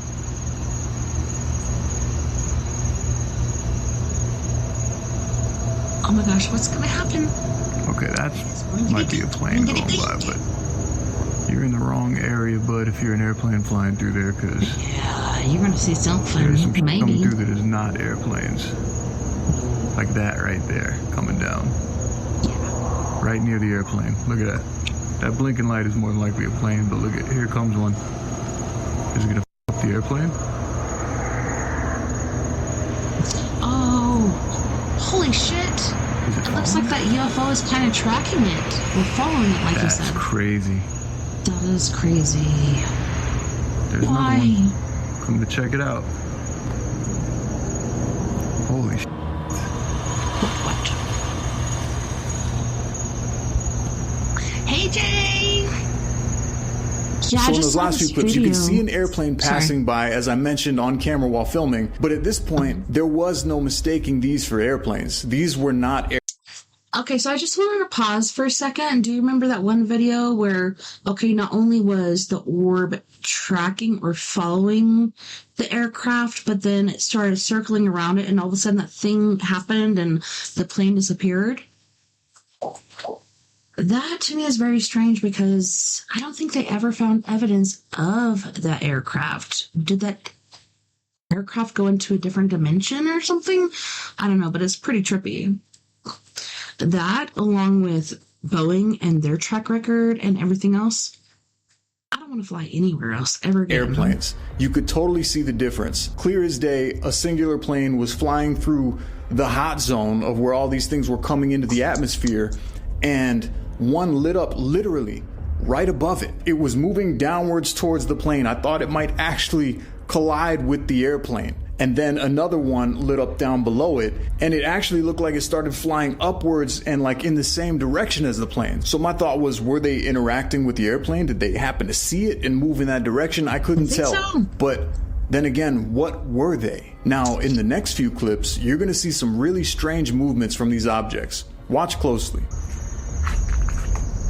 Oh my gosh, what's gonna happen? Okay, that might be a plane going by, but you're in the wrong area, bud, if you're an airplane flying through there, because Yeah, you're gonna see something. there's some shit coming Maybe. through that is not airplanes. Like that right there, coming down. Yeah. Right near the airplane. Look at that. That blinking light is more than likely a plane, but look at, here comes one. Is it gonna f up the airplane? Oh, holy shit. Is it It looks like that UFO is kind of tracking it. We're following it, like you That's said. crazy. That is crazy. There's Why? another one. Come to check it out. Holy shit. What? Hey, Jay! Yeah, So I in just those saw last few this clips, you can video. see an airplane passing by, as I mentioned, on camera while filming. But at this point, there was no mistaking these for airplanes. These were not Okay, so I just wanted to pause for a second. Do you remember that one video where, okay, not only was the orb tracking or following the aircraft, but then it started circling around it, and all of a sudden that thing happened and the plane disappeared? That to me is very strange because I don't think they ever found evidence of that aircraft. Did that aircraft go into a different dimension or something? I don't know, but it's pretty trippy. That, along with Boeing and their track record and everything else, I don't want to fly anywhere else ever again. airplanes. You could totally see the difference. Clear as day, a singular plane was flying through the hot zone of where all these things were coming into the atmosphere, and one lit up literally right above it. It was moving downwards towards the plane. I thought it might actually collide with the airplane. And then another one lit up down below it, and it actually looked like it started flying upwards and like in the same direction as the plane. So my thought was, were they interacting with the airplane? Did they happen to see it and move in that direction? I couldn't I think tell. so. But Then again, what were they? Now, in the next few clips, you're going to see some really strange movements from these objects. Watch closely.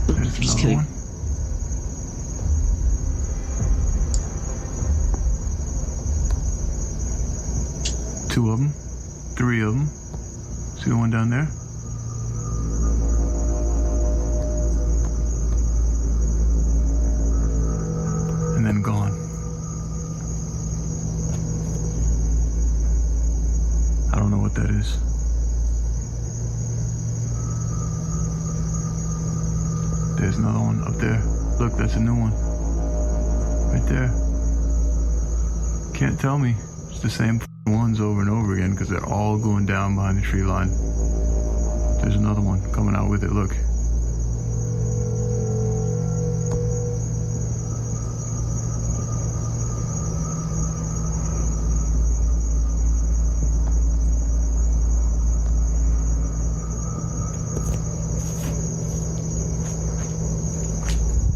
There's Just another kidding. one. 2 of them, 3 of them. See the one down there? And then gone. I don't know what that is. There's another one up there. Look, that's a new one. Right there. Can't tell me. It's the same ones over and over again because they're all going down behind the tree line. There's another one coming out with it. Look.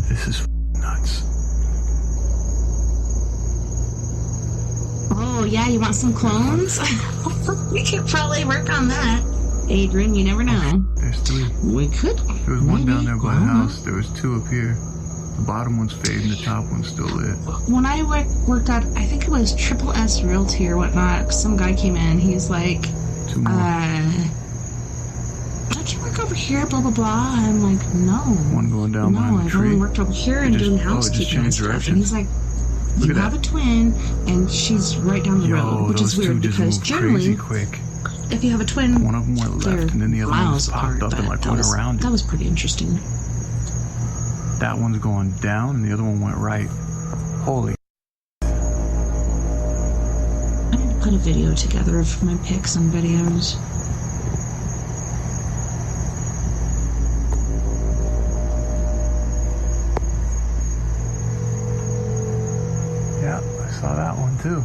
This is nuts. Oh, yeah, you want some clones? We could probably work on that. Adrian, you never know. There's 3. We could. There was one down there by the Maybe. house. There was 2 up here. The bottom one's fading. The top one's still lit. When I worked at, I think it was Triple S Realty or whatnot, some guy came in. He's like, 2 more. don't you work over here, blah, blah, blah? I'm like, no. One going down behind the I've tree. only worked over here and It just- doing oh, it just housekeeping and changed stuff. direction. And he's like, Look you at have that. a twin, and she's right down the road, which those is weird two just because moved generally, crazy quick. if you have a twin, One of them went they're left, and then the other one miles just popped apart, up and but like that went was, around that it. was pretty interesting. That one's going down, and the other one went right. Holy. I need to put a video together of my pics and videos. Yeah, I saw that one too.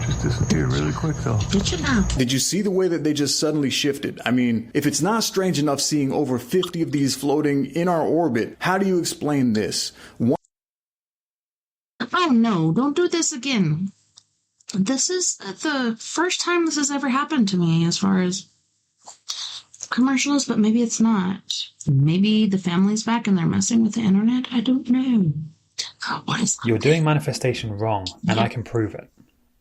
Just disappeared really quick though. Did you know? Did you see the way that they just suddenly shifted? I mean, if it's not strange enough seeing over 50 of these floating in our orbit, how do you explain this? Oh no, don't do this again. This is the first time this has ever happened to me as far as commercials, but maybe it's not. Maybe the family's back and they're messing with the internet. I don't know. What is You're doing manifestation wrong, and I can prove it.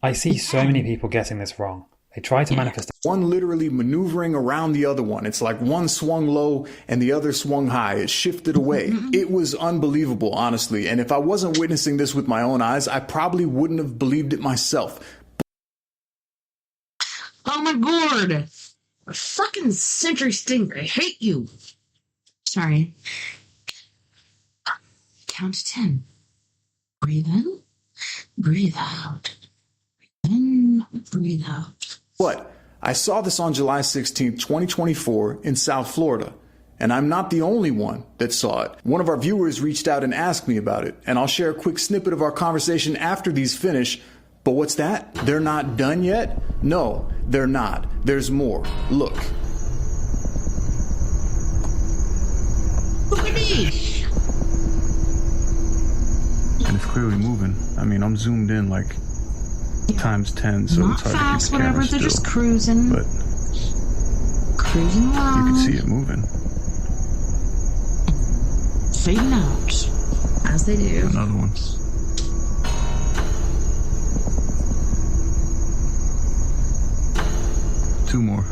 I see so many people getting this wrong. They try to manifest. One literally maneuvering around the other one. It's like one swung low and the other swung high. It shifted away. It was unbelievable, honestly. And if I wasn't witnessing this with my own eyes, I probably wouldn't have believed it myself. Oh my god! A fucking Sentry Stinger. I hate you. Sorry. Count to 10. Breathe in. Breathe out. Breathe in. Breathe out. But I saw this on July 16th, 2024 in South Florida. And I'm not the only one that saw it. One of our viewers reached out and asked me about it. And I'll share a quick snippet of our conversation after these finish. But what's that? They're not done yet? No, they're not. There's more. Look. Look at these! And it's clearly moving. I mean, I'm zoomed in like times 10, so Not it's hard fast, to keep the whatever. camera They're still. just cruising. But Cruising you along. can see it moving. Fading out. As they do. Another one. Two more.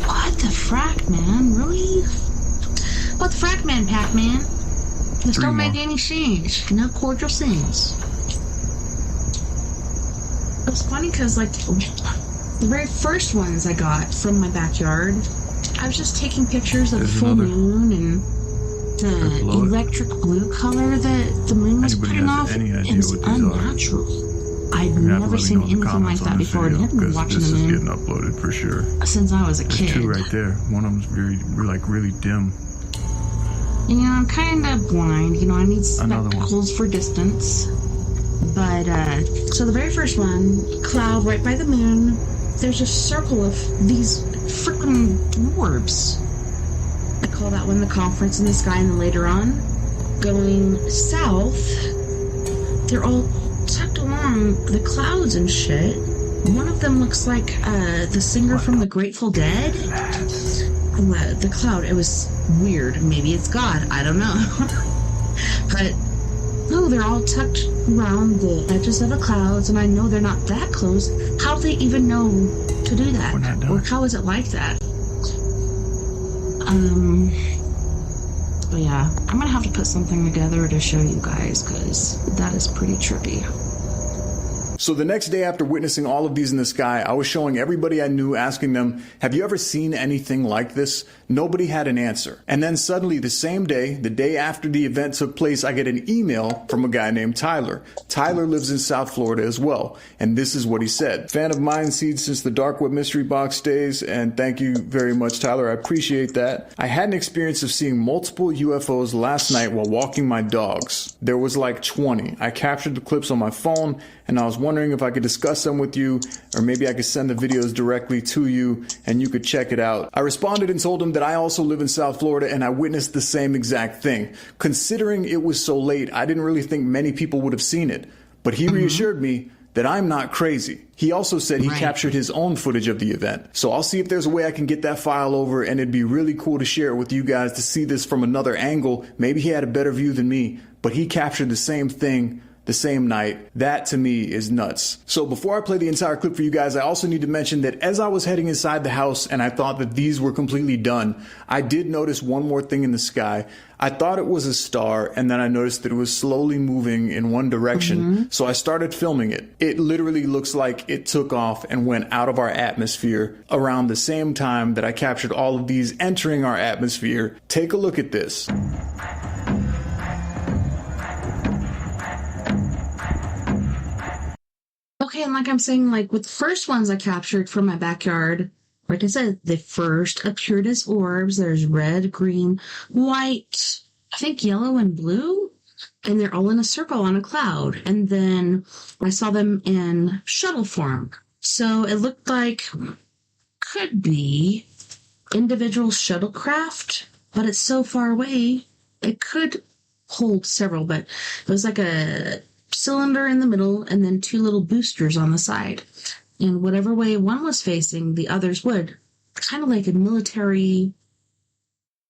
What the frack, man? Really? What the frack, man, Pac-Man? This 3 don't more. make any sense. No cordial sense. It's funny because, like, the very first ones I got from my backyard, I was just taking pictures of There's the full another. moon and the below it. electric blue color that the moon was Anybody putting has off. any idea It was what these are? unnatural. I've You're gonna have to never let me seen know in the anything like comments that on this before. And video, I've been because watching this the is moon getting uploaded for sure. since I was a There's kid. 2 right there. One of them's really dim. You know, I'm kind of blind. You know, I need Another one. spectacles for distance. But, so the very first one, cloud right by the moon, there's a circle of these freaking dwarves. I call that one the conference in the sky, and then later on, going south, they're all tucked along the clouds and shit. One of them looks like the singer from the Grateful Dead. The cloud, it was weird. Maybe it's God, I don't know. But no, they're all tucked around the edges of the clouds, and I know they're not that close. How do they even know to do that? Or how is it like that? But yeah, I'm gonna have to put something together to show you guys, because that is pretty trippy. So the next day after witnessing all of these in the sky, I was showing everybody I knew, asking them, have you ever seen anything like this? Nobody had an answer. And then suddenly the same day, the day after the event took place, I get an email from a guy named Tyler. Tyler lives in South Florida as well. And this is what he said. Fan of Mind Seed since the Dark Web Mystery Box days. And thank you very much, Tyler. I appreciate that. I had an experience of seeing multiple UFOs last night while walking my dogs. There was like 20. I captured the clips on my phone, and I was wondering if I could discuss them with you, or maybe I could send the videos directly to you and you could check it out. I responded and told him that I also live in South Florida and I witnessed the same exact thing. Considering it was so late, I didn't really think many people would have seen it, but he reassured me that I'm not crazy. He also said he captured his own footage of the event. So I'll see if there's a way I can get that file over, and it'd be really cool to share it with you guys to see this from another angle. Maybe he had a better view than me, but he captured the same thing the same night. That to me is nuts. So before I play the entire clip for you guys, I also need to mention that as I was heading inside the house and I thought that these were completely done, I did notice one more thing in the sky. I thought it was a star, and then I noticed that it was slowly moving in one direction. So I started filming it. It literally looks like it took off and went out of our atmosphere around the same time that I captured all of these entering our atmosphere. Take a look at this. Okay, and like I'm saying, like with the first ones I captured from my backyard, like I said, they first appeared as orbs. There's red, green, white, I think yellow and blue, and they're all in a circle on a cloud. And then I saw them in shuttle form. So it looked like could be individual shuttlecraft, but it's so far away. It could hold several, but it was like a cylinder in the middle and then two little boosters on the side. And whatever way one was facing, the others would. Kind of like a military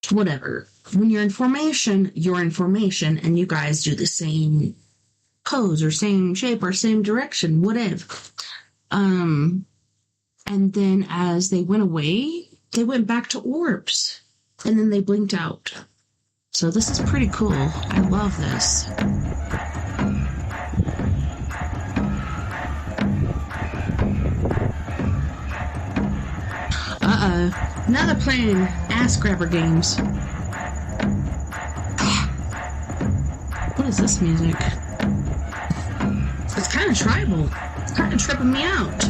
whatever. When you're in formation, and you guys do the same pose or same shape or same direction, whatever. And then as they went away, they went back to orbs. And then they blinked out. So this is pretty cool. I love this. Now they're playing ass grabber games. What is this music? It's kind of tribal. It's kind of tripping me out.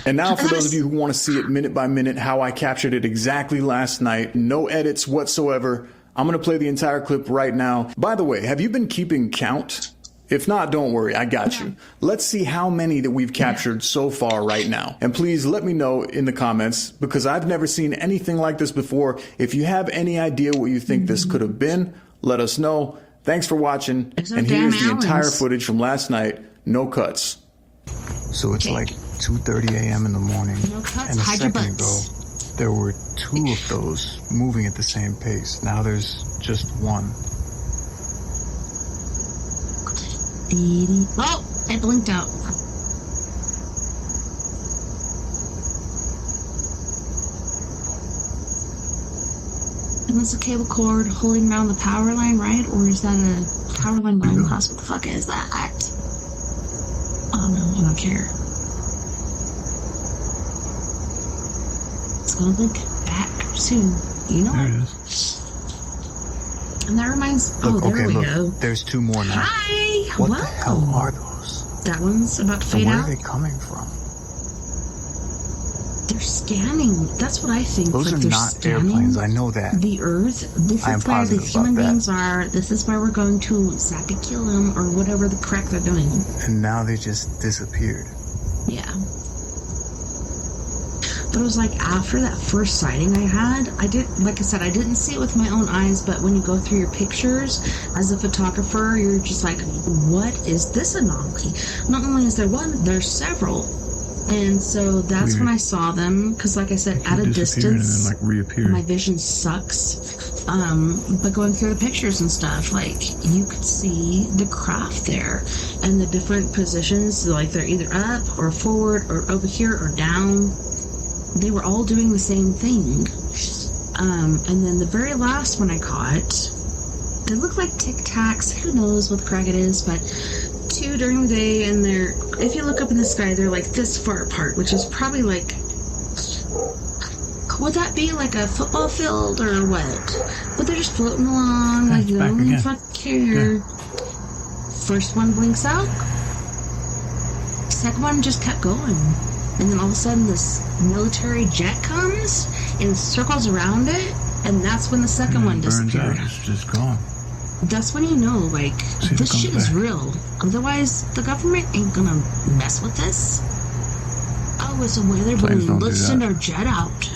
And now for those of you who want to see it minute by minute, how I captured it exactly last night, no edits whatsoever, I'm going to play the entire clip right now. By the way, have you been keeping count? If not, don't worry, I got you. Let's see how many that we've captured so far right now. And please let me know in the comments, because I've never seen anything like this before. If you have any idea what you think this could have been, let us know. Thanks for watching. And here's the entire footage from last night. No cuts. So it's like 2:30 a.m. in the morning. No cuts, and a hide your second butts. ago, there were two of those moving at the same pace. Now there's just one. Oh, it blinked out. And that's a cable cord holding down the power line, right? Or is that a power line going across? What the fuck is that? Oh no, I don't care. It's gonna blink back soon. You know? There it is. And that reminds... Look, there we look, go. There's two more now. Hi! What Welcome. the hell are those? That one's about to And fade where out. are they coming from? They're scanning. That's what I think. Those like are they're not scanning airplanes. I know that. the Earth. This I am is where the positive human about that. beings are. This is where we're going to zappy kill them or whatever the crap they're doing. And now they just disappeared. Yeah. But it was like after that first sighting I had, I didn't see it with my own eyes, but when you go through your pictures as a photographer, you're just like, what is this anomaly? Not only is there one, there's several. And so that's when I saw them, because like I said, at a distance, and then, reappear. My vision sucks. But going through the pictures and stuff, you could see the craft there and the different positions, they're either up or forward or over here or down. They were all doing the same thing. And then the very last one I caught, they look like Tic Tacs. Who knows what the crack it is, but 2 during the day, and if you look up in the sky, they're this far apart, which is probably would that be a football field or what? But they're just floating along, you don't even fucking care. Yeah. First one blinks out. Second one just kept going. And then all of a sudden this military jet comes and circles around it, and that's when the second one disappeared. It's just gone. That's when you know, this shit is real. Otherwise, the government ain't gonna mess with this. Oh, it's a weather balloon. Let's send our jet out.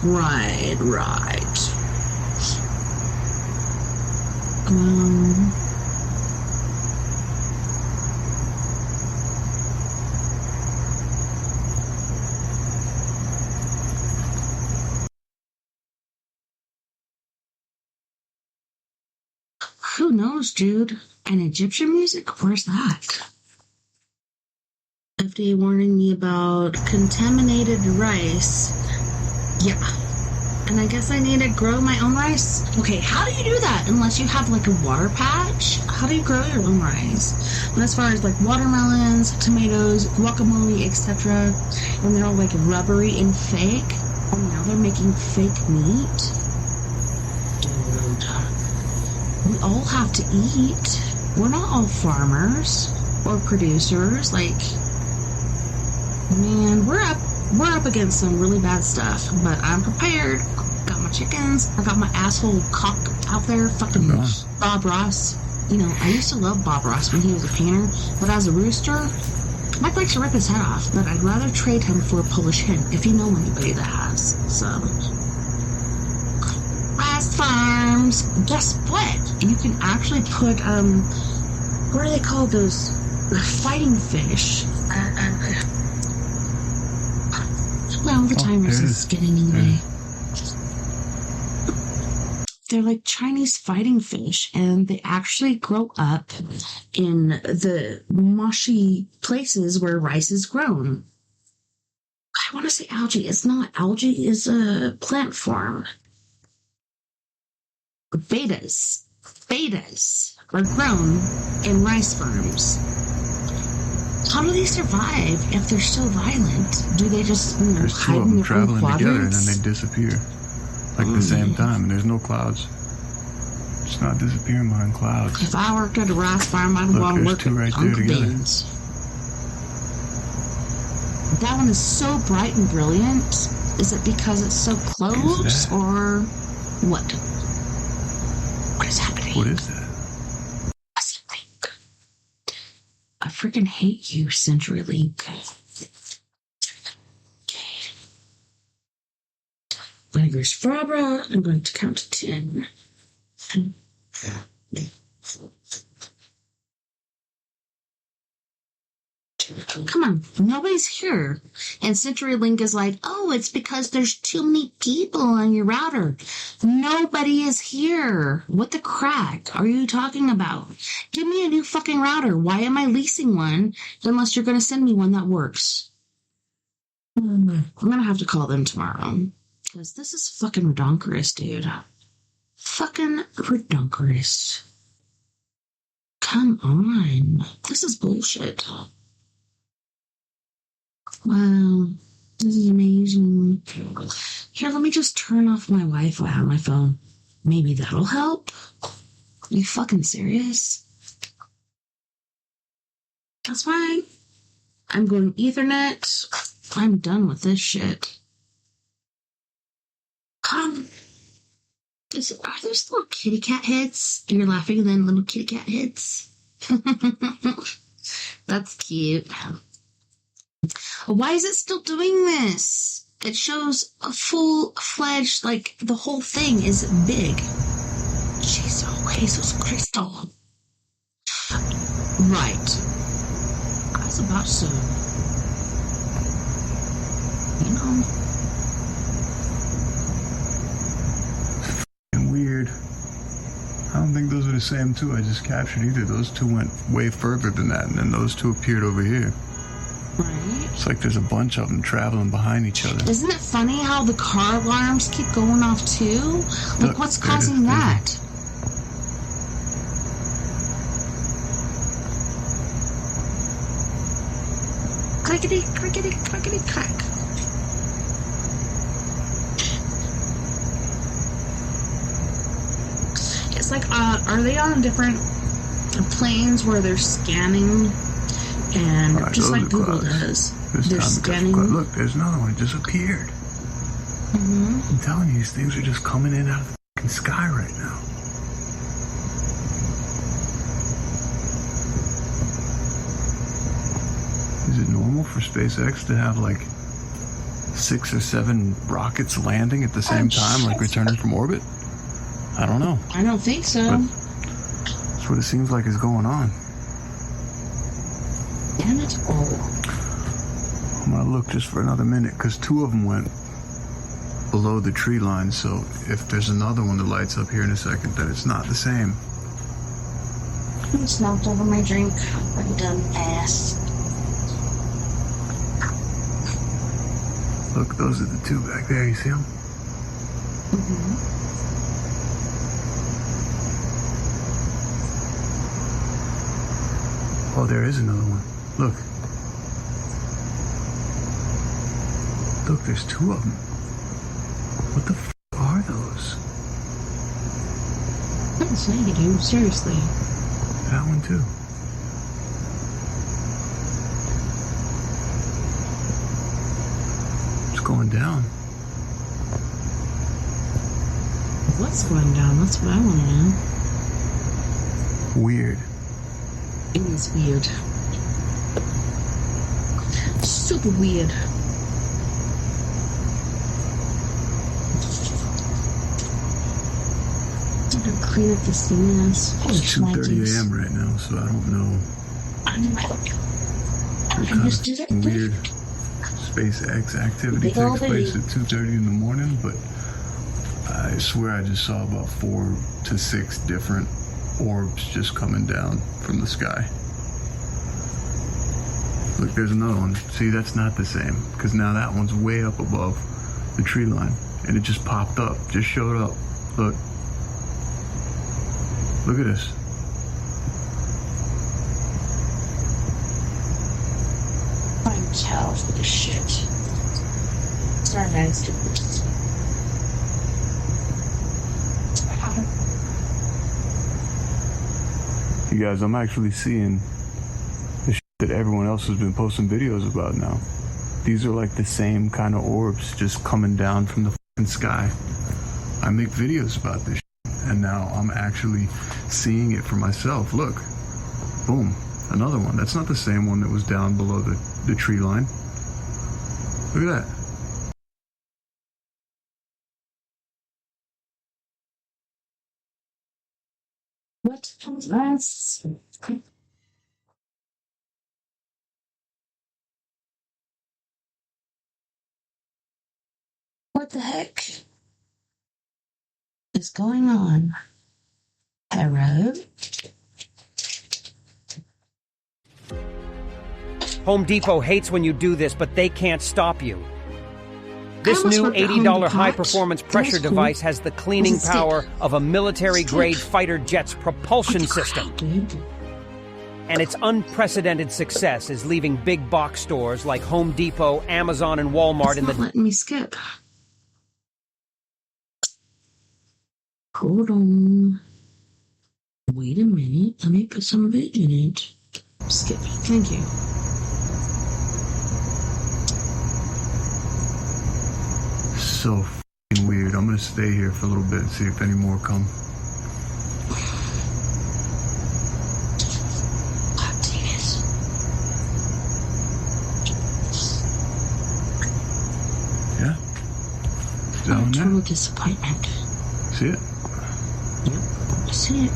Right. Who knows, dude? And Egyptian music? Where's that? FDA warning me about contaminated rice. Yeah. And I guess I need to grow my own rice? Okay, how do you do that unless you have a water patch? How do you grow your own rice? But as far as watermelons, tomatoes, guacamole, etc., and they're all rubbery and fake, and now they're making fake meat? Dude. We all have to eat. We're not all farmers or producers. Man, we're up against some really bad stuff, but I'm prepared. Got my chickens. I got my asshole cock out there. Fucking Bob Ross. I used to love Bob Ross when he was a painter, but as a rooster, I'd like to rip his head off, but I'd rather trade him for a Polish hen, if you know anybody that has. So, Rice farms. Guess what? You can actually put, what do they call those? Fighting fish. Well, the timer's is getting in the way. They're Chinese fighting fish, and they actually grow up in the marshy places where rice is grown. I want to say algae. It's not. Algae is a plant form. Betas are grown in rice farms. How do they survive if they're so violent? Do they just hide in their own quadrants? Together and then they disappear at the same time, and there's no clouds. It's not disappearing behind clouds. If I worked at a rice farm, I'd want to work at Uncle Beans. That one is so bright and brilliant. Is it because it's so close, or what? What is happening? What is that? I freaking hate you, CenturyLink. Okay. Vinegar's Frabra. I'm going to count to 10. Come on, nobody's here. And CenturyLink is oh, it's because there's too many people on your router. Nobody is here. What the crack are you talking about? Give me a new fucking router. Why am I leasing one unless you're going to send me one that works? I'm going to have to call them tomorrow. Because this is fucking redonkulous, dude. Fucking redonkulous. Come on. This is bullshit. Wow, this is amazing. Here, let me just turn off my Wi-Fi on my phone. Maybe that'll help. Are you fucking serious? That's fine. I'm going Ethernet. I'm done with this shit. Are those little kitty cat heads? And you're laughing and then little kitty cat heads? That's cute. Why is it still doing this? It shows a full-fledged, like, the whole thing is big. Jesus Cristo. Right. I was about to, you know. Weird. I don't think those are the same two I just captured either. Those two went way further than that, and then those two appeared over here. Right. It's like there's a bunch of them traveling behind each other. Isn't it funny how the car alarms keep going off too? Like, Look, what's there it causing is. that? Clickety, clickety, clickety, clack. It's like, are they on different planes where they're scanning? And Right, just like those are Google clouds. does, This they're time it's scanning. clouds. Look, there's another one. It just appeared. I'm telling you, these things are just coming in out of the fucking sky right now. Is it normal for SpaceX to have like 6 or 7 rockets landing at the same time, like returning from orbit? I don't know. I don't think so. But that's what it seems like is going on. Damn it all. I'm gonna look just for another minute because 2 of them went below the tree line. So if there's another one that lights up here in a second, then it's not the same. I just knocked over my drink. I'm done ass. Look, those are the 2 back there. You see them? Oh, there is another one. Look. Look, there's 2 of them. What the f are those? I'm saying to you, seriously. That one too. It's going down. What's going down? That's what I want to know. Weird. It is weird. Super weird. I'm gonna clean up this mess. It's 2:30 a.m. right now, so I don't know. I What just did it. kind of weird SpaceX activity Big ol' takes place baby. at 2:30 in the morning, but I swear I just saw about 4 to 6 different orbs just coming down from the sky. Look, there's another one. See, that's not the same, because now that one's way up above the tree line, and it just popped up, just showed up. Look. Look at this. I'm towel for this shit. Sorry, guys. You guys, I'm actually seeing the shit that everyone else has been posting videos about now. These are like the same kind of orbs just coming down from the fucking sky. I make videos about this shit, and now I'm actually seeing it for myself. Look. Boom. Another one. That's not the same one that was down below the tree line. Look at that. What comes last? What the heck is going on? Hello? Home Depot hates when you do this, but they can't stop you. This almost new worked at Home $80 Depot. high-performance pressure That's cool. device has the cleaning It's a stick. power of a military-grade Stick. fighter jet's propulsion system. And its unprecedented success is leaving big box stores like Home Depot, Amazon, and Walmart It's not letting me skip. Hold on. Wait a minute. Let me put some of it in it. Skip. Thank you. So f***ing weird. I'm gonna stay here for a little bit and see if any more come. God dang it. Yeah? no disappointment. See it? Yep, I see it.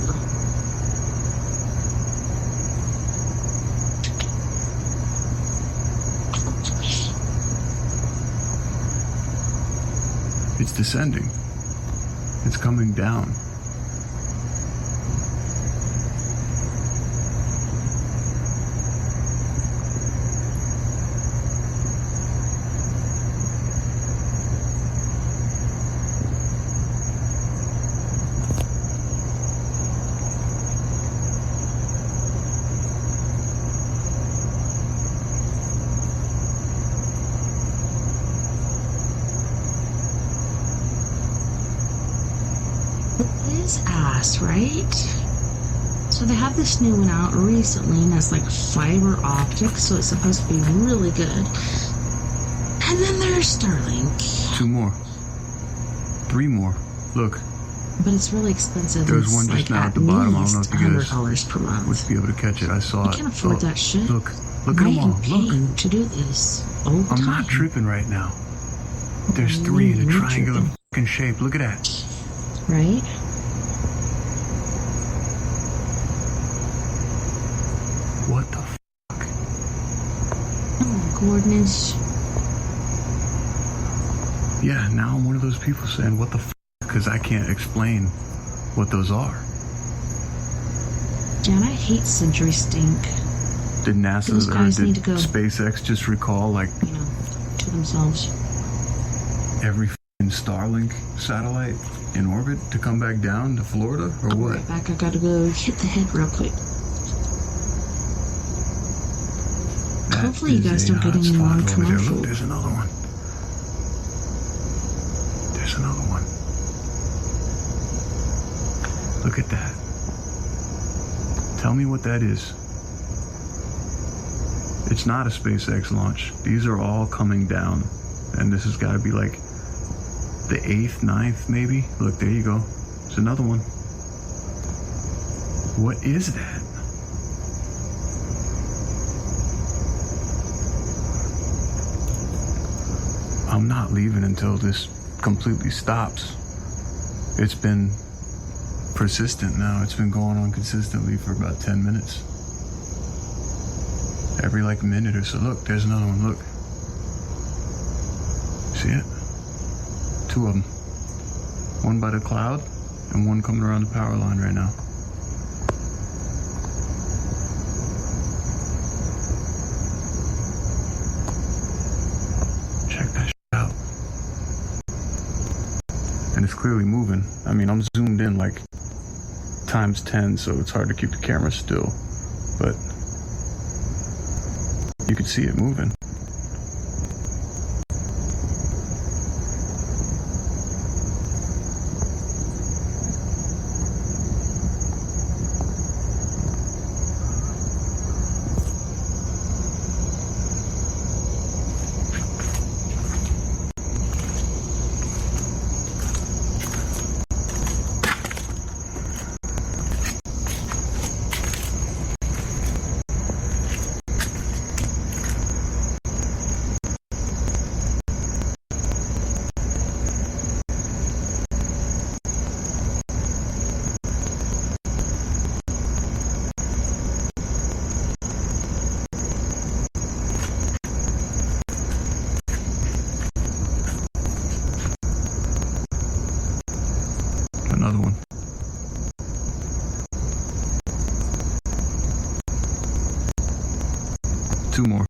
It's descending. It's coming down. His ass, right? So they have this new one out recently, and it's like fiber optic, so it's supposed to be really good. And then there's Starlink. 2 more. 3 more. Look. But it's really expensive. There's it's one just like now at the bottom. I don't know if you guys $100 per month. would be able to catch it. I saw I it. can't afford that shit. Look at I them all. am paying to do this all the I'm time. not tripping right now. There's 3 in a You're triangular tripping. fucking shape. Look at that. Right? What the fuck? Oh, goodness. Yeah, now I'm one of those people saying, what the fuck? Because I can't explain what those are. Yeah, and I hate Century Stink. Did NASA Those or guys did need to go. SpaceX just recall, like, You know, to themselves. every fucking Starlink satellite in orbit to come back down to Florida, or I'll be what? right back. I gotta go hit the head real quick. That Hopefully you is guys a don't get any hotspot more over there. commercials. Look, there's another one. There's another one. Look at that. Tell me what that is. It's not a SpaceX launch. These are all coming down. And this has got to be like the 8th, 9th, maybe. Look, there you go. There's another one. What is that? I'm not leaving until this completely stops. It's been persistent now. It's been going on consistently for about 10 minutes. Every like minute or so. Look, there's another one. Look. See it? 2 of them. One by the cloud and one coming around the power line right now. Check that shit out. And it's clearly moving. I mean, I'm zoomed in like times 10, so it's hard to keep the camera still. But you can see it moving. Another one. Two more.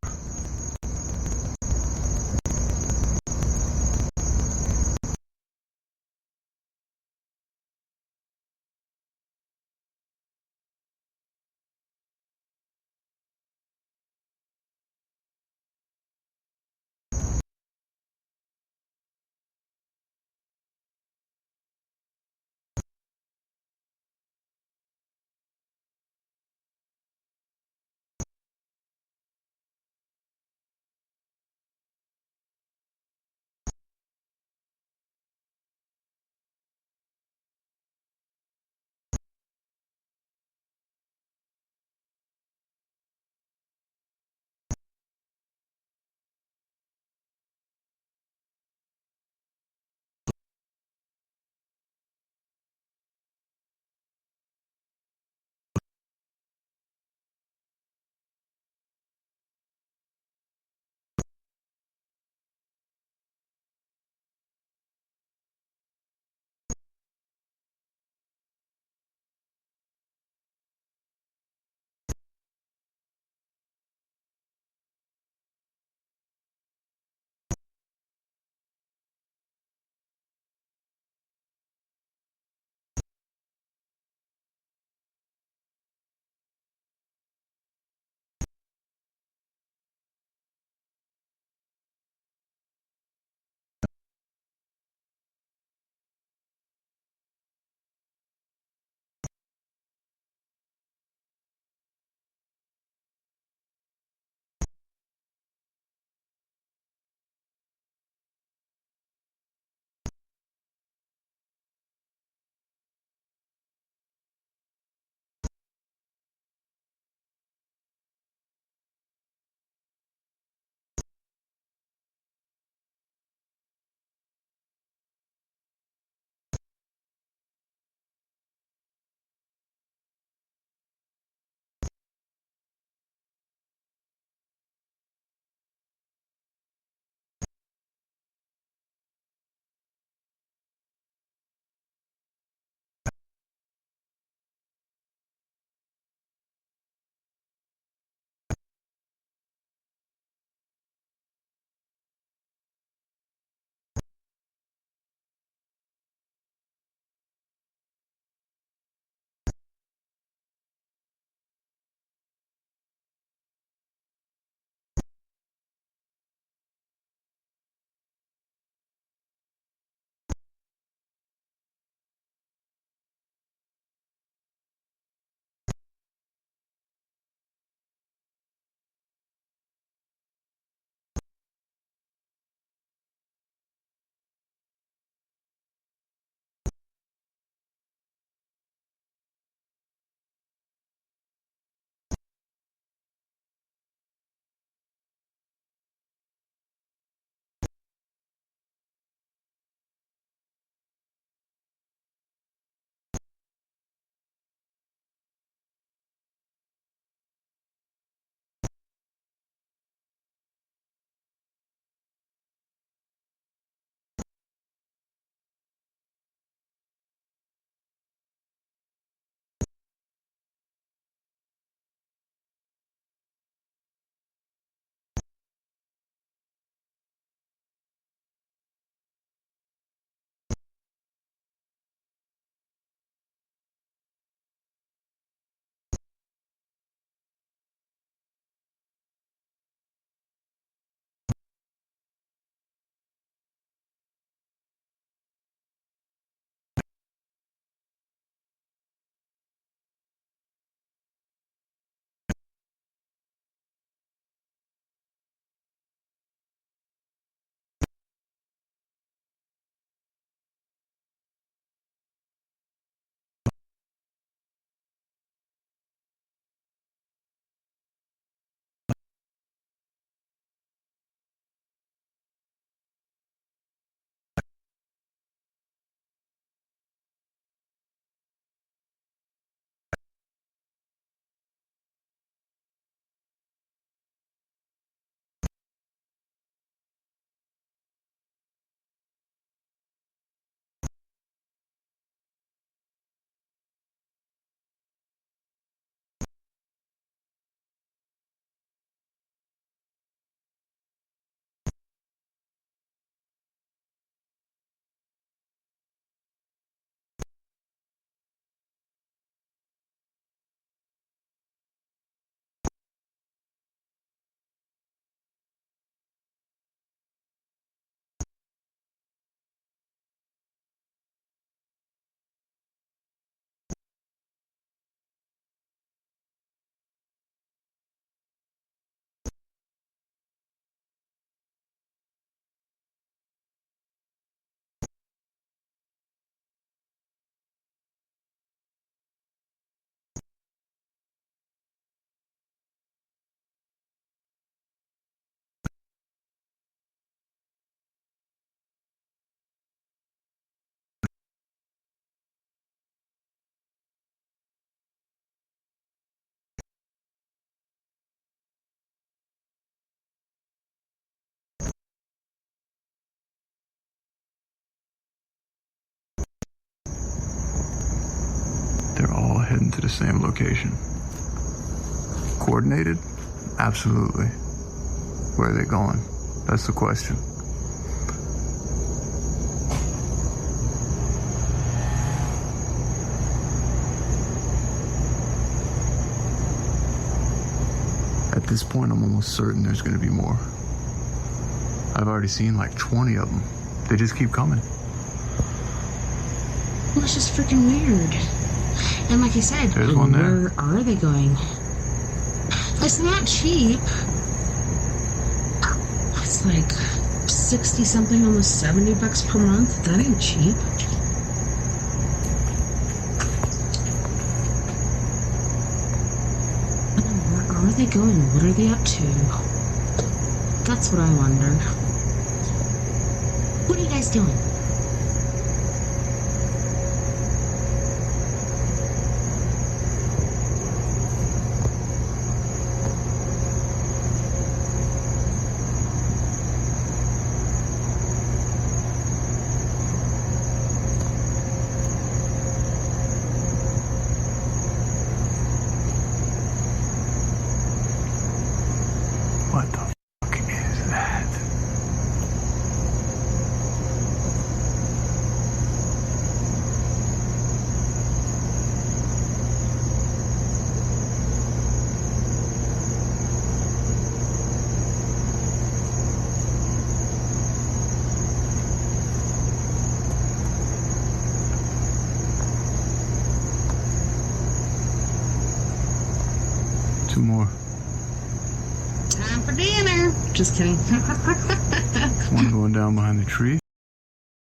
heading to the same location. Coordinated? Absolutely. Where are they going? That's the question. At this point, I'm almost certain there's going to be more. I've already seen like 20 of them. They just keep coming. Well, it's just freaking weird. And like I said, There's one there. where are they going? It's not cheap. It's like 60 something, almost $70 per month. That ain't cheap. Where are they going? What are they up to? That's what I wonder. What are you guys doing? What the fuck is that? Two more. Time for dinner. Just kidding. One going down behind the tree.